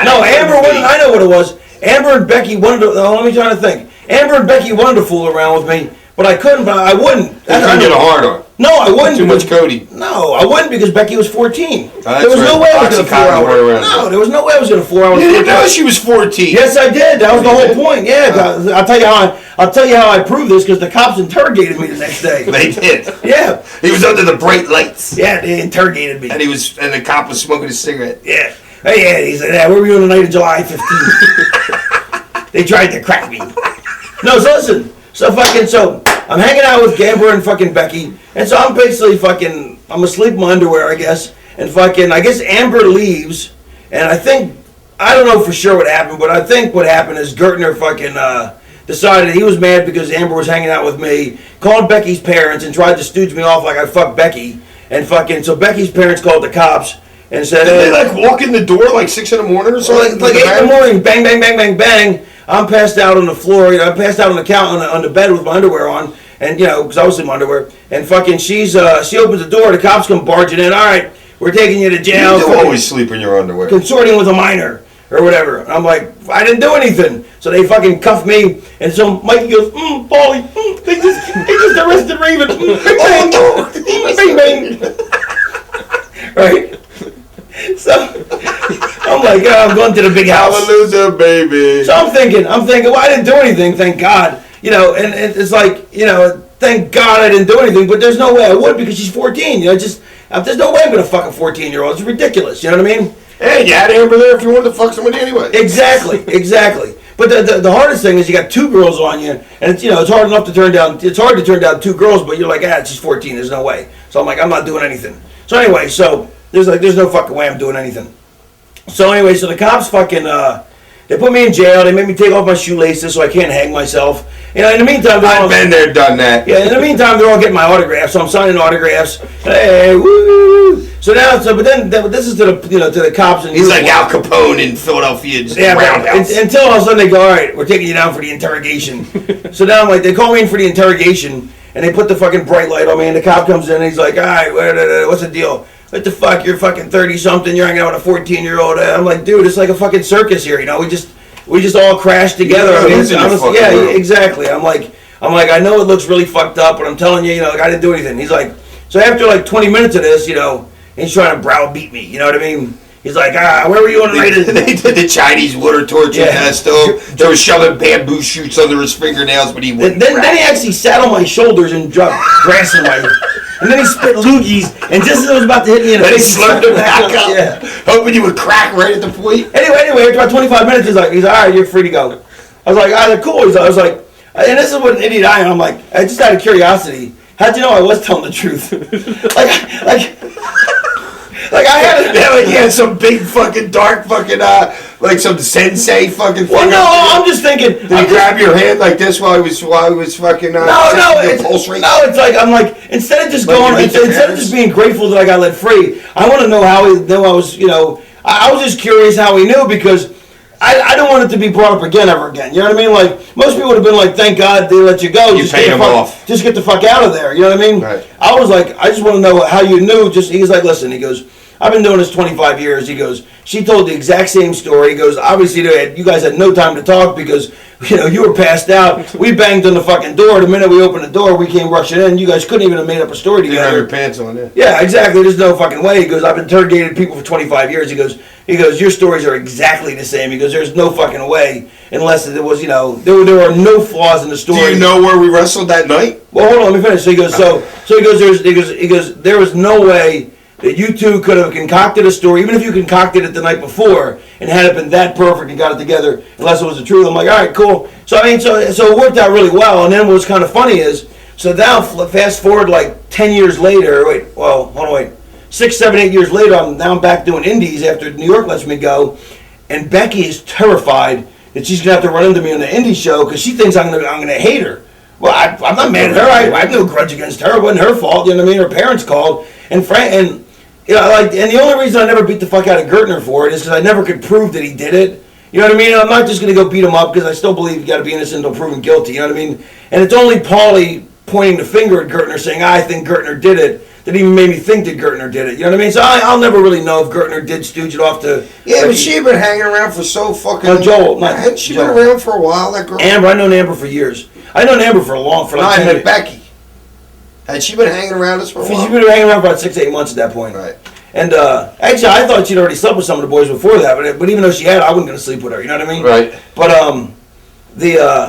No, Amber wasn't. I know what it was. Amber and Becky wanted to. Let me try to think. Amber and Becky wanted to fool around with me, but I couldn't. But I wouldn't. You couldn't get a hard on. No, I wouldn't. Too much Cody. No, I wouldn't because Becky was 14. That's There was no right. way I was going to fool Oxycontin around. went around. No, there was no way I was going to fool around with You her. didn't know she was 14. Yes, I did. That was the whole point. Yeah, I'll tell you how I proved this because the cops interrogated me the next day. They did. Yeah. He was under the bright lights. Yeah, they interrogated me. And the cop was smoking a cigarette. Yeah. Hey, yeah, he said, where were you on the night of July 15th? They tried to crack me. No, so listen. So I'm hanging out with Amber and fucking Becky, and so I'm basically I'm asleep in my underwear, I guess, and I guess Amber leaves, and I don't know for sure what happened, but I think what happened is Gertner decided he was mad because Amber was hanging out with me, called Becky's parents and tried to stooge me off like I fucked Becky, and so Becky's parents called the cops and said, Did they walk in the door like 6 in the morning or something? like 8 in the morning, bang, bang, bang, bang, bang. I'm passed out on the floor. I'm passed out on the couch on the bed with my underwear on, and because I was in my underwear. And she opens the door. The cops come barging in. All right, we're taking you to jail. You do always sleep in your underwear. Consorting with a minor or whatever. And I'm like, I didn't do anything. So they fucking cuff me. And so Mikey goes, Paulie, they just arrested Raven. Bang, bang, bang. Right. So I'm like, I'm going to the big house. I'm a loser, baby. So I'm thinking, well, I didn't do anything, thank God. And it's like, thank God I didn't do anything, but there's no way I would because she's 14. There's no way I'm going to fuck a 14-year-old. It's ridiculous, you know what I mean? Hey, you had Amber there if you wanted to fuck somebody anyway. Exactly. But the hardest thing is you got 2 girls on you, and it's hard enough to turn down. It's hard to turn down 2 girls, but you're like, she's 14. There's no way. So I'm like, I'm not doing anything. So anyway, there's no fucking way I'm doing anything. So anyway, so the cops they put me in jail. They made me take off my shoelaces so I can't hang myself. In the meantime, I've been there, done that. Yeah, in the meantime, they're all getting my autographs, so I'm signing autographs. Hey, woo! So but then this is to the cops, and he's like Al Capone in Philadelphia Roundhouse. Until all of a sudden they go, all right, we're taking you down for the interrogation. So now I'm like, they call me in for the interrogation, and they put the fucking bright light on me, and the cop comes in, and he's like, all right, what's the deal? What the fuck? You're fucking 30-something. You're hanging out with a 14-year-old. I'm like, dude, it's like a fucking circus here. You know, we just all crashed together. I mean, honestly, yeah, exactly. I'm like, I know it looks really fucked up, but I'm telling you, you know, like, I didn't do anything. He's like, so after like 20 minutes of this, you know, he's trying to browbeat me. You know what I mean? He's like, where were you on the night? They did the Chinese water torture test. They were shoving bamboo shoots under his fingernails, but he wouldn't. Then he actually sat on my shoulders and dropped grass in my. And then he spit loogies, and just as I was about to hit me in the face, he slurped it back up, hoping you would crack right at the point. Anyway, after about 25 minutes, he's like, all right, you're free to go. I was like, all right, cool. I was like, and this is what an idiot I am. I'm like, I just out of curiosity, how'd you know I was telling the truth? Like I had like he had some big fucking dark fucking like some sensei fucking thing. Well, no, I'm just thinking. Did he grab your hand like this while he was fucking it's like I'm like instead of just going instead of just being grateful that I got let free, I want to know how he knew I was, you know, I was just curious how he knew because I don't want it to be brought up again ever again. You know what I mean? Like most people would have been like, "Thank God they let you go. You paid him off. Just get the fuck out of there." You know what I mean? Right. I was like, I just want to know how you knew. He's like, listen. He goes, I've been doing this 25 years. He goes, she told the exact same story. He goes, obviously you guys had no time to talk because, you know, you were passed out. We banged on the fucking door. The minute we opened the door, we came rushing in. You guys couldn't even have made up a story together. You have your pants on, yeah. Yeah, exactly. There's no fucking way. He goes, I've interrogated people for 25 years. He goes, your stories are exactly the same. He goes, there's no fucking way unless it was, you know, there were no flaws in the story. Do you know where we wrestled that night? Well, hold on, let me finish. So he goes, he goes, there was no way that you two could have concocted a story, even if you concocted it the night before and had it been that perfect and got it together, unless it was the truth. I'm like, all right, cool. So I mean, so it worked out really well. And then what was kind of funny is, so now fast forward like 10 years later. Hold on, 6, 7, 8 years later, I'm back doing indies after New York lets me go, and Becky is terrified that she's gonna have to run into me on the indie show because she thinks I'm gonna hate her. Well, I'm not mad at her. I have no grudge against her. It wasn't her fault. You know what I mean? Her parents called, and you know, and the only reason I never beat the fuck out of Gertner for it is because I never could prove that he did it. You know what I mean? I'm not just going to go beat him up because I still believe you got to be innocent until proven guilty. You know what I mean? And it's only Paulie pointing the finger at Gertner saying, I think Gertner did it, that even made me think that Gertner did it. You know what I mean? So I'll never really know if Gertner did stooge it off to... Yeah, but she had been hanging around for so fucking... No, Joel. Hadn't she been around for a while, that girl? Amber. I've known Amber for years. I've known Amber for like 10 years. Becky. Had she been hanging around us for a while? She's been hanging around for about 6 to 8 months at that point. Right. And actually, I thought she'd already slept with some of the boys before that, but even though she had, I wasn't going to sleep with her. You know what I mean? Right. But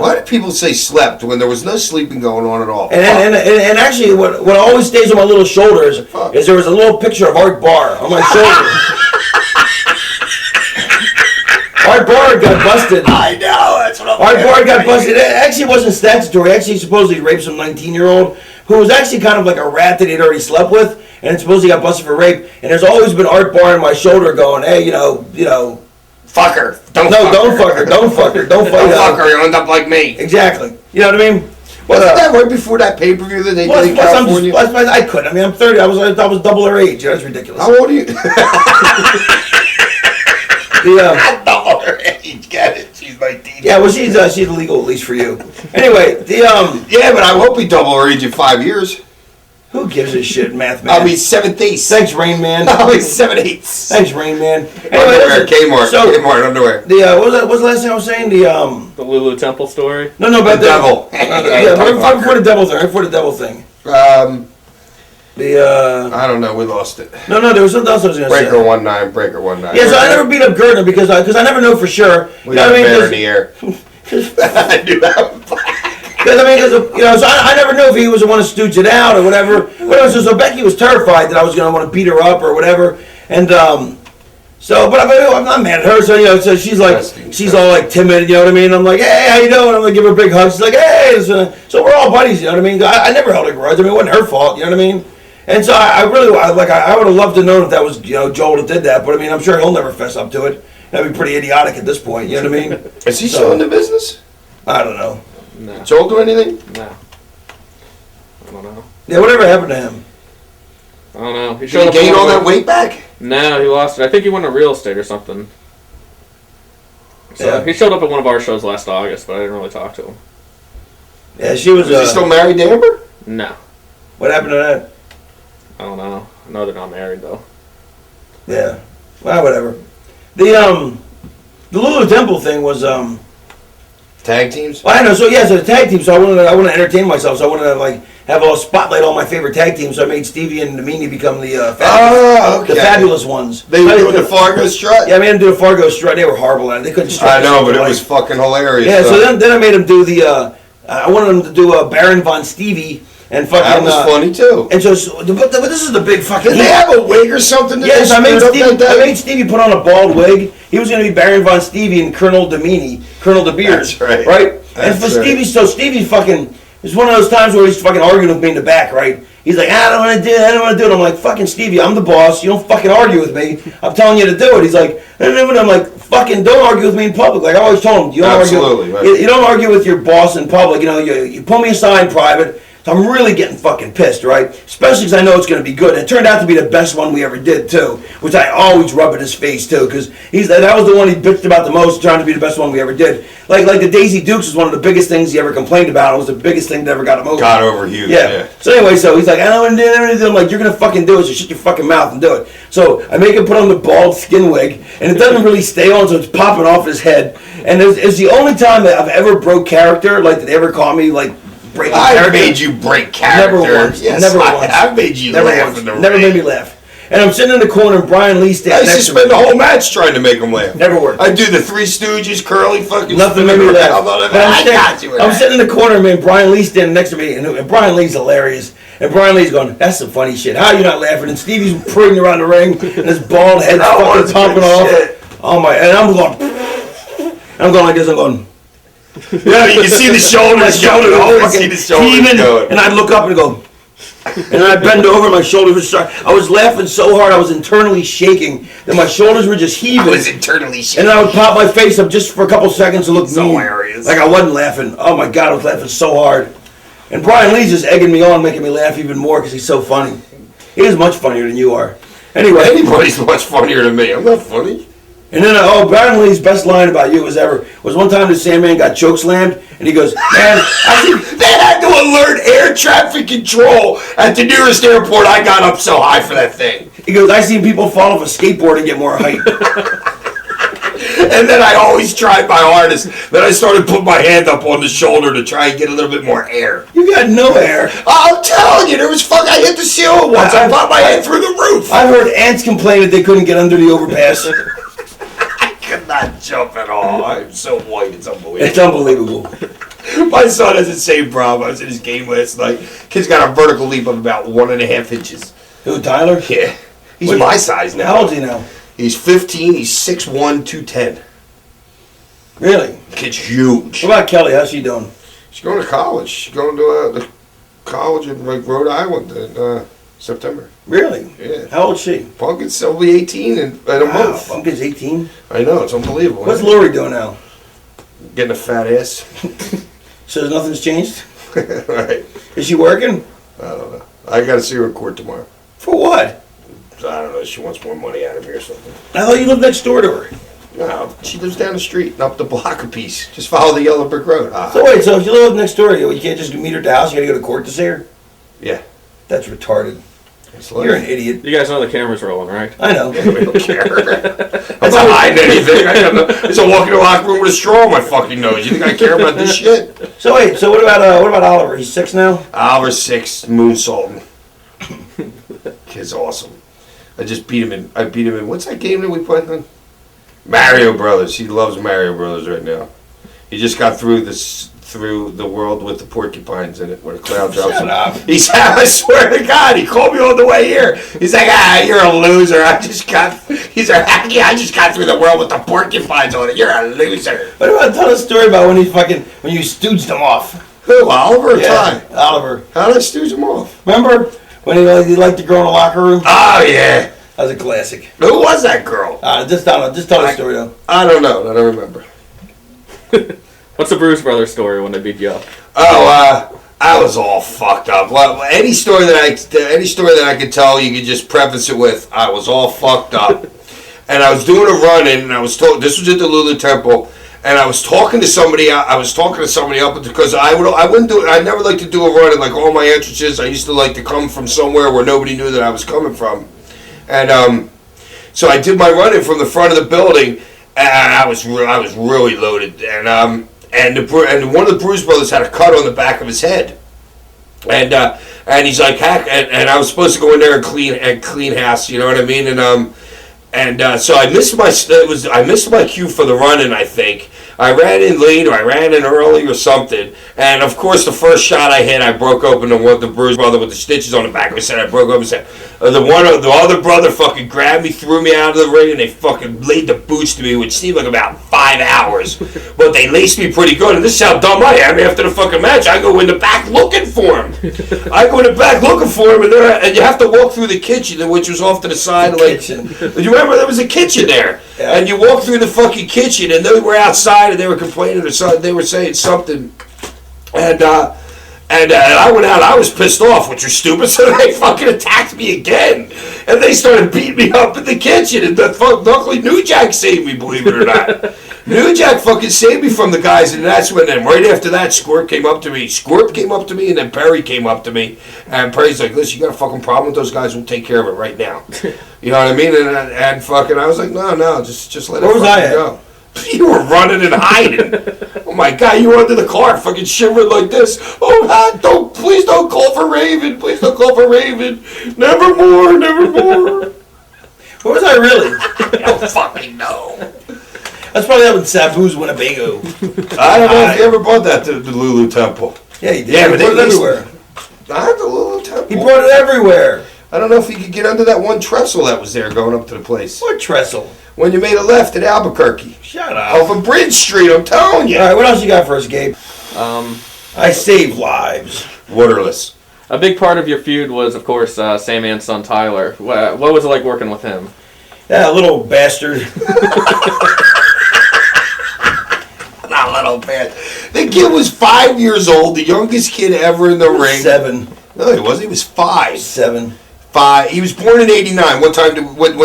why do people say slept when there was no sleeping going on at all? And actually, what always stays on my little shoulders is there was a little picture of Art Barr on my shoulder. Art Barr got busted. I know, that's what I'm Art Barr got busted. It actually wasn't statutory. Actually, supposedly raped some 19-year-old who was actually kind of like a rat that he'd already slept with, and supposedly got busted for rape. And there's always been Art Barr on my shoulder going, hey, you know, fuck her. Don't fuck her. Don't fuck her. Don't fuck her. You'll end up like me. Exactly. You know what I mean? Wasn't that right before that pay-per-view that they did in California? I couldn't. I mean, I'm 30. I was double her age. That's ridiculous. How old are you? Double her age. Get it? She's 19. Yeah, well, she's legal at least for you. Anyway, yeah, but I won't be double her age in 5 years. Who gives a shit, math man? I'll be 7/8. Thanks, Rain Man. I'll be 7/8. Thanks, Rain Man. Anyway, Kmart. Kmart underwear. What was the last thing I was saying? The Lulu Temple story. No, about the devil. Right before the devil thing. Right before the devil thing. I don't know. We lost it. No, there was something else I was going to say. Breaker 19. Yeah, so I never beat up Gertner because I never know for sure. We got a bear in the air. I do that. Because so I never knew if he was the one to stooge it out or whatever. So Becky was terrified that I was going to want to beat her up or whatever, and but I'm not mad at her. So so she's like, she's all like timid, you know what I mean? I'm like, hey, how you doing? I'm gonna give her a big hug. She's like, hey, so we're all buddies, you know what I mean? I never held a grudge. I mean, it wasn't her fault, you know what I mean? And so I would have loved to know if that was Joel that did that, but I mean, I'm sure he'll never fess up to it. That'd be pretty idiotic at this point, you know what I mean? Is he still in the business? I don't know. No. Joel do anything? No. I don't know. Yeah, whatever happened to him? I don't know. Did he gain all that weight back? No, he lost it. I think he went to real estate or something. So yeah. He showed up at one of our shows last August, but I didn't really talk to him. Yeah, she was. Is he still married to Amber? No. What happened to that? I don't know. I know they're not married though. Yeah. Well, whatever. The Lulu Temple thing was Tag teams? Well, I know. So yeah, so the tag team. So I wanted to entertain myself. So I wanted to like have a spotlight on my favorite tag team. So I made Stevie and Meanie become the the fabulous ones. They were doing the Fargo strut. Yeah, I made them do the Fargo strut. They were horrible at it. They couldn't strut. I know, but it was fucking hilarious. Yeah. So then I made them do the. I wanted them to do Baron von Stevie. And fucking, that was funny too. And so, but this is the big fucking. Did they have a wig or something? Yes, I made Stevie put on a bald wig. He was going to be Baron von Stevie and Colonel Demeany, Colonel De Beers. That's right. Right? That's and for right. Stevie, so Stevie fucking, it's one of those times where he's fucking arguing with me in the back, right? He's like, I don't want to do it, I don't want to do it. I'm like, fucking Stevie, I'm the boss. You don't fucking argue with me. I'm telling you to do it. He's like, and I'm like, fucking don't argue with me in public. Like I always told him, you don't you don't argue with your boss in public. You know, you pull me aside in private. So I'm really getting fucking pissed, right? Especially because I know it's going to be good. And it turned out to be the best one we ever did, too. Which I always rub in his face, too. Because that was the one he bitched about the most, trying to be the best one we ever did. Like the Daisy Dukes was one of the biggest things he ever complained about. It was the biggest thing that ever got him over. Got over huge, yeah. So anyway, so he's like, I don't want to do anything. I'm like, you're going to fucking do it, so shut your fucking mouth and do it. So I make him put on the bald skin wig, and it doesn't really stay on, so it's popping off his head. And it's the only time that I've ever broke character, like that they ever caught me, like, breaking character. I made you break character. Never once. Yes, never once. I made you never laugh once. in the Never ring. made me laugh. And I'm sitting in the corner, and Brian Lee standing I next used to to me. spend the whole match trying to make him laugh. Never worked. I do the Three Stooges, Curly fucking. Nothing made me laugh. I'm sitting in the corner, man. Brian Lee standing next to me, and Brian Lee's hilarious. And Brian Lee's going, "That's some funny shit. How are you not laughing?" And Stevie's parading around the ring, and his bald head's fucking popping off. Shit. Oh my! And I'm going like this. I'm going. Yeah, you can see the shoulders going. Always see the shoulders going. And I'd look up and go, and I'd bend over, and my shoulders would start. I was laughing so hard, I was internally shaking that my shoulders were just heaving. I was internally shaking. And then I would pop my face up just for a couple seconds to look mean. Hilarious. Like I wasn't laughing. Oh my God, I was laughing so hard. And Brian Lee's just egging me on, making me laugh even more because he's so funny. He is much funnier than you are. Anyway. Anybody's much funnier than me. I'm not funny. And then, Brian Lee's best line about you was one time the Sandman got chokeslammed, and he goes, man, they had to alert air traffic control at the nearest airport. I got up so high for that thing. He goes, I seen people fall off a skateboard and get more height. And then I always tried my hardest. Then I started putting my hand up on the shoulder to try and get a little bit more air. You got no air. I'm telling you, I hit the ceiling once. I popped my head through the roof. I've heard ants complain that they couldn't get under the overpass. Could not jump at all. I'm so white, it's unbelievable. It's unbelievable. My son has the same problem. I was in his game last night. Kid's got a vertical leap of about 1.5 inches. Who, Tyler? Yeah. He's my size now. How old is he now? He's 15. He's 6'1", 210. Really? Kid's huge. What about Kelly? How's she doing? She's going to college. She's going to the college in Rhode Island in September. Really? Yeah. How old is she? Pumpkin's will be 18 in a month. Pumpkin's 18? I know, it's unbelievable. What's Lori doing now? Getting a fat ass. So nothing's changed? Right. Is she working? I don't know. I got to see her in court tomorrow. For what? I don't know. She wants more money out of me or something. I thought you lived next door to her. No, she lives down the street and up the block a piece. Just follow the yellow brick road. So wait, so if you live next door to you can't just meet her at the house? You got to go to court to see her? Yeah. That's retarded. You're an idiot. You guys know the camera's rolling, right? I know. We don't care. I'm not hiding anything. It's a walk in the locker room with a straw in my fucking nose. You think I care about this shit? So wait, so what about Oliver? He's 6 now? Oliver's 6, moonsaulting. Kid's awesome. I beat him in, what's that game that we played on? Mario Brothers. He loves Mario Brothers right now. He just got through the world with the porcupines in it, where the cloud drops. Shut up. He said, I swear to God, he called me on the way here. He's like, you're a loser. I just got through the world with the porcupines on it. You're a loser. What about tell a story about when you stooged him off? Who, Oliver or Yeah, Ty? Oliver. How did I stooge him off? Remember when he liked to go in the locker room? Oh, yeah. That was a classic. Who was that girl? Just tell the story though. I don't know. I don't remember. What's the Bruce Brothers story when they beat you up? Oh, I was all fucked up. Well, any story that I could tell, you could just preface it with, I was all fucked up. And I was doing a run-in, and I was told, this was at the Lulu Temple, and I was talking to somebody. I was talking to somebody up because I wouldn't do it. I never like to do a run in like all my entrances. I used to like to come from somewhere where nobody knew that I was coming from, and so I did my running from the front of the building, and I was really loaded, and one of the Bruise Brothers had a cut on the back of his head, and he's like, heck, and I was supposed to go in there and clean house, you know what I mean, so I missed my cue for the running. I think I ran in late or I ran in early or something. And of course, the first shot I hit, I broke open the Bruise Brother with the stitches on the back of his head. I broke open his head. The other brother fucking grabbed me, threw me out of the ring, and they fucking laid the boots to me, which seemed like about 5 hours. But they laced me pretty good. And this is how dumb I am. After the fucking match, I go in the back looking for him. And you have to walk through the kitchen, which was off to the side. You remember there was a kitchen there, yeah. And you walk through the fucking kitchen, and they were outside, and they were complaining or something. They were saying something, and I went out. I was pissed off, which was stupid. So they fucking attacked me again, and they started beating me up in the kitchen. And luckily, New Jack saved me. Believe it or not, New Jack fucking saved me from the guys. And that's when, then right after that, Squirt came up to me. And then Perry came up to me. And Perry's like, "Listen, you got a fucking problem with those guys? We'll take care of it right now." You know what I mean? And fucking, I was like, "No, just let it go." You were running and hiding. Oh my God, you were under the car, fucking shivering like this. Oh God, please don't call for Raven. Please don't call for Raven. Nevermore. Where was I really? I don't fucking know. That's probably up in Sabu's Winnebago. I don't know if he ever brought that to the Lulu Temple. Yeah, he did. Yeah, he brought it everywhere. Not the Lulu Temple. He brought it everywhere. I don't know if he could get under that one trestle that was there going up to the place. What trestle? When you made a left at Albuquerque. Shut up. Off of Bridge Street, I'm telling you. All right, what else you got for us, Gabe? I save lives. Waterless. A big part of your feud was, of course, Sandman's son Tyler. What was it like working with him? Yeah, little bastard. Not little bastard. The kid was 5 years old, the youngest kid ever in the ring. 7. No, he wasn't. He was 5. 7. 5. He was born in '89. When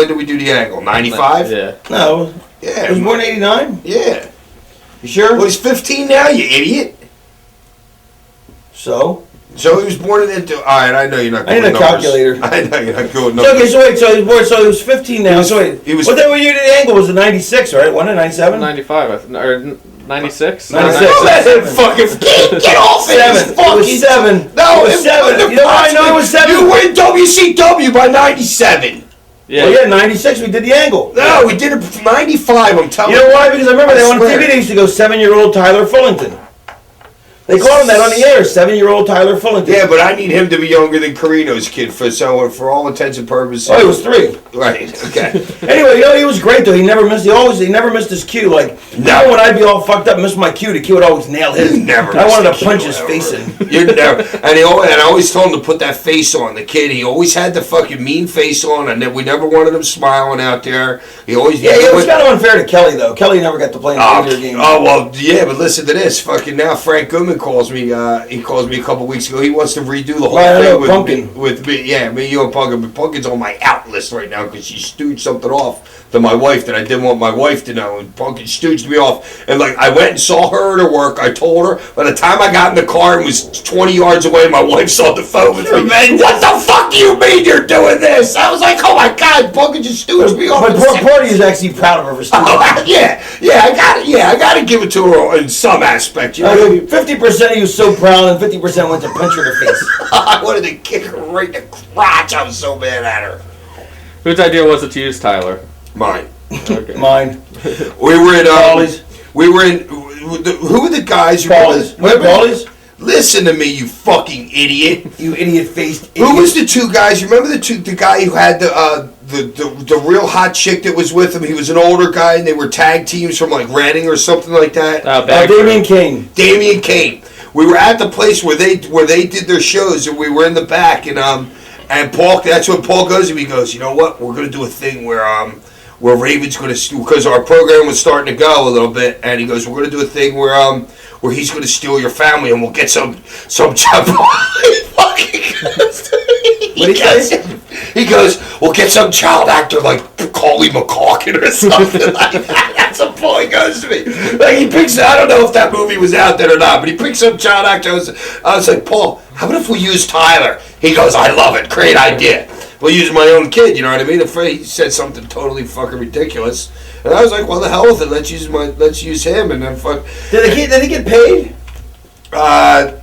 did we do the angle? 95? Yeah. No. Yeah. He was born in '89? Yeah. You sure? Well, he's 15 now, you idiot. So he was born in all right, I know you're not good with numbers. I need a calculator. I know you're not good with numbers. Okay, so wait, so he was 15 now. So wait, what year did the angle? Was it 96, right? Wasn't it 97? 95, or 96? 96. Let him fucking get off it. 7. It was 7. No, it was 7. You know why I know it was 7? You win WCW by 97. Yeah. Well, yeah, 96 we did the angle. No, we did it for 95, I'm telling you. You know why? Because I remember on TV they used to go 7-year-old Tyler Fullington. They called him that on the air, 7-year-old Tyler Fullington. Yeah, but I need him to be younger than Carino's kid for all intents and purposes. Oh, he was 3. Right. Okay. Anyway, he was great though. He never missed his cue. Like now, when I'd be all fucked up, miss my cue, the kid would always nail his. I wanted to punch his face in. You never. And I always told him to put that face on. The kid, he always had the fucking mean face on, and we never wanted him smiling out there. He always. Yeah, it was kind of unfair to Kelly though. Kelly never got to play in the video game. Oh well, yeah, but listen to this. Fucking now, Frank Goodman calls me. He calls me a couple weeks ago. He wants to redo the whole thing with me. Yeah, me, you, and Pumpkin. But Pumpkin's on my out list right now because she stooged something off to my wife that I didn't want my wife to know. And Pumpkin stooged me off. And like I went and saw her at her work. I told her. By the time I got in the car and was 20 yards away, my wife saw the phone with me. What the fuck do you mean you're doing this? I was like, oh my God, Pumpkin just stooged me off. But Porty is actually proud of her for stooging. I got to give it to her in some aspect. You know? 50% of you so proud. And 50% went to punch her in the face. I wanted to kick her right in the crotch. I was so mad at her. Whose idea was it to use Tyler? Mine. Okay. Mine. We were in. Paulie's. We were in. Who were the guys? Paulie's. Paulie's. Listen to me, you fucking idiot. You idiot-faced idiot. Who was the 2 guys? You remember the guy who had the real hot chick that was with him? He was an older guy, and they were tag teams from like Reading or something like that. Damian Kane. Damian Kane. We were at the place where they did their shows, and we were in the back, and Paul. That's when Paul goes to me. He goes, you know what? We're gonna do a thing where Raven's gonna, because our program was starting to go a little bit, and he goes, we're gonna do a thing where he's gonna steal your family, and we'll get some child. He goes, we'll get some child actor like Macaulay McCalkin or something like that. That's a point. he goes to me. Like, he picks, I don't know if that movie was out there or not, but he picks up child actor. I was like, Paul, how about if we use Tyler? He goes, I love it. Great idea. We'll use my own kid, you know what I mean? He said something totally fucking ridiculous. And I was like, well, the hell with it. Let's use him. And then fuck. Did he get paid? I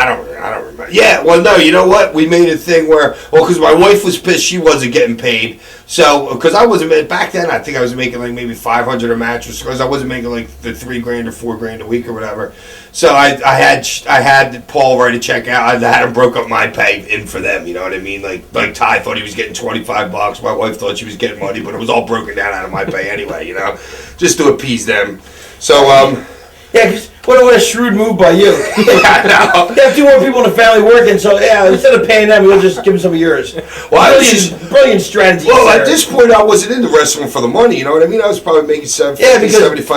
don't remember. Yeah, well, no, you know what? We made a thing where, because my wife was pissed she wasn't getting paid. So, because I wasn't, back then, I think I was making like maybe $500 a match, because I wasn't making like the $3,000 or $4,000 a week or whatever. So I had Paul write a check out. I had him broke up my pay in for them. You know what I mean? Like Ty thought he was getting $25. My wife thought she was getting money, but it was all broken down out of my pay anyway. You know, just to appease them. So Yeah, because what a shrewd move by you. I know. You have 2 more people in the family working, so yeah, instead of paying them, we'll just give them some of yours. Well, brilliant strategy. Well, sir. at this point, I wasn't into wrestling for the money. You know what I mean? I was probably making $75,000.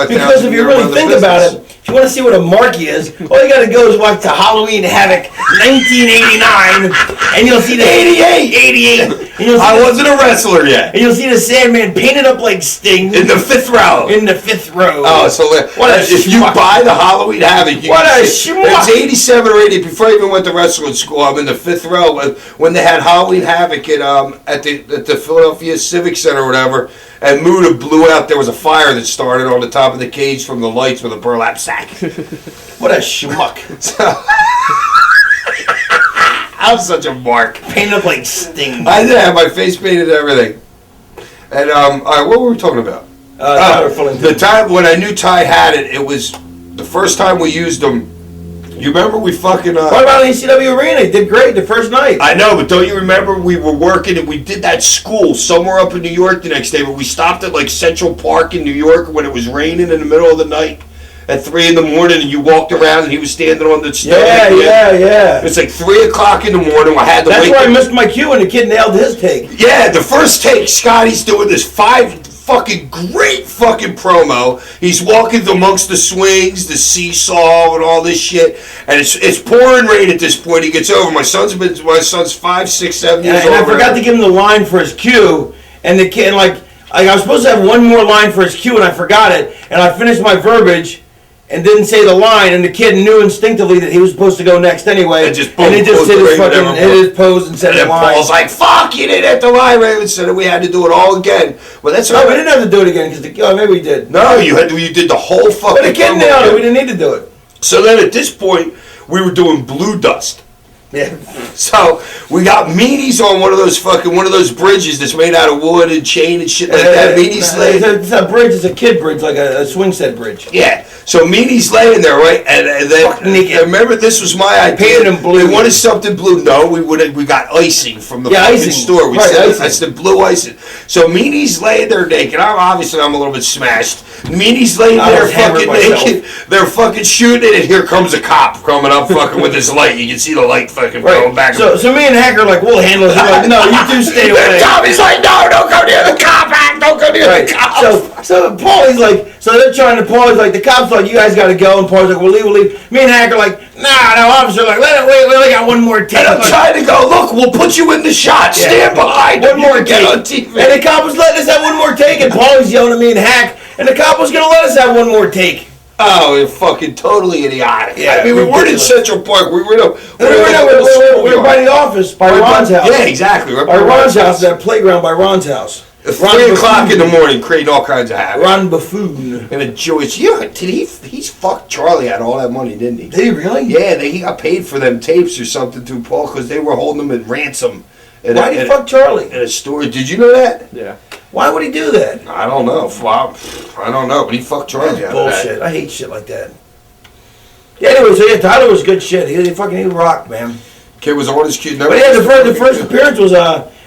Because if you really think about it, if you want to see what a marquee is, all you got to go is watch the Halloween Havoc 1989, and you'll see the 88. I wasn't a wrestler yet. And you'll see the Sandman painted up like Sting In the 5th row. in the 5th row. Oh, so if you buy the Halloween Havoc, What a schmuck. It's 87 or 80. Before I even went to wrestling school, I'm in the 5th row when they had Halloween Havoc at the Philadelphia Civic Center or whatever. And Muda blew out. There was a fire that started on the top of the cage from the lights with a burlap sack. What a schmuck. So, I'm such a mark. Painted up like Sting. I did have my face painted and everything. And all right, what were we talking about? The time when I knew Ty had it, it was the first time we used them. You remember we fucking... What about the ECW Arena? It did great the first night. I know, but don't you remember we were working and we did that school somewhere up in New York the next day, but we stopped at like Central Park in New York when it was raining in the middle of the night at 3 in the morning, and you walked around and he was standing on the stone. Yeah. It's like 3 o'clock in the morning. I had to That's wait. where I missed my cue and the kid nailed his take. Yeah, the first take, Scotty's doing this great fucking promo. He's walking amongst the swings, the seesaw, and all this shit. And it's pouring rain at this point. He gets over. My son's 5, 6, 7 years old. And I forgot to give him the line for his cue. And the kid, like I was supposed to have one more line for his cue, and I forgot it. And I finished my verbiage and didn't say the line, and the kid knew instinctively that he was supposed to go next anyway. And just hit his pose and said the line. And Paul's like, "Fuck, you didn't hit the line, Raven." So we had to do it all again. Well, that's no, we didn't have to do it again because maybe we did. No, you did the whole fucking. But the kid nailed it. We didn't need to do it. So then at this point, we were doing Blue Dust. Yeah. So we got meanies on one of those bridges that's made out of wood and chain and shit like that. Meanies laying. It's a bridge. It's a kid bridge, like a swing set bridge. Yeah. So Meanie's laying there, right? And then I remember this was my idea. Painted him blue. They wanted something blue. No, we got icing from the fucking store. I said blue icing. So Meanie's laying there naked. I'm a little bit smashed. Meanie's laying there fucking naked. They're fucking shooting, and here comes a cop coming up fucking with his light. You can see the light fucking going back. So me and Hacker are like, we'll handle it. We're like, no, you two stay away. Tommy's like, no, don't go near the cop. Don't go near the cop. So Paulie's like, Paulie's like, the cop's like, you guys got to go. And Paulie's like, we'll leave. Me and Hacker are like, no, officer, like, wait, we only got one more take. And I'm trying to go, look, we'll put you in the shot. Yeah. Stand behind one more take. On TV. And the cop was letting us have one more take, and Paulie's yelling at me and Hack, and the cop was going to let us have one more take. Oh, you're fucking totally idiotic. Yeah, I mean, we weren't in Central Park. We were by the office, by Ron's house. Yeah, exactly. By Ron's house, that playground by Ron's house. 3 o'clock in the morning, creating all kinds of havoc. Ron Buffoon. And a Jewish. Yeah, he's fucked Charlie out of all that money, didn't he? Did he really? Yeah, he got paid for them tapes or something to Paul because they were holding them at ransom. Why did he fuck Charlie? In a store. Did you know that? Yeah. Why would he do that? I don't know. I don't know, but he fucked Charlie out bullshit. of that. I hate shit like that. Yeah, anyway, so Tyler was good shit. He rocked, man. Kid was on his cue. But yeah, the first appearance was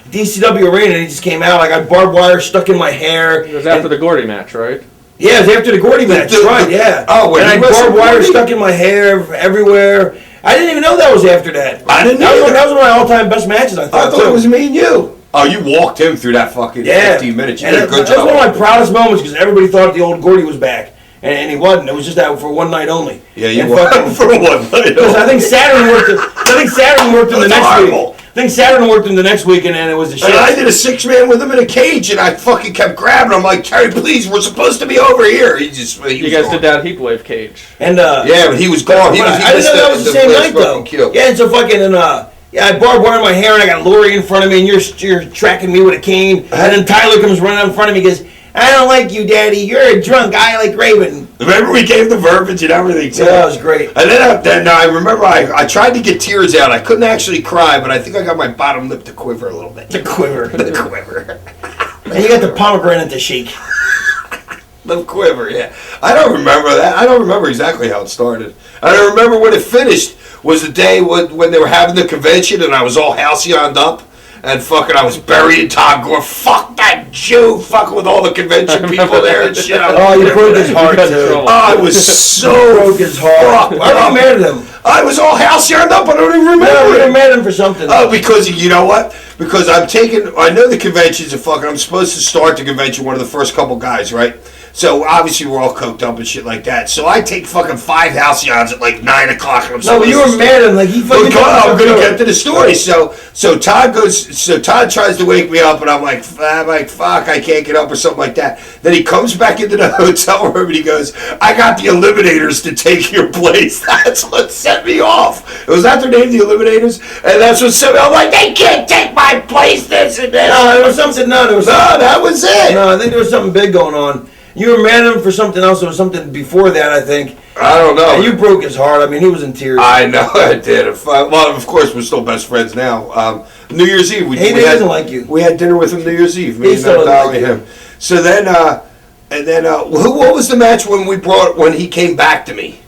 DCW Arena, and he just came out. I got barbed wire stuck in my hair. It was after the Gordy match, right? Yeah, it was after the Gordy match. Right, yeah. Oh, and I had barbed wire stuck in my hair everywhere. I didn't even know that was after that. I didn't know. That was one of my all-time best matches, I thought it was me and you. Oh, you walked him through that fucking 15 minutes. You did a good job. That was one of my proudest moments because everybody thought the old Gordy was back. And he wasn't. It was just that for one night only. Yeah, you won for one night. Because I think Saturn worked him the next week. think Saturn worked him the next weekend, and it was a shit. And I did a 6-man with him in a cage, and I fucking kept grabbing him. I'm like, Terry, please, we're supposed to be over here. You guys did that heat wave cage. And yeah, but he was gone. I didn't know that was the same night though. Yeah, and so fucking yeah, I barbed wire in my hair, and I got Lori in front of me, and you're tracking me with a cane, and then Tyler comes running out in front of me, and goes, I don't like you, Daddy. You're a drunk. I like Raven. Remember we gave the verbiage and everything too? Yeah, that was great. And then I remember I tried to get tears out. I couldn't actually cry, but I think I got my bottom lip to quiver a little bit. The quiver. The quiver. And you got the pomegranate to shake. The quiver, yeah. I don't remember that. I don't remember exactly how it started. I remember when it finished was the day when they were having the convention and I was all halcyoned up. And fucking, I was burying Todd Gore. Fuck that Jew. Fucking with all the convention people there and shit. Oh, you broke his heart, too. I was so broke his heart. Why were you mad at him? I was all halcyon up. I don't even remember. No, we were mad at him for something. Oh, because you know what? Because I know the convention's I'm supposed to start the convention one of the first couple guys, right? So obviously we're all coked up and shit like that. So I take fucking 5 halcyons at like 9 o'clock. And no, but you were mad at him like he fucking. I'm gonna get to the story. So Todd goes. So Todd tries to wake me up, and I'm like, fuck, I can't get up or something like that. Then he comes back into the hotel room and he goes, I got the Eliminators to take your place. That's what set me off. Was that their name, the Eliminators? And that's what set me off. I'm like, they can't take my place. This and this. No, there was something. No, that was it. No, I think there was something big going on. You were mad at him for something else. There was something before that, I think. I don't know. And you broke his heart. I mean, he was in tears. I know, I did. Well, of course, we're still best friends now. New Year's Eve. He doesn't like you. We had dinner with him New Year's Eve. Me and Dolly him. So then, what was the match when he came back to me?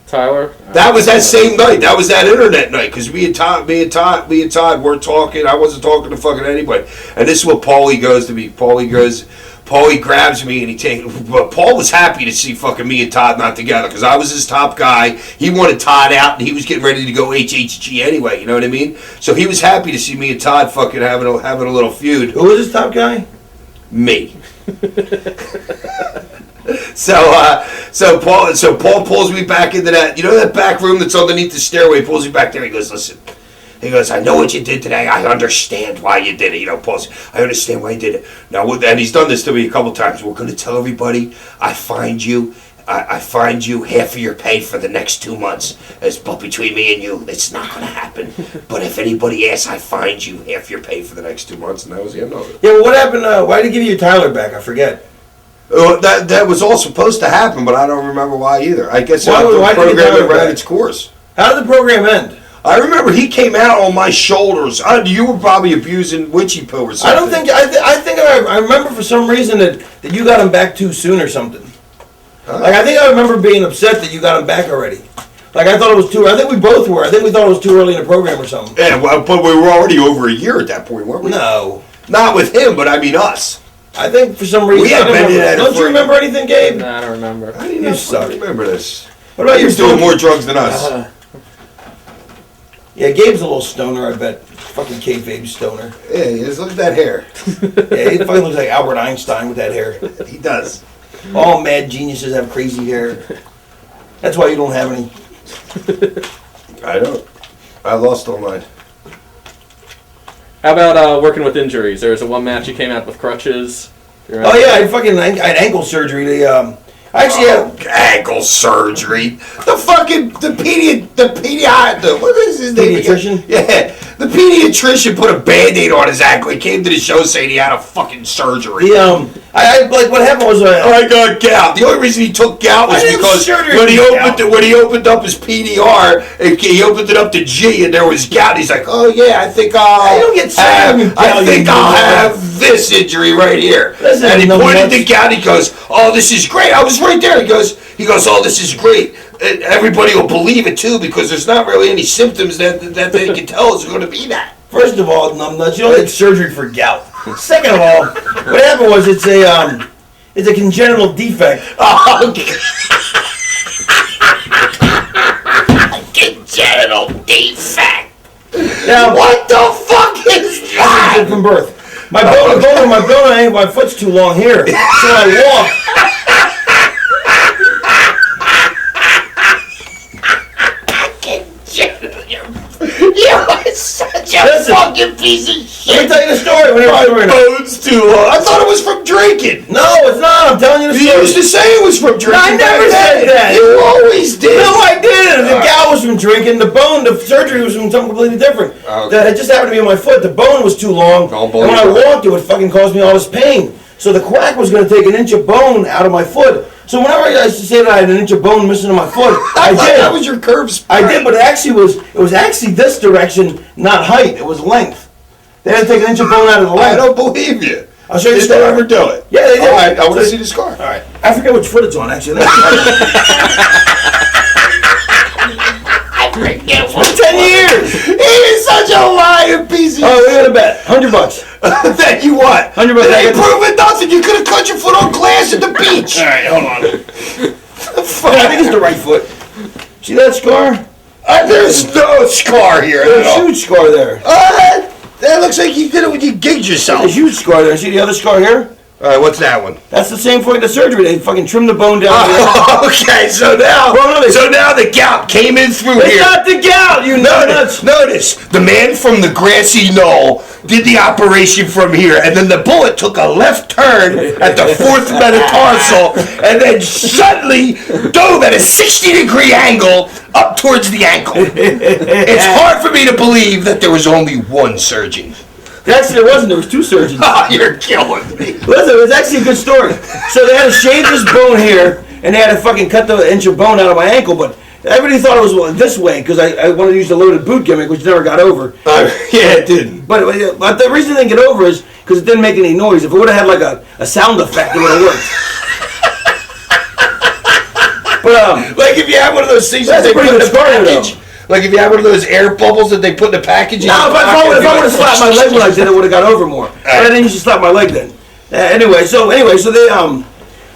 Tyler? That was that same night. That was that internet night because me and Todd weren't talking. I wasn't talking to fucking anybody. And this is what Paulie goes to me. Paulie grabs me and he takes. But Paul was happy to see fucking me and Todd not together because I was his top guy. He wanted Todd out and he was getting ready to go HHG anyway. You know what I mean? So he was happy to see me and Todd fucking having a little feud. Who was his top guy? Me. So Paul pulls me back into that. You know that back room that's underneath the stairway. Pulls me back there. He goes, listen. He goes, I know what you did today. I understand why you did it. You know, Paul says, I understand why you did it. Now, and he's done this to me a couple times. We're going to tell everybody I find you half of your pay for the next 2 months. But between me and you, it's not going to happen. But if anybody asks, I find you half your pay for the next 2 months. And that was the end of it. Yeah, well, what happened? Why did he give you Tyler back? I forget. That was all supposed to happen, but I don't remember why either. I guess why the program ran its course. How did the program end? I remember he came out on my shoulders. You were probably abusing Witchy Pill or something. I don't think. I remember for some reason that you got him back too soon or something. Huh? Like I think I remember being upset that you got him back already. Like I thought it was too. I think we both were. I think we thought it was too early in the program or something. Yeah, well, but we were already over a year at that point, weren't we? No, not with him, but I mean us. I think for some reason. Don't you remember anything, Gabe? No, I don't remember. You suck. Remember this? What about you? He was doing more drugs than us. Yeah, Gabe's a little stoner, I bet. Fucking kayfabe stoner. Yeah, he is. Look at that hair. Yeah, he fucking looks like Albert Einstein with that hair. He does. All mad geniuses have crazy hair. That's why you don't have any. I don't. I lost all mine. How about working with injuries? There was a one match you came out with crutches. Oh yeah, I had ankle surgery. I actually had ankle surgery. What is his name? Pediatrician? Yeah. The pediatrician put a Band-Aid on his ankle. He came to the show saying he had a fucking surgery. What happened was I got gout. The only reason he took gout was because when he opened up his PDR, he opened it up to G and there was gout. He's like, oh yeah, I think I'll have this injury right here. And he pointed to gout. He goes, oh, this is great. I was right there. He goes, oh, this is great. Everybody will believe it too because there's not really any symptoms that they can tell is going to be that. First of all, numbnuts, you don't get surgery for gout. Second of all, what happened was it's a congenital defect. Oh, congenital defect. Now, what the fuck is that? From birth. My foot's too long here, so I walk. You are such fucking piece of shit. Let me tell you the story. My bone's too long. I thought it was from drinking. No, it's not. I'm telling you the story. You used to say it was from drinking. I never said that. You always did. No, I didn't. The gal was from drinking. The surgery was from something completely different. Okay. It just happened to be on my foot. The bone was too long. And when I walked, it would fucking cause me all this pain. So the quack was going to take an inch of bone out of my foot. So whenever I used to say that I had an inch of bone missing in my foot, I did. That was your curve spread. I did, but it was actually this direction, not height. It was length. They had to take an inch of bone out of the length. I don't believe you. I'll show you the Did they scar. ever do it? Yeah, they did. All right, I want to see the scar. All right. I forget which foot it's on, actually. For 10 years. He is such a lying piece of Oh, shit. we got a bet. $100. That you what? 100 bucks. They ain't proven nothing. You could have cut your foot on glass at the beach. All right, hold on. Fuck. I think it's the right foot. See that scar? There's no scar here. There's a huge scar there. That looks like you did it when you gigged yourself. There's a huge scar there. See the other scar here? All right, what's that one? That's the same fucking surgery. They fucking trimmed the bone down there. Okay, so now the gout came in through It's here. not the gout, you nuts. Notice, the man from the grassy knoll did the operation from here, and then the bullet took a left turn at the fourth metatarsal, and then suddenly dove at a 60-degree angle up towards the ankle. It's hard for me to believe that there was only one surgeon. Actually, there wasn't. There was two surgeons. Oh, you're killing me. Listen, it was actually a good story. So they had to shave this bone here, and they had to fucking cut the inch of bone out of my ankle, but everybody thought it was this way, because I wanted to use the loaded boot gimmick, which never got over. Yeah, it didn't. But the reason it didn't get over is because it didn't make any noise. If it would have had like a sound effect, it would have worked. But like if you had one of those things that's that they a pretty put in good the scar, package. Like if you had one of those air bubbles that they put in the package. no, if I would have slapped my leg when I did it, would have got over more. But I didn't used to slap my leg then. Anyway, so they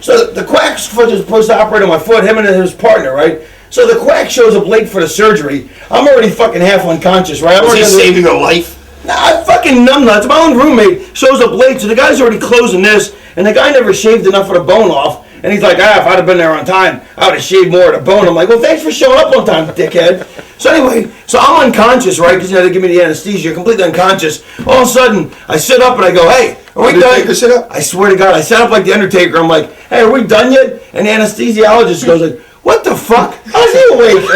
so the quack's supposed to operate on my foot. Him and his partner, right? So the quack shows up late for the surgery. I'm already fucking half unconscious, right? Was he saving a life? Nah, I'm fucking numbnuts. My own roommate shows up late, so the guy's already closing this, and the guy never shaved enough of the bone off. And he's like, if I'd have been there on time, I would have shaved more of the bone. I'm like, well, thanks for showing up on time, dickhead. So anyway, so I'm unconscious, right? Because they give me the anesthesia, completely unconscious. All of a sudden, I sit up and I go, hey, are we done? Sit up? I swear to God, I sat up like the Undertaker. I'm like, hey, are we done yet? And the anesthesiologist goes like, what the fuck? How's he awake?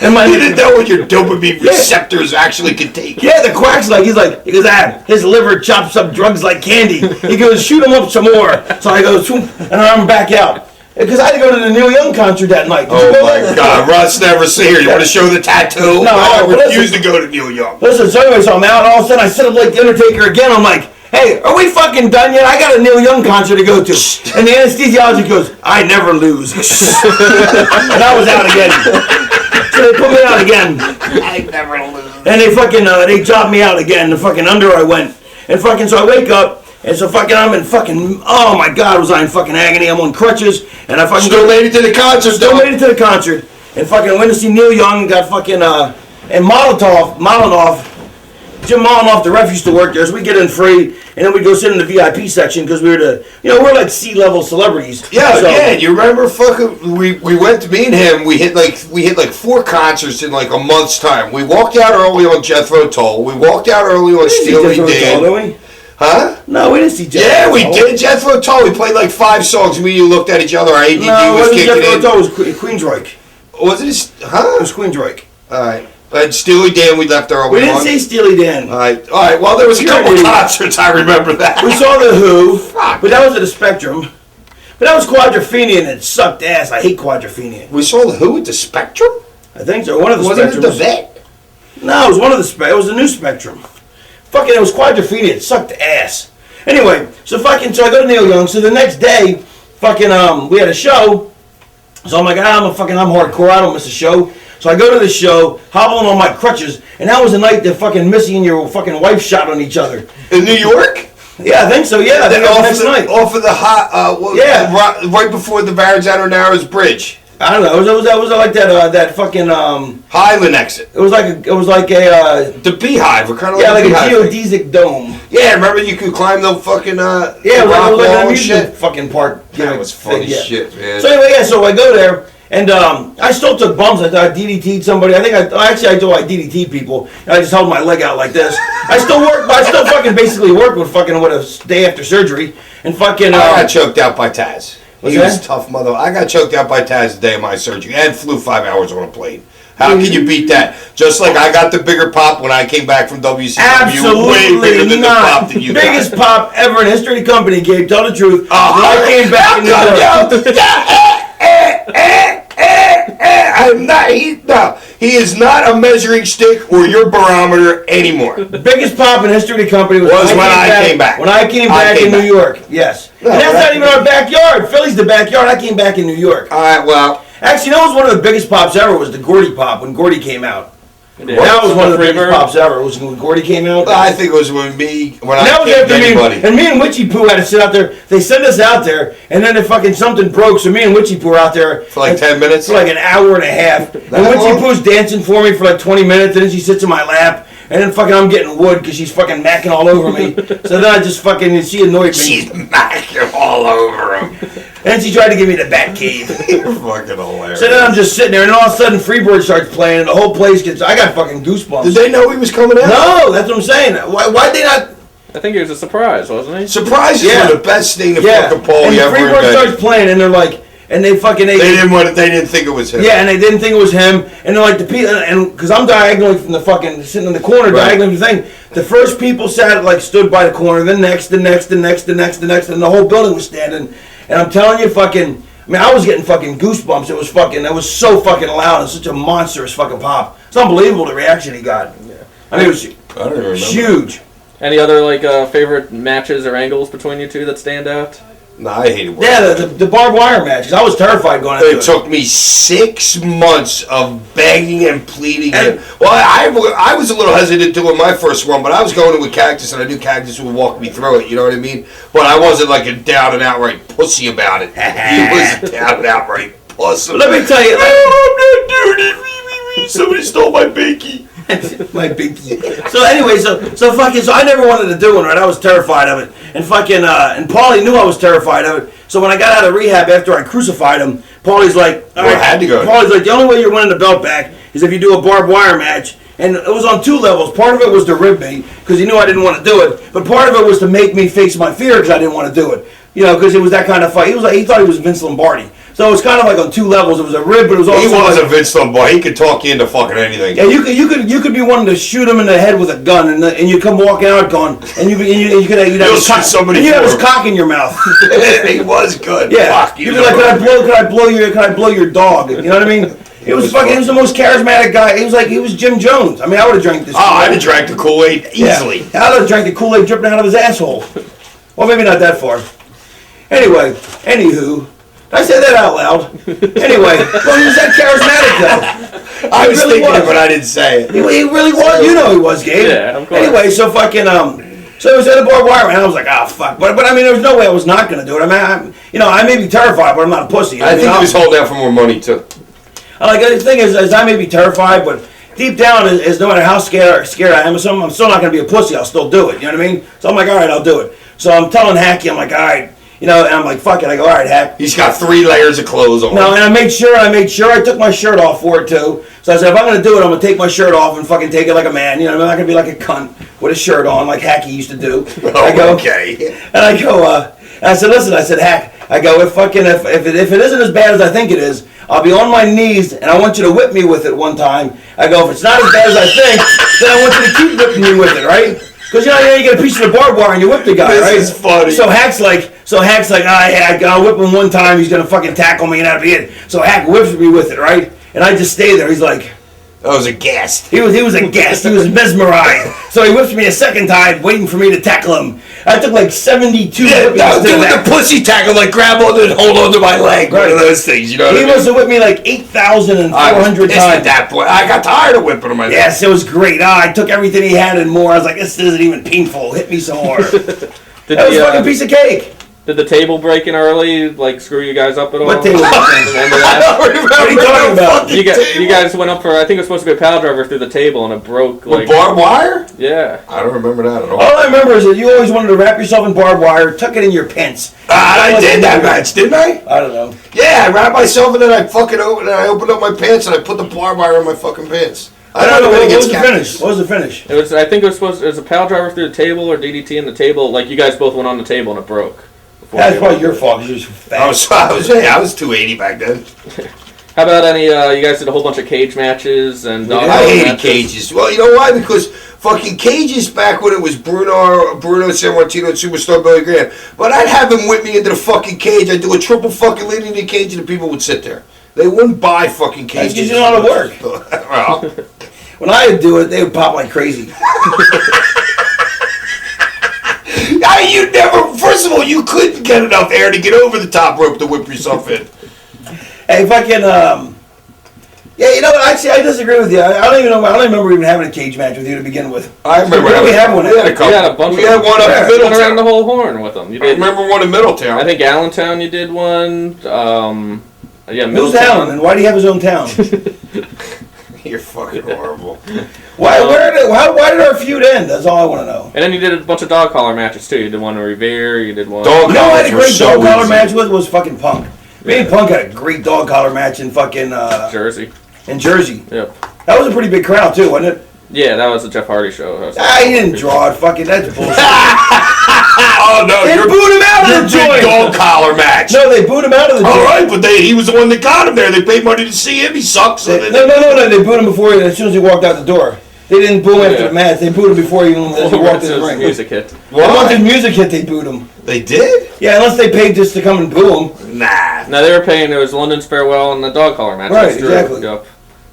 And You didn't know what your dopamine receptors actually could take. Yeah, the quack's like, he goes, his liver chops up drugs like candy. He goes, shoot him up some more. So I go, and I'm back out. Because I had to go to the Neil Young concert that night. Oh my God, Russ never see here. You want to show the tattoo? No, I but refuse to go to Neil Young. Listen, so anyway, so I'm out, and all of a sudden I sit up like the Undertaker again. I'm like, hey, are we fucking done yet? I got a Neil Young concert to go to. And the anesthesiologist goes, I never lose. And I was out again. So they put me out again. I never lose. And they fucking, they dropped me out again. The fucking under I went. And fucking, so I wake up, and so fucking, I'm in fucking, oh my God, was I in fucking agony. I'm on crutches, and I fucking Still made it to the concert, Still made it to the concert. And fucking went to see Neil Young, got fucking, and Molotov, Jim Molotov, the ref used to work there, so we get in free, and then we go sit in the VIP section, because we were we're like C-level celebrities. Yeah, so, yeah. You remember fucking we went to meet him. We hit like 4 concerts in like a month's time. We walked out early on Jethro Tull. We walked out early on Steely Dan. Huh? No, we didn't see Jethro Yeah, Tull. we did. Jethro Tull. We played like 5 songs. Me and you looked at each other. Our ADD No, was it wasn't kicking Jethro in. Tull, it was Queensryche. Was it? It Huh? was Queensryche. All right. But Steely Dan, we left early. We didn't on. see Steely Dan. All right. All right. Well, there was a couple concerts. I remember that. We saw The Who, Fuck. but that was at the Spectrum. But that was Quadrophenia, and it sucked ass. I hate Quadrophenia. We saw the Who at the Spectrum. I think so. One of the Wasn't it the Spectrums. Vet? No, it was one of the it was the new Spectrum. Fucking, it was Quadrophenia. It sucked ass. Anyway, so I go to Neil Young. So the next day, fucking, we had a show. So I'm like, I'm hardcore. I don't miss a show. So I go to the show, hobbling on my crutches, and that was the night that fucking Missy and your fucking wife shot on each other. In New York? Yeah, I think so. Yeah, I think that was the next night. Off of the hot, Yeah. right before the Verrazano Narrows Bridge. I don't know. It was like that fucking Highland exit. It was like a The Beehive, or kind of yeah, like a Beehive thing. geodesic dome. Yeah, remember you could climb the fucking Yeah, it was rock like wall an and amusement shit. fucking park. That was funny thing, yeah. shit, man. So anyway, yeah, so I go there, And I still took bumps. I DDT'd somebody. I DDT'd people. I just held my leg out like this. I still fucking basically worked with fucking a day after surgery. And fucking... I got choked out by Taz. He was tough mother. I got choked out by Taz the day of my surgery and flew 5 hours on a plane. How can you beat that? Just like I got the bigger pop when I came back from WCW. Absolutely way bigger than not. The pop that you biggest got. pop ever in history of the company, Gabe. Tell the truth. When I came back in New York. He is not a measuring stick or your barometer anymore. The biggest pop in history of the company was when I came back. When I came back in New York, yes. No, and that's not even our backyard. Philly's the backyard. I came back in New York. All right, well. Actually, you know what was one of the biggest pops ever was the Gordy pop when Gordy came out. Yeah. That was one of the biggest pops ever. Was when Gordy came out. Well, I think it was when I came to anybody. And me and Witchy Poo had to sit out there. They sent us out there, and then something broke, so me and Witchy Poo were out there. For like 10 minutes? For like an hour and a half. And Witchy Poo's dancing for me for like 20 minutes, and then she sits in my lap. And then I'm getting wood because she's fucking macking all over me. So then I just she annoyed me. She's macking all over him. And she tried to give me the bat cave. You're fucking hilarious. So then I'm just sitting there, and all of a sudden Freebird starts playing, and the whole place I got fucking goosebumps. Did they know he was coming out? No, that's what I'm saying. Why'd they not... I think it was a surprise, wasn't he? Surprise is one of the best thing to fucking Paul and ever invented. Freebird starts playing, and they're like... And they didn't think it was him. Yeah, and they didn't think it was him. And they're like, and because I'm diagonally from the fucking, sitting in the corner, diagonally from the thing. The first people stood by the corner, the next, and the whole building was standing. And I'm telling you, I was getting fucking goosebumps. It was so fucking loud and such a monstrous fucking pop. It's unbelievable the reaction he got. Yeah. I mean, it was huge. Any other, favorite matches or angles between you two that stand out? No, I hated it. Yeah, the barbed wire matches. I was terrified going into it. It took me 6 months of begging and pleading. Well, I was a little hesitant doing my first one, but I was going in with Cactus, and I knew Cactus would walk me through it, you know what I mean? But I wasn't like a down and outright pussy about it. He was a down and outright pussy. Let me tell you. I'm not doing it. Somebody stole my binky. My binky. So anyway, so I never wanted to do one, right? I was terrified of it. And and Paulie knew I was terrified of it. So when I got out of rehab after I crucified him, Paulie's like, all right, had to go. Paulie's like, the only way you're winning the belt back is if you do a barbed wire match. And it was on 2 levels. Part of it was to rib me, because he knew I didn't want to do it. But part of it was to make me face my fear, because I didn't want to do it. You know, because it was that kind of fight. He thought he was Vince Lombardi. So it was kind of like on 2 levels. It was a rib, but it was also... He was a Vince Lombardi. He could talk you into fucking anything. Yeah, you could be wanting to shoot him in the head with a gun, and you come walking out going, and you'd have his cock in your mouth. He was good. Yeah. Fuck, You'd be like, can I blow your dog? You know what I mean? He was the most charismatic guy. He was Jim Jones. I mean, I would have drank this. Oh, I'd have drank the Kool-Aid easily. Yeah. I would have drank the Kool-Aid dripping out of his asshole. Well, maybe not that far. Anyway, anywho, did I say that out loud? Anyway, well, he was that charismatic though. I was really thinking it, but I didn't say it. He really was. You know he was, Gabe. Yeah, of course. Anyway, so so it was at a barbed wire, and I was like, fuck. But I mean, there was no way I was not going to do it. I mean, I may be terrified, but I'm not a pussy. I think he was holding out for more money too. The thing is I may be terrified, but deep down, is no matter how scared I am, I'm still not going to be a pussy. I'll still do it. You know what I mean? So I'm like, all right, I'll do it. So I'm telling Hacky, I'm like, all right. And I'm like, fuck it. I go, all right, Hack. He's got 3 layers of clothes on. No, and I made sure I took my shirt off for it too. So I said, if I'm going to do it, I'm going to take my shirt off and fucking take it like a man. I'm not going to be like a cunt with a shirt on like Hacky used to do. Okay. And I go, I said, listen, Hack, I go, if it isn't as bad as I think it is, I'll be on my knees, and I want you to whip me with it one time. I go, if it's not as bad as I think, then I want you to keep whipping me with it, right? Because you get a piece of the barbed wire and you whip the guy, right? This is funny. So Hack's like, I'll whip him one time. He's gonna fucking tackle me and that'll be it. So Hack whips me with it, right? And I just stay there. He's like, I was aghast. He was aghast. He was mesmerized. So he whips me a second time, waiting for me to tackle him. I took like 72 whippings. I was doing the pussy tackle, like grab on and hold on to my leg. Right. One of those things, you know what I mean? He must have whipped me like 8,400 times. At that point. I got tired of whipping him. Yes, it was great. I took everything he had and more. I was like, this isn't even painful. Hit me some more. That was a fucking piece of cake. Did the table break in early, like, screw you guys up at all? What table? Remember that? What are you talking about? You guys went up for, I think it was supposed to be a pile driver through the table, and it broke, like... With barbed wire? Yeah. I don't remember that at all. All I remember is that you always wanted to wrap yourself in barbed wire, tuck it in your pants. I did that match, didn't I? I don't know. Yeah, I wrapped myself and then I opened up my pants and I put the barbed wire in my fucking pants. I don't know. What was the finish? What was the finish? It was. I think it was a pile driver through the table or DDT in the table. Like, you guys both went on the table and it broke. That's probably your fault. You're just fat. I was 280 back then. How about any? You guys did a whole bunch of cage matches and. I hated cages. Well, you know why? Because fucking cages back when it was Bruno Sammartino, and Superstar Billy Graham. But I'd have him whip me into the fucking cage. I'd do a triple fucking lead in the cage, and the people would sit there. They wouldn't buy fucking cages. That's because you know how to work. Well, when I would do it, they would pop like crazy. You never. First of all, you couldn't get enough air to get over the top rope to whip yourself in. Hey, fucking. Yeah, you know what? Actually, I disagree with you. I don't even know. I don't remember even having a cage match with you to begin with. I remember. We had one. We had a couple. We had a bunch. We had one up in Middletown. Around the whole horn with them. You did. I remember one in Middletown. I think Allentown. You did one. Yeah, Middletown. Who's Allen, and why do you have his own town? You're fucking horrible. Why did our feud end? That's all I want to know. And then you did a bunch of dog collar matches too. You did one in Revere. You did one. You know, I had a great dog collar match with was fucking Punk. Me and Punk had a great dog collar match in fucking Jersey. In Jersey. Yep. That was a pretty big crowd too, wasn't it? Yeah, that was the Jeff Hardy show. He didn't draw it. Fucking that's bullshit. Oh no! They booed him out of the joint. Dog collar match. No, they booed him out of the joint. All right, but he was the one that got him there. They paid money to see him. He sucks. No. They booed him before. As soon as he walked out the door. They didn't boo him after the match. They booed him before he even walked in the ring. Music hit. Once his music hit, they booed him. They did? Yeah, unless they paid just to come and boo him. Nah. No, they were paying. It was London's Farewell and the dog collar match. Right, exactly. Yep.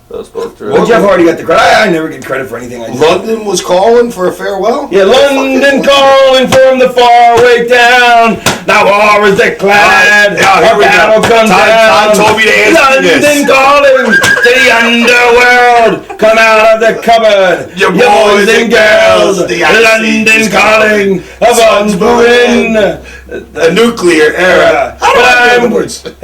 Those both true. Well, Jeff Hardy got the credit. I never get credit for anything I do. London was calling for a farewell? Yeah, London calling from the faraway town. Now war is declared. Our battle comes down. Todd told me to answer this. London calling to the underworld. Come out of the cupboard. Your boys and girls. London calling. A bomb's moving. A nuclear era. How do I know the words? Todd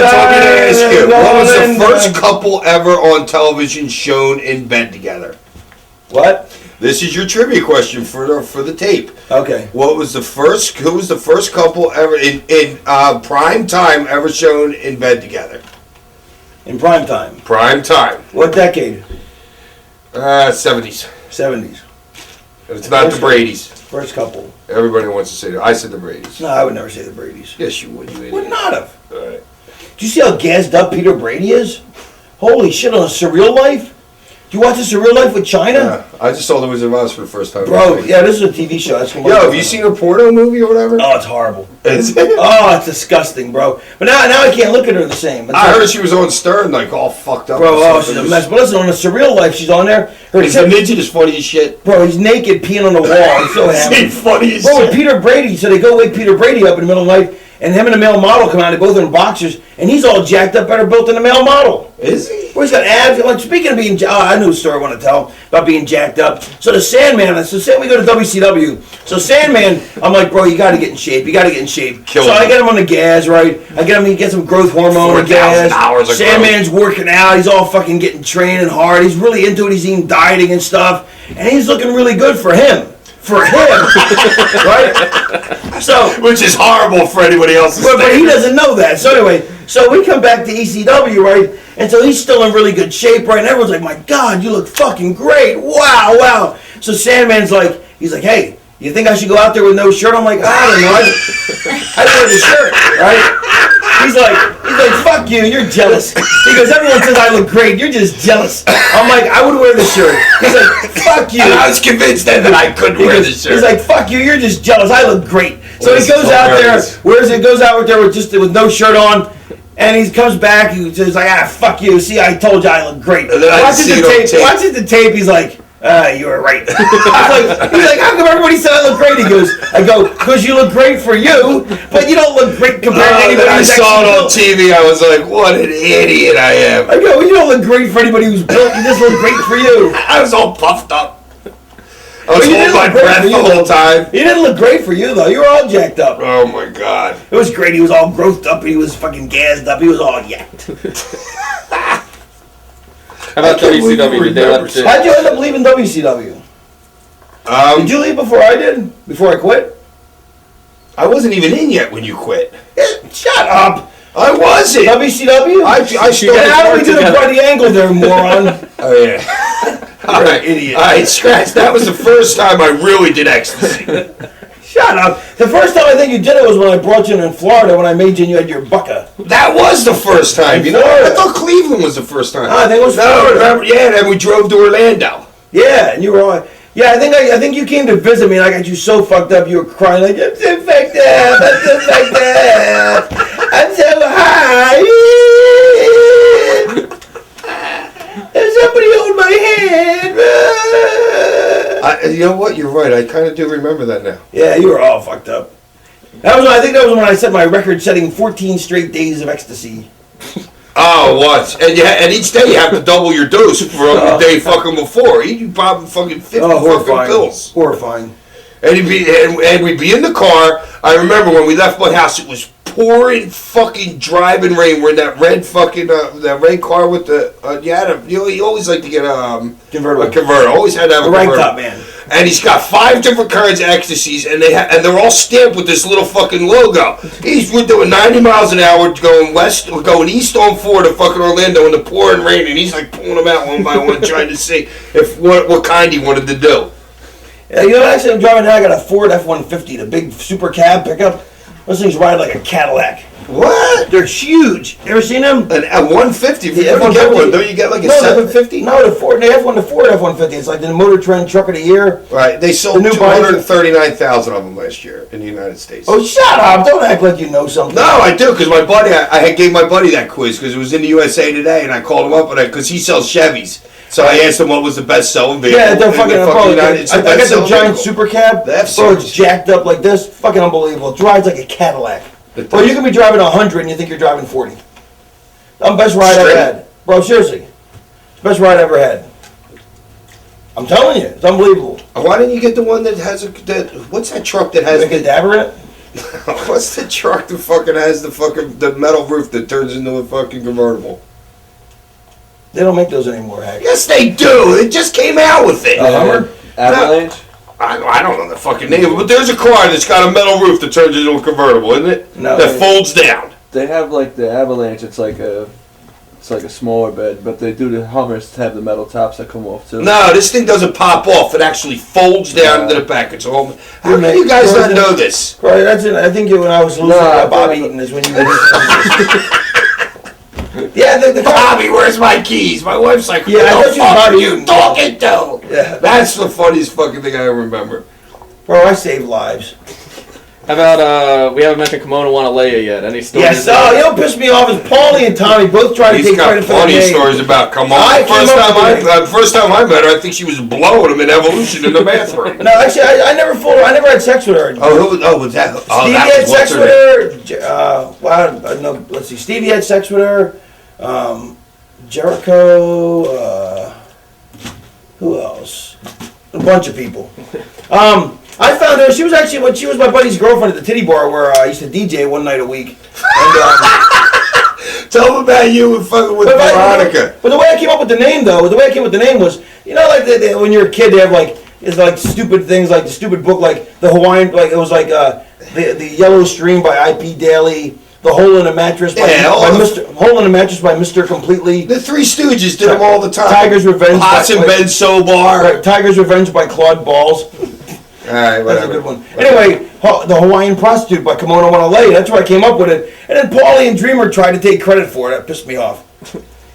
told me to ask you, what was the first couple ever on television shown in bed together? What? This is your trivia question for the tape. Okay. Who was the first couple ever in prime time ever shown in bed together? In prime time. Prime time. What decade? 70s. 70s. It's not the Bradys. First couple. Everybody wants to say that. I said the Bradys. No, I would never say the Bradys. Yes, you would. You idiot. Would not have. All right. Do you see how gassed up Peter Brady is? Holy shit, on A Surreal Life? Do you watch A Surreal Life with China? Yeah, I just saw The Wizard of Oz for the first time. Bro, yeah, this is a TV show. That's have you seen a porno movie or whatever? Oh, it's horrible. Is it? Oh, it's disgusting, bro. But now I can't look at her the same. I heard she was on Stern, like, all fucked up. Bro, she's a mess. But listen, on A Surreal Life, she's on there. The midget is funny as shit. Bro, he's naked peeing on the wall. He's so happy. He's funny as shit. Bro, with Peter Brady, so they go wake Peter Brady up in the middle of the night, and him and the male model come out, they both in boxers, and he's all jacked up, better built than the male model. Is he? Well, he's got abs. Like, speaking of being, I knew a story I want to tell about being jacked up. So the Sandman, say we go to WCW. So Sandman, I'm like, bro, you got to get in shape. I get him on the gas, right? I get him, he gets some growth hormone on the gas. Sandman's working out. He's all fucking getting training hard. He's really into it. He's eating dieting and stuff. And he's looking really good for him. Right? So, which is horrible for anybody else. But he doesn't know that. So anyway, we come back to ECW, right? And so he's still in really good shape, right? And everyone's like, my God, you look fucking great. Wow. So Sandman's like, he's like, hey, you think I should go out there with no shirt? I'm like, I don't know. I wear the shirt, right? He's like, fuck you, you're jealous. He goes, everyone says I look great, you're just jealous. I'm like, I would wear the shirt. He's like, fuck you. And I was convinced then that I couldn't wear the shirt. He's like, fuck you, you're just jealous, I look great. So he goes out there, goes out there with no shirt on, and he comes back, he says like, fuck you, see, I told you I look great. Watches the tape, he's like, you were right. He's like, how come everybody said I look great? He goes, because you look great for you, but you don't look great compared to anybody who's saw it on TV, I was like, what an idiot I am. I go, you don't look great for anybody who's built, you just look great for you. I was all puffed up. I was holding my breath the whole time. He didn't look great for you, though. You were all jacked up. Oh, my God. It was great. He was all growthed up. He was fucking gassed up. He was all yacked. How about WCW? Did they let you? How'd you end up leaving WCW? Did you leave before I did? Before I quit? I wasn't even in yet when you quit. Shut up. I wasn't. WCW? I started. How do we do the bloody angle there, moron? Oh, yeah. All right, idiot. All right, scratch. That was the first time I really did ecstasy. Shut up. The first time I think you did it was when I brought you in Florida when I made you and you had your bucka. That was the first time. You know, I thought Cleveland was the first time. I think it was Florida. Remember, yeah, then we drove to Orlando. Yeah, and you were all... Yeah, I think you came to visit me and I got you so fucked up you were crying like, I'm so fucked up, I'm so fucked up, I'm so high. Somebody hold my hand. You know what? You're right. I kind of do remember that now. Yeah, you were all fucked up. I think that was when I set my record-setting 14 straight days of ecstasy. Oh, what? And each day you have to double your dose from the day fucking before. You probably fucking 50 fucking pills. Horrifying. And we'd be in the car. I remember when we left my house, it was pouring fucking driving rain. We're in that red fucking that red car with the you always like to get a convertible. Always had to have a rank convertible. top man. And he's got 5 different kinds of ecstasies, and they're all stamped with this little fucking logo. We're doing 90 miles an hour going east on 4 to fucking Orlando in the pouring rain, and he's like pulling them out one by one, trying to see what kind he wanted to do. Yeah, you know, actually, I'm driving now. I got a Ford F-150, the big super cab pickup. Those things ride like a Cadillac. What? They're huge. You ever seen them? An F-150. If you The ever get F-150. one, don't you get like a 750? No, the Ford F-150. It's like the Motor Trend Truck of the Year. Right. They sold 239,000 of them last year in the United States. Oh, shut up. Don't act like you know something. No, I do, because my buddy, I gave my buddy that quiz because it was in the USA Today, and I called him up because he sells Chevys. So I asked him what was the best-selling vehicle. Yeah, they're fucking... I got the giant vehicle. super cab. The F-Series. Bro, it's jacked up like this. Fucking unbelievable. It rides like a Cadillac. Bro, you can be driving 100 and you think you're driving 40. I'm best ride I ever had. Bro, seriously. It's the best ride I ever had. I'm telling you. It's unbelievable. Why didn't you get the one that has what's that truck that has... Like a dabber in it? What's the truck that fucking has the metal roof that turns into a fucking convertible? They don't make those anymore, Hank. Yes, they do. It just came out with it. Hummer? Avalanche? I don't know the fucking name, but there's a car that's got a metal roof that turns into a convertible, isn't it? No. That folds down. They have like the Avalanche. It's like a smaller bed, but they do the Hummers to have the metal tops that come off too. No, this thing doesn't pop off. It actually folds down into the back. It's all. How can you guys not know this? Bro, that's it. I think when I was losing Bob Eaton is when you. Yeah, the Bobby, where's my keys? My wife's like, yeah, I who the fuck are you talking to? Yeah. That's the funniest fucking thing I ever remember. Bro, I saved lives. How about, we haven't mentioned Kimona Wanalea yet. Any stories? Yes, you know what pissed me off is Paulie and Tommy both trying to take credit for the plenty of game. stories about Kimona. First time I met her, I think she was blowing him in Evolution in the bathroom. No, actually, I never had sex with her. Was that? Stevie had sex with her. No, let's see. Stevie had sex with her. Jericho. Who else? A bunch of people. I found her. She was my buddy's girlfriend at the titty bar where I used to DJ one night a week. And, tell them about you with Veronica. But the way I came up with the name, was, you know, like when you're a kid, they have it's like stupid things, like the stupid book, like the Hawaiian, like it was like the Yellow Stream by I.P. Daly. The Hole in a Mattress by Mr. Completely. The Three Stooges did them all the time. Tiger's Revenge. Pots and Ben Sobar. Right, Tiger's Revenge by Claude Balls. All right, whatever. That's a good one. Anyway, the Hawaiian Prostitute by Kimona Wanalea. That's where I came up with it. And then Paulie and Dreamer tried to take credit for it. That pissed me off.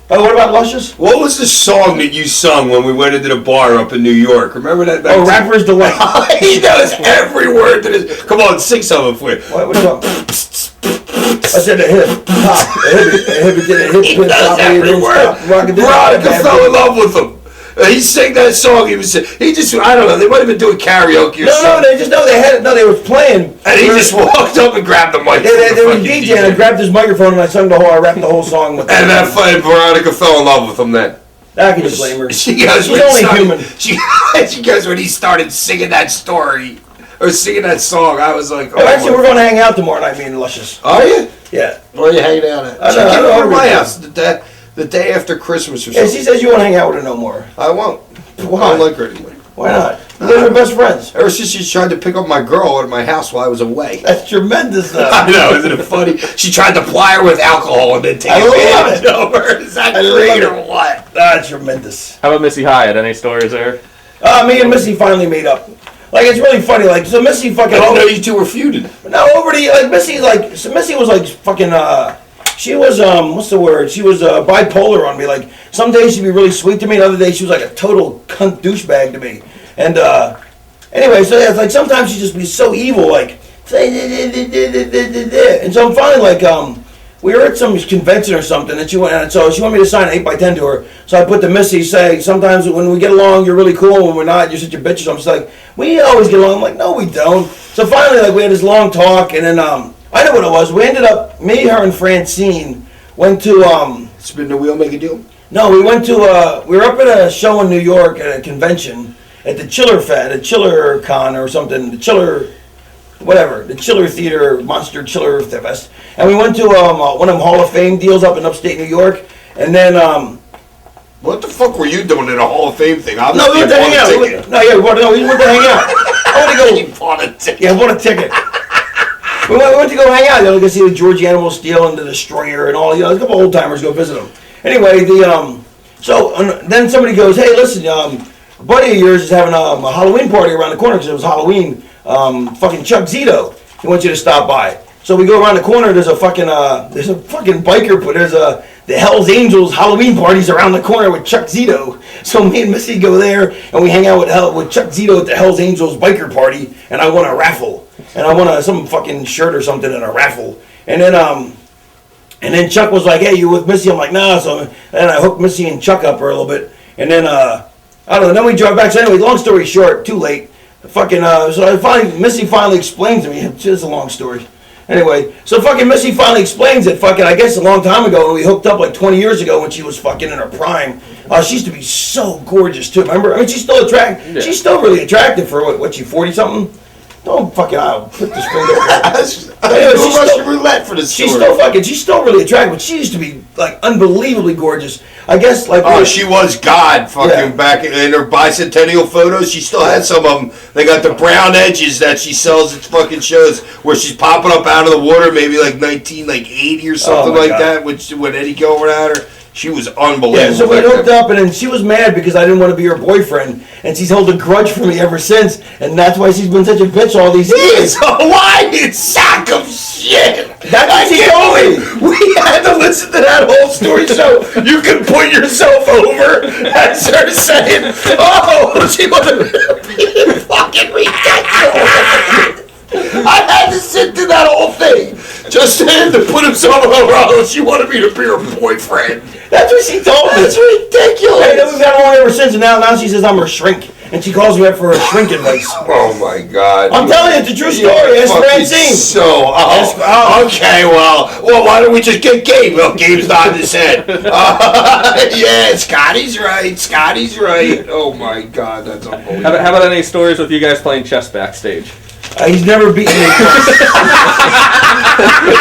What about Luscious? What was the song that you sung when we went into the bar up in New York? Remember that? Rapper's Delight. He knows every word to this. Come on, sing something for you. What song? I said the hip hop. He knows every word. Veronica fell in love with him. He sang that song. I don't know. They might have been doing karaoke or something. They were playing. And he just walked up and grabbed the mic. They were DJing, and I grabbed his microphone and I rapped the whole song with him. And that Veronica fell in love with him then. I can just blame her. She goes, She's only human. She goes, when he started singing that story, or singing that song, I was like, oh. Actually, we're going to hang out tomorrow night, me and Luscious. Are you? Yeah. Where are you hanging out at? I don't know, over to my house the day after Christmas or Yeah, something. she says you won't hang out with her no more. I won't. Why? I don't like her anymore. Why not? You guys are best friends. Ever since she tried to pick up my girl at my house while I was away. That's tremendous, though. I know, isn't it funny? She tried to ply her with alcohol and then take advantage of her. Is that great or what? That's tremendous. How about Missy Hyatt? Any stories there? Me and Missy finally made up. Like, it's really funny. Like, so Missy fucking... I didn't know you two were feuding. No, over the... Like, Missy, like... So Missy was, like, fucking... She was, what's the word? She was bipolar on me. Like, some days she'd be really sweet to me, and other days she was like a total cunt douchebag to me. And, anyway, so yeah, it's like sometimes she'd just be so evil, like... And so I'm finally, like, we were at some convention or something, and so she wanted me to sign an 8x10 to her. So I put to Missy, say, sometimes when we get along, you're really cool, and when we're not, you're such a bitch. So I'm just like, we always get along. I'm like, no, we don't. So finally, like, we had this long talk, and then, I know what it was. We ended up, me, her, and Francine went to, Spin the wheel, make a deal? no, we went to, we were up at a show in New York at a convention at the Chiller Fed, a Chiller Con or something, the Chiller, whatever, the Chiller Theater, Monster Chiller Fest. And we went to one of them Hall of Fame deals up in upstate New York. And then, What the fuck were you doing in a Hall of Fame thing? no, we went to hang out. We went to hang out. I went to go. You bought a ticket. Yeah, I bought a ticket. We went to go hang out. You know, go see the George Animal Steel and the Destroyer and all. You know, a couple old timers go visit them. Anyway, then somebody goes, "Hey, listen, a buddy of yours is having a Halloween party around the corner because it was Halloween. Fucking Chuck Zito. He wants you to stop by." So we go around the corner. There's a fucking biker. There's the Hell's Angels Halloween parties around the corner with Chuck Zito. So me and Missy go there and we hang out with Chuck Zito at the Hell's Angels biker party. And I won a raffle. And I won some fucking shirt or something in a raffle. And then Chuck was like, "Hey, you with Missy?" I'm like, "Nah." So then I hooked Missy and Chuck up for a little bit. And then I don't know. Then we drove back. So anyway, long story short, too late. Missy finally explained to me. It's a long story. Anyway, so fucking Missy finally explains it. Fucking, I guess a long time ago when we hooked up, like 20 years ago when she was fucking in her prime. She used to be so gorgeous too. Remember? I mean, she's still attractive. Yeah. She's still really attractive for what? She 40 something? Don't fucking I'll put this finger. Anyway, she's still roulette for this. She's still really attractive. But she used to be like unbelievably gorgeous. I guess like. Oh, she was God fucking back in her bicentennial photos. She still had some of them. They got the brown edges that she sells at fucking shows where she's popping up out of the water, maybe like 1980 or something like that. Which when Eddie Gilbert had her. She was unbelievable. Yeah, so we hooked up, and then she was mad because I didn't want to be her boyfriend, and she's held a grudge for me ever since, and that's why she's been such a bitch all these years. He's a lying sack of shit. That's what she told me. We had to listen to that whole story so you can put yourself over as her saying, "Oh, she must be fucking ridiculous." I had to sit through that whole thing just for him to put himself over. Oh, she wanted me to be her boyfriend. That's what she told me. That's ridiculous. Hey, then we've got along ever since, and now she says I'm her shrink, and she calls me up for her shrink advice. Oh my God! I'm telling you, it's a true story. Ask Francine. Okay, well, why don't we just get Gabe? Well, Gabe's nodding his head. Yeah, Scotty's right. Oh my God, that's unbelievable. How about any stories with you guys playing chess backstage? He's never beaten me twice.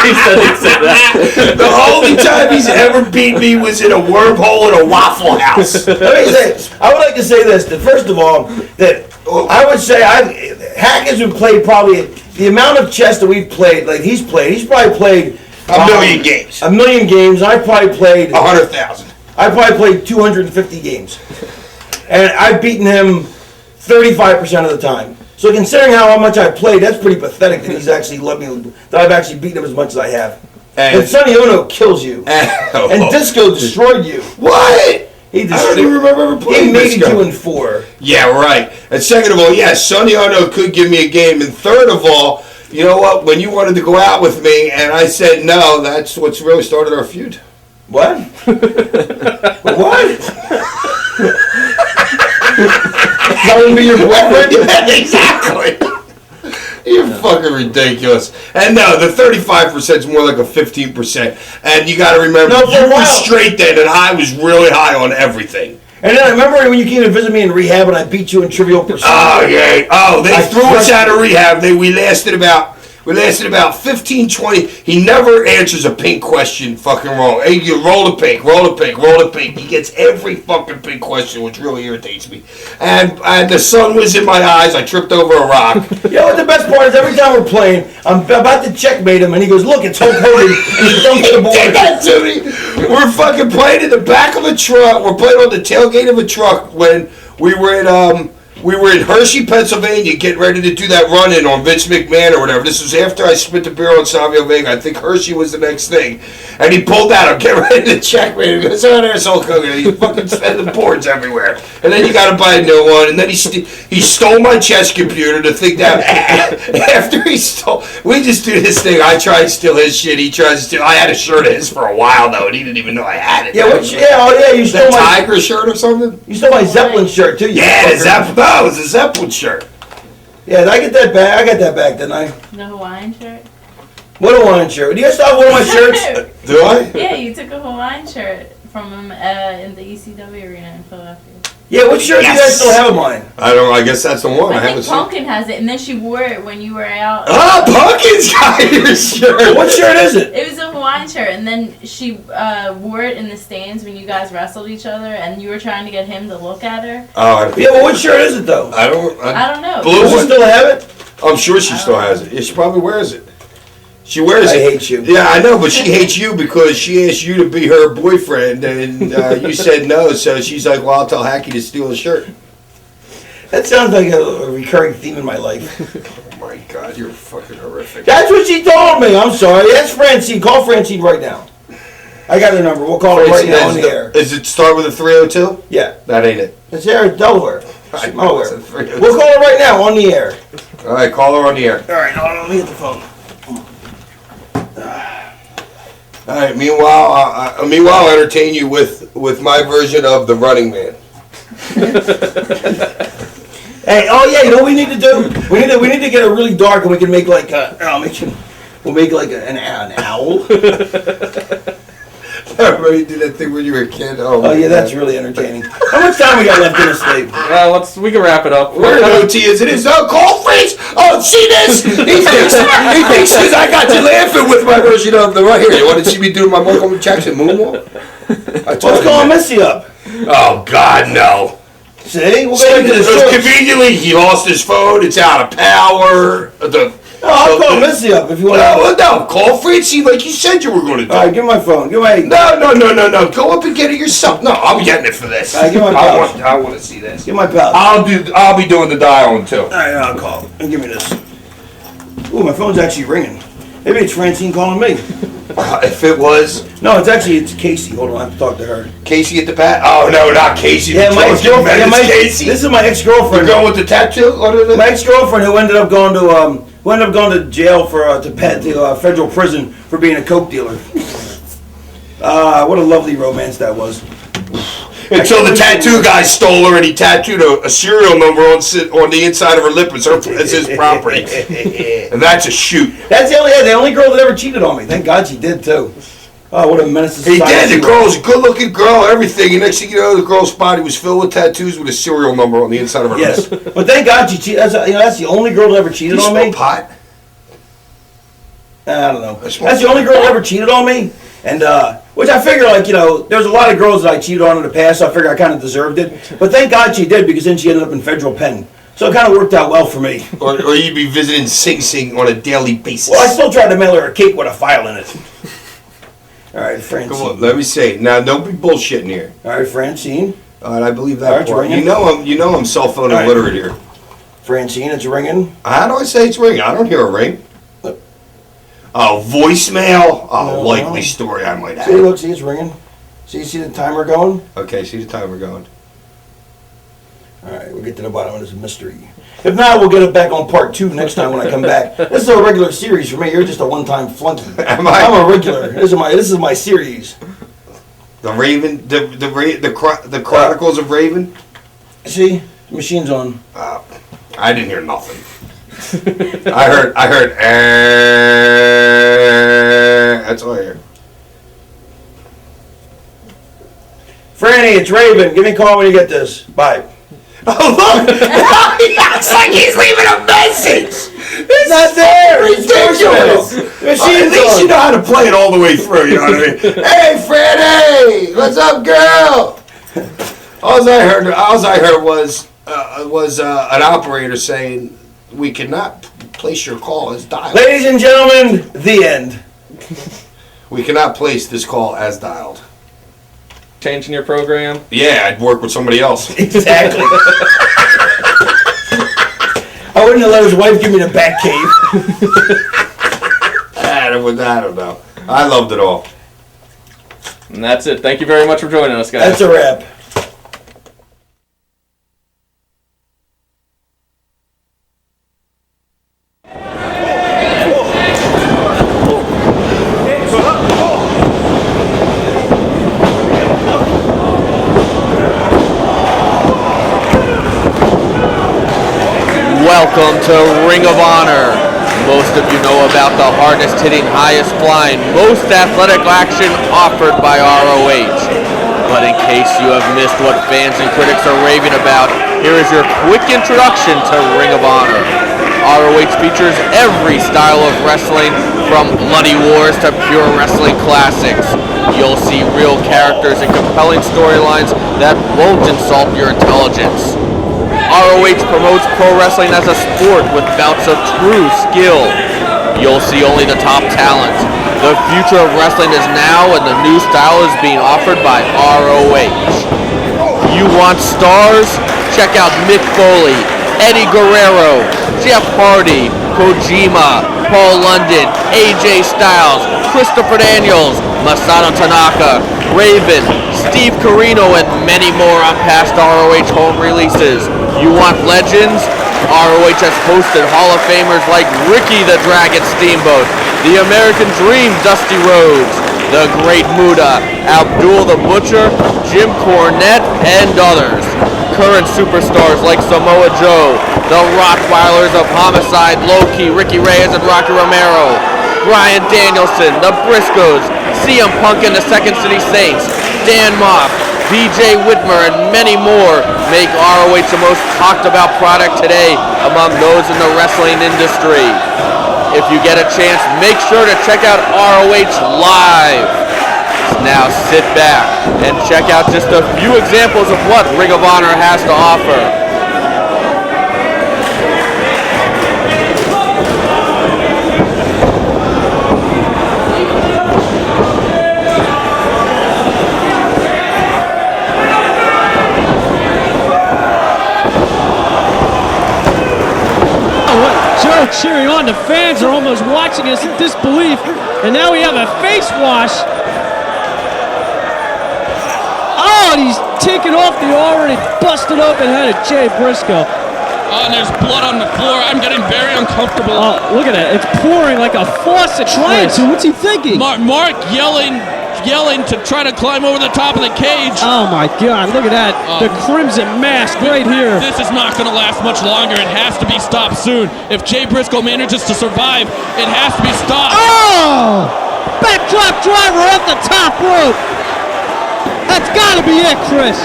He said that. The only time he's ever beat me was in a wormhole in a Waffle House. Let me say, I would like to say this, that first of all, that I would say Hackers have played probably, the amount of chess that we've played, like he's probably played a million games. A million games, and I probably played 100,000. I probably played 250 games. And I've beaten him 35% of the time. So considering how much I played, that's pretty pathetic that he's actually let me, that I've actually beaten him as much as I have. And Sonny Ono kills you. And Disco destroyed you. What? I don't even remember ever playing Disco. He made Disco. you in 4. Yeah, right. And second of all, yes, Sonny Ono could give me a game. And third of all, you know what? When you wanted to go out with me and I said no, that's what's really started our feud. What? What? That would be your boyfriend? Yeah, exactly. You're fucking ridiculous. And no, the 35% is more like a 15%. And you got to remember, you were straight then, and I was really high on everything. And then I remember when you came to visit me in rehab and I beat you in Trivial Pursuit. Oh, yeah. Oh, they threw us out of rehab. We lasted about 15, 20. He never answers a pink question fucking wrong. Hey, you roll the pink, roll the pink, roll the pink. He gets every fucking pink question, which really irritates me. And the sun was in my eyes. I tripped over a rock. You know what the best part is? Every time we're playing, I'm about to checkmate him, and he goes, "Look, it's Hulk Hogan." And he dumps the board. Did that to me. We're fucking playing in the back of a truck. We're playing on the tailgate of a truck when we were in Hershey, Pennsylvania, getting ready to do that run-in on Vince McMahon or whatever. This was after I split the beer on Savio Vega. I think Hershey was the next thing. And he pulled out. I'm getting ready to check me. He goes, "Oh, there's Hulk Hogan." And he's fucking sending boards everywhere. And then you got to buy a new one. And then he stole my chess computer to think that after he stole. We just do this thing. I try to steal his shit. He tries to steal. I had a shirt of his for a while, though, and he didn't even know I had it. Yeah, you stole my Tiger shirt or something? You stole my Zeppelin shirt, too. Yeah, the Zeppelin. No, it was a Zeppelin shirt. Yeah, did I get that back? I got that back, didn't I? The Hawaiian shirt? What Hawaiian shirt? Do you guys still have one of my shirts? Do I? Yeah, you took a Hawaiian shirt from him in the ECW arena in Philadelphia. Yeah, what shirt do you guys still have of mine? I guess that's the one. I haven't think seen. Pumpkin has it, and then she wore it when you were out. Ah, Pumpkin's got your shirt. What shirt is it? It was a Hawaiian shirt, and then she wore it in the stands when you guys wrestled each other, and you were trying to get him to look at her. Oh, Yeah, but what shirt is it, though? I don't know. Blue Does she one. still have it? I'm sure she still has it. Yeah, she probably wears it. She wears I it. hate you. Yeah, I know, but she hates you because she asked you to be her boyfriend, and you said no. So she's like, "Well, I'll tell Hacky to steal a shirt." That sounds like a recurring theme in my life. Oh my God, you're fucking horrific. That's what she told me. I'm sorry. That's Francine. Call Francine right now. I got her number. We'll call her right now on the air. Does it start with a 302? Yeah. That ain't it. It's here in Delaware. I know it's a Delaware. 302. We'll call her right now on the air. All right, call her on the air. All right, hold on. Let me get the phone. All right. Meanwhile, I'll entertain you with my version of the Running Man. Hey, oh yeah, you know what we need to do? We need to get it really dark, and we can make like we'll make like an owl. Everybody did that thing when you were a kid. Oh yeah, that's really entertaining. How much time we got left in the sleep? We can wrap it up. We're an OT as it is. Oh, call Fritz! Oh, see this? He thinks I got you laughing with my version of the right here. You want to see me do my Michael Jackson moonwalk? Let's call Missy up. Oh God, no! See, we'll go into the Because source. conveniently he lost his phone. It's out of power. I'll call Missy up if you want. No, call Fritzy like you said you were going to do. All right, give me my phone. Give my. No. Go up and get it yourself. No, I'm getting it for this. All right, give my pouch. I want to see this. Give my pouch. I'll be doing the dialing too. All right, I'll call. And give me this. Ooh, my phone's actually ringing. Maybe it's Francine calling me. If it was No, it's Casey. Hold on, I have to talk to her. Casey at the bat. Oh no, not Casey. Yeah, my ex-girlfriend. Yeah, Casey. This is my ex-girlfriend. The girl with the tattoo. My ex-girlfriend who ended up going to jail for to federal prison for being a coke dealer. What a lovely romance that was. Until the tattoo guy stole her and he tattooed a serial number on the inside of her lip as his property. And that's a shoot. That's the only girl that ever cheated on me. Thank God she did too. Oh, what a menace to He society. did. The girl was a good-looking girl, everything. And next thing you know, the girl's body was filled with tattoos with a serial number on the inside of her Yes, lip. but thank God she cheated. That's the only girl that ever cheated You on me. smoke pot? I don't know. I smoke That's the only girl that ever cheated on me, and which I figure there's a lot of girls that I cheated on in the past. So I figure I kind of deserved it. But thank God she did, because then she ended up in federal pen. So it kind of worked out well for me. Or you'd be visiting Sing Sing on a daily basis. Well, I still tried to mail her a cake with a file in it. All right, Francine. Come on, let me say. Now, don't be bullshitting here. All right, Francine. All right, I believe All that right, part. ringing. You know I'm cell phone All right. illiterate here. Francine, it's ringing. How do I say it's ringing? I don't hear a ring. Oh, voicemail? Oh, No. likely story I might See, have. look, see, it's ringing. See the timer going? Okay, see the timer going. All right, we'll get to the bottom of this mystery. If not, we'll get it back on part 2 next time when I come back. This is a regular series for me. You're just a one-time flunky. Am I? I'm a regular. This is my series. The Raven, the Chronicles of Raven? See, the machine's on. I didn't hear nothing. I heard, that's all I heard. Franny, it's Raven. Give me a call when you get this. Bye. Oh, look! It's like he's leaving a message! It's not there! Ridiculous! At least you know how to play it all the way through, you know what I mean? Hey, Freddie! What's up, girl? All I heard was an operator saying, we cannot place your call as dialed. Ladies and gentlemen, the end. We cannot place this call as dialed. Changing your program? Yeah, I'd work with somebody else. Exactly. I wouldn't have let his wife give me the back cave. I don't know. I loved it all. And that's it. Thank you very much for joining us, guys. That's a wrap. Welcome to Ring of Honor. Most of you know about the hardest hitting, highest flying, most athletic action offered by ROH. But in case you have missed what fans and critics are raving about, here is your quick introduction to Ring of Honor. ROH features every style of wrestling, from bloody wars to pure wrestling classics. You'll see real characters and compelling storylines that won't insult your intelligence. ROH promotes pro wrestling as a sport with bouts of true skill. You'll see only the top talent. The future of wrestling is now, and the new style is being offered by ROH. You want stars? Check out Mick Foley, Eddie Guerrero, Jeff Hardy, Kojima, Paul London, AJ Styles, Christopher Daniels, Masato Tanaka, Raven, Steve Corino, and many more on past ROH home releases. You want legends? ROH has hosted Hall of Famers like Ricky the Dragon Steamboat, the American Dream Dusty Rhodes, the Great Muta, Abdul the Butcher, Jim Cornette, and others. Current superstars like Samoa Joe, the Rottweilers of Homicide, Low-Ki, Ricky Reyes, and Rocky Romero, Bryan Danielson, the Briscoes, CM Punk and the Second City Saints, Dan Moff, BJ Whitmer, and many more make ROH the most talked about product today among those in the wrestling industry. If you get a chance, make sure to check out ROH live. Now sit back and check out just a few examples of what Ring of Honor has to offer. Cheering on. The fans are almost watching us in disbelief. And now we have a face wash. Oh, and he's taking off the already busted open head of Jay Briscoe. Oh, and there's blood on the floor. I'm getting very uncomfortable. Oh, look at that. It's pouring like a faucet. Trying to. What's he thinking? Mark yelling to try to climb over the top of the cage. Oh my God, look at that. The Crimson Mask right here. This is not going to last much longer. It has to be stopped soon. If Jay Briscoe manages to survive, it has to be stopped. Oh! Backdrop driver off the top rope. That's got to be it, Chris.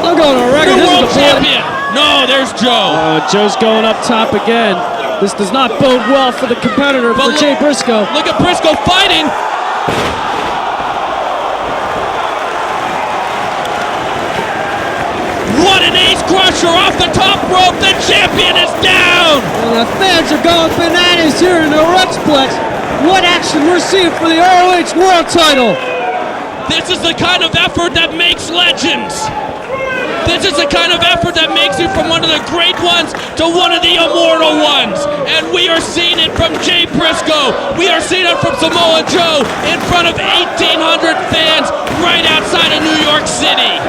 I'm going on record. New world champion. No, there's Joe. Joe's going up top again. This does not bode well for the competitor, for Jay Briscoe. Look at Briscoe fighting. What an ace crusher off the top rope. The champion is down. And the fans are going bananas here in the Rexplex. What action we're seeing for the ROH World Title. This is the kind of effort that makes legends. This is the kind of effort that makes you from one of the great ones to one of the immortal ones. And we are seeing it from Jay Briscoe. We are seeing it from Samoa Joe in front of 1,800 fans right outside of New York City.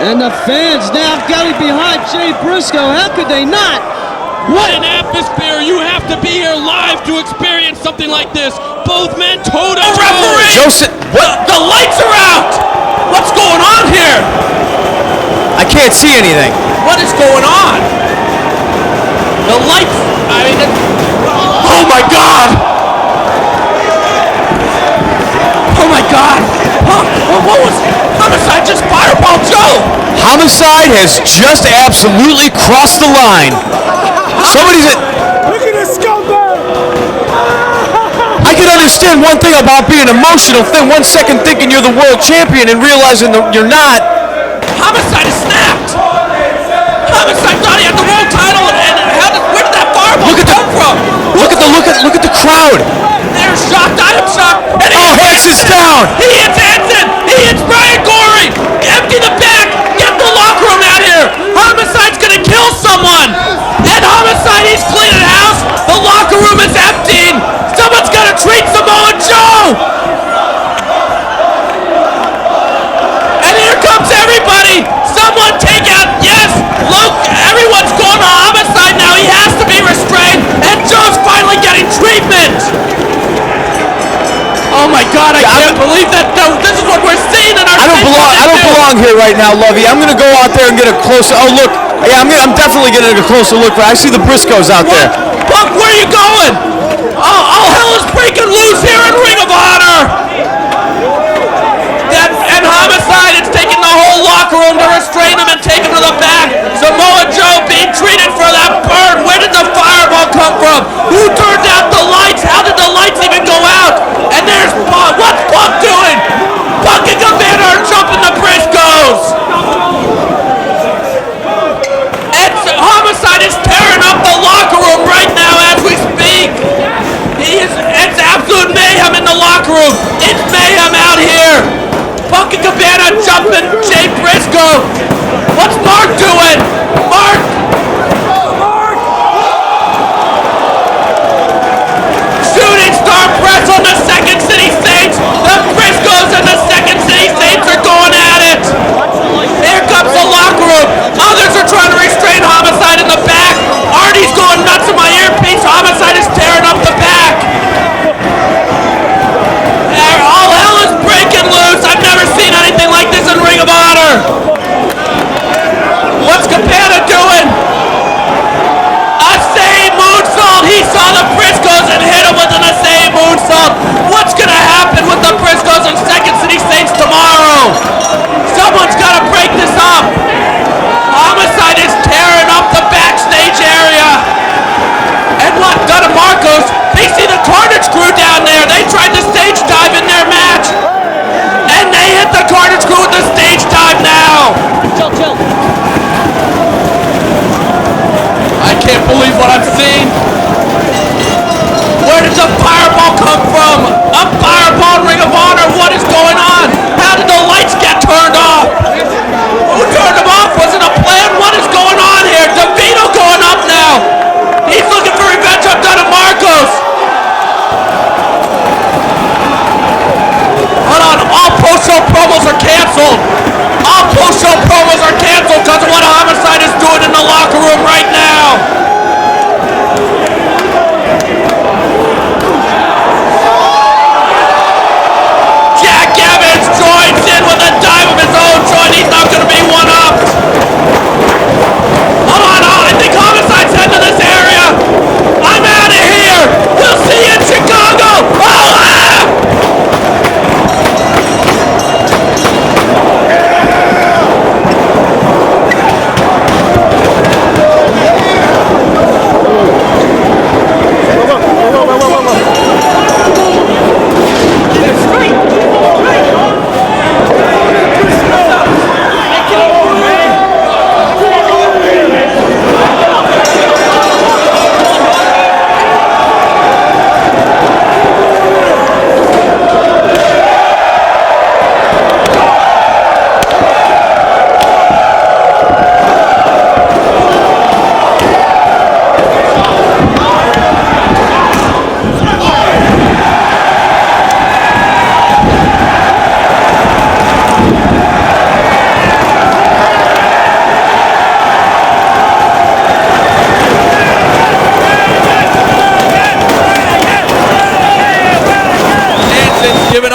And the fans now got it behind Jay Briscoe. How could they not? What an atmosphere. You have to be here live to experience something like this. Both men toe-to-toe. Referee! Joseph, what? The lights are out! What's going on here? I can't see anything. What is going on? The lights, oh my God! Oh my God! What was, Homicide just fireball Joe! Homicide has just absolutely crossed the line. Somebody's at... Look at this scumbag! I can understand one thing about being emotional, 1 second thinking you're the world champion and realizing that you're not. Homicide is snapped! Homicide thought he had the world title, and where did that fireball come from? Look at the crowd. They're shocked, I am shocked, and Hanson's down! He hits Hanson! He hits Brian Gorey! Empty the back! Get the locker room out here! Homicide's gonna kill someone! And Homicide, he's cleaning house! The locker room is emptying! Someone's gonna treat Samoa Joe! And here comes everybody! Someone take out, yes! Look, everyone's going to Homicide now! He has to be restrained! And Joe's finally getting treatment! Oh my God! I can't believe that. This is what we're seeing in our. I don't belong here right now, Lovey. I'm gonna go out there and get a closer. Oh look, yeah, I'm definitely getting a closer look. I see the Briscoes out there. Punk, where are you going? All hell is breaking loose here in Ring of Honor. And Homicide is taking the whole locker room to restrain him and take him to the back. Samoa Joe being treated for that burn. Where did the fireball come from? Who turned out the lights? How did the lights even go out? And there's Punk. What's Punk doing? Punk and Cabana are jumping the Briscoes. And Homicide is tearing up the locker room right now as we speak. It's absolute mayhem in the locker room. It's mayhem out here. Punk and Cabana jumping Jay Briscoe. What's Mark doing? Mark! Shooting star press on the Second City Saints. The Briscoes and the Second City Saints are going at it. Here comes the locker room. Others are trying to restrain Homicide in the back. Artie's going nuts in my earpiece. Homicide is tearing up the back. All hell is breaking loose. I've never seen anything like this in Ring of Honor. What's Cabana doing? Asai moonsault. He saw the Briscoes and hit him with an Asai moonsault. What's gonna happen with the Briscoes and Second City Saints tomorrow? Someone's gotta break this up. Homicide is tearing up the backstage area. And what? Dunn and Marcos, they see the Carnage crew down there. They tried to stage dive in their match. And they hit the Carnage crew with the stage dive now. I can't believe what I'm seeing. Where did the fireball come from? A fireball in Ring of Honor. What is going on? How did the lights get turned off? Who turned them off? Was it a plan? What is going on here? DeVito going up now. He's looking for revenge on Dunn and Marcos. Hold on. All post-show promos are canceled. All post-show promos are canceled because of what Homicide is doing in the locker room right now. Jack Evans joins in with a dive of his own joint. He's not going to be one-upped. Hold on. I think Homicide's heading to this area. I'm out of here. We'll see you in Chicago.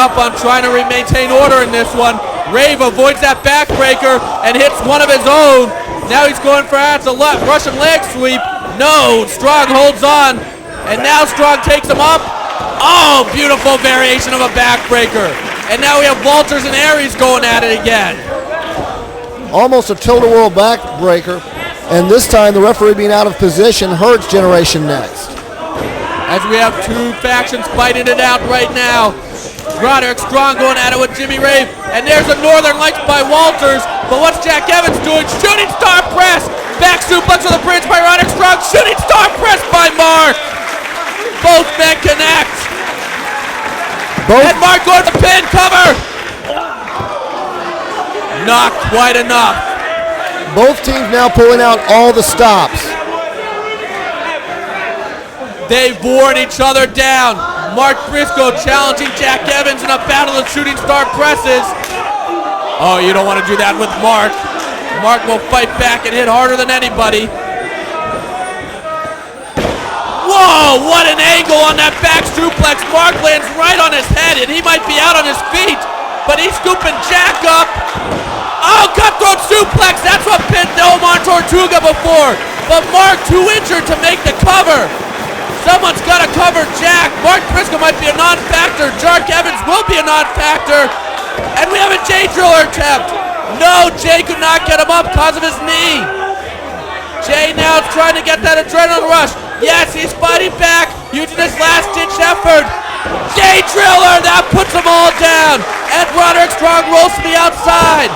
Up on trying to maintain order in this one. Rave avoids that backbreaker and hits one of his own. Now he's going for a Russian leg sweep. No, Strong holds on, and now Strong takes him up. Oh, beautiful variation of a backbreaker. And now we have Walters and Aries going at it again. Almost a tilt-a-whirl backbreaker, and this time the referee being out of position hurts Generation Next. As we have two factions fighting it out right now. Roderick Strong going at it with Jimmy Rave, and there's a Northern Lights by Walters, but what's Jack Evans doing? Shooting star press! Back suplex on the bridge by Roderick Strong, shooting star press by Mark! Both men connect! And Mark going to the pin cover! Not quite enough. Both teams now pulling out all the stops. They've worn each other down. Mark Briscoe challenging Jack Evans in a battle of shooting star presses. Oh, you don't want to do that with Mark. Mark will fight back and hit harder than anybody. Whoa, what an angle on that back suplex. Mark lands right on his head, and he might be out on his feet, but he's scooping Jack up. Oh, cutthroat suplex. That's what pinned Omar Tortuga before, but Mark too injured to make the cover. Someone's got to cover Jack. Mark Briscoe might be a non-factor. Jack Evans will be a non-factor. And we have a Jay Driller attempt. No, Jay could not get him up because of his knee. Jay now is trying to get that adrenaline rush. Yes, he's fighting back, using his last-ditch effort. Jay Driller, that puts them all down. And Roderick Strong rolls to the outside.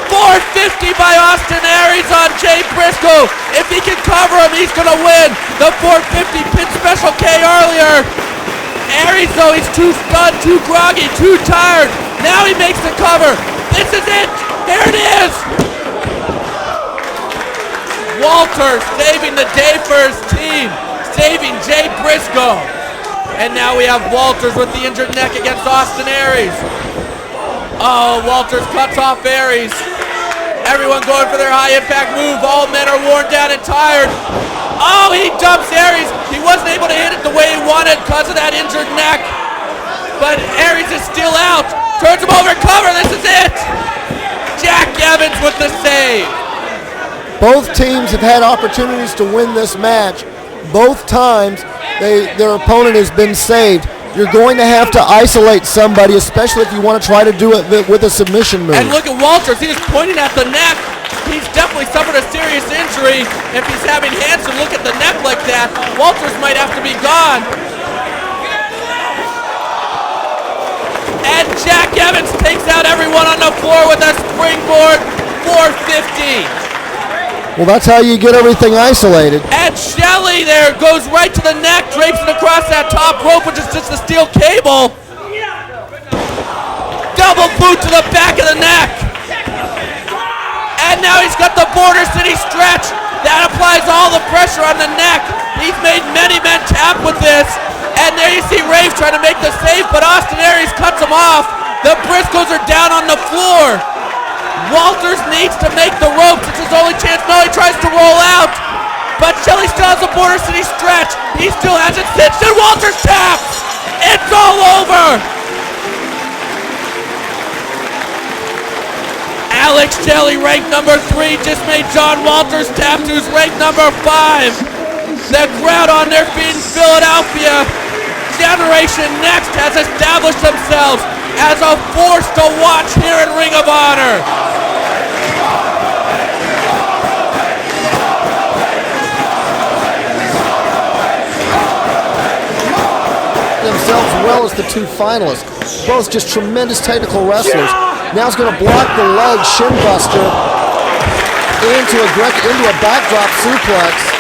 450 by Austin Aries on Jay Briscoe. If he can cover him, he's going to win the 450 pin special K earlier. Aries, though, he's too stunned, too groggy, too tired. Now he makes the cover. This is it. Here it is. Walter saving the day for his team, saving Jay Briscoe. And now we have Walters with the injured neck against Austin Aries. Oh, Walters cuts off Aries. Everyone going for their high impact move. All men are worn down and tired. Oh, he dumps Aries. He wasn't able to hit it the way he wanted because of that injured neck. But Aries is still out. Turns him over, cover. This is it. Jack Evans with the save. Both teams have had opportunities to win this match. Both times their opponent has been saved. You're going to have to isolate somebody, especially if you want to try to do it with a submission move. And look at Walters. He is pointing at the neck. He's definitely suffered a serious injury. If he's having Hanson look at the neck like that, Walters might have to be gone. And Jack Evans takes out everyone on the floor with a springboard 450. Well, that's how you get everything isolated. And Shelley there goes right to the neck, drapes it across that top rope, which is just a steel cable. Double boot to the back of the neck. And now he's got the Border City stretch. That applies all the pressure on the neck. He's made many men tap with this. And there you see Rafe trying to make the save, but Austin Aries cuts him off. The Briscoes are down on the floor. Walters needs to make the ropes. It's his only chance. No, he tries to roll out. But Shelley still has a Border City stretch. He still has it cinched, and Walters taps. It's all over. Alex Shelley, ranked number 3, just made John Walters tap, who's ranked number 5. The crowd on their feet in Philadelphia. Generation Next has established themselves as a force to watch here in Ring of Honor. Themselves well as the two finalists. Both just tremendous technical wrestlers. Now he's going to block the leg shin buster into a backdrop suplex.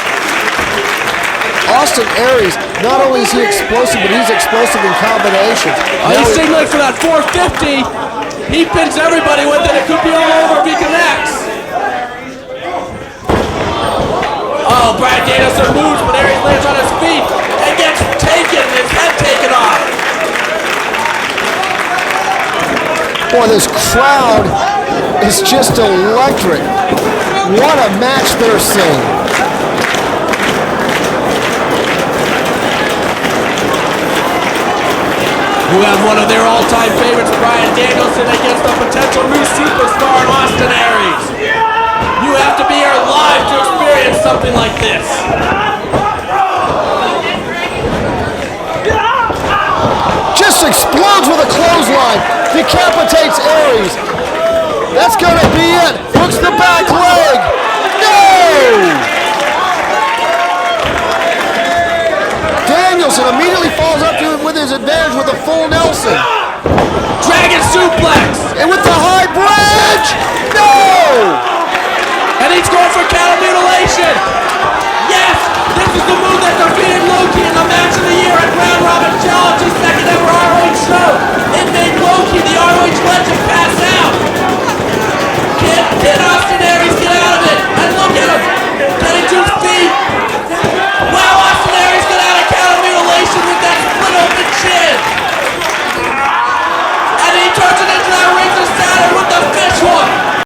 Austin Aries, not only is he explosive, but he's explosive in combinations. He's signaling for that 450. He pins everybody with it. It could be all over if he connects. Oh, Brad Danielson moves, but Aries lands on his feet and gets taken, his head taken off. Boy, this crowd is just electric. What a match they're seeing. You have one of their all-time favorites, Bryan Danielson, against a potential new superstar in Austin Aries. You have to be here live to experience something like this. Just explodes with a clothesline. Decapitates Aries. That's going to be it. Hooks the back leg. No! Danielson immediately falls up to him with his advantage with a full Nelson. Dragon suplex. And with the high bridge. No! And he's going for counter mutilation.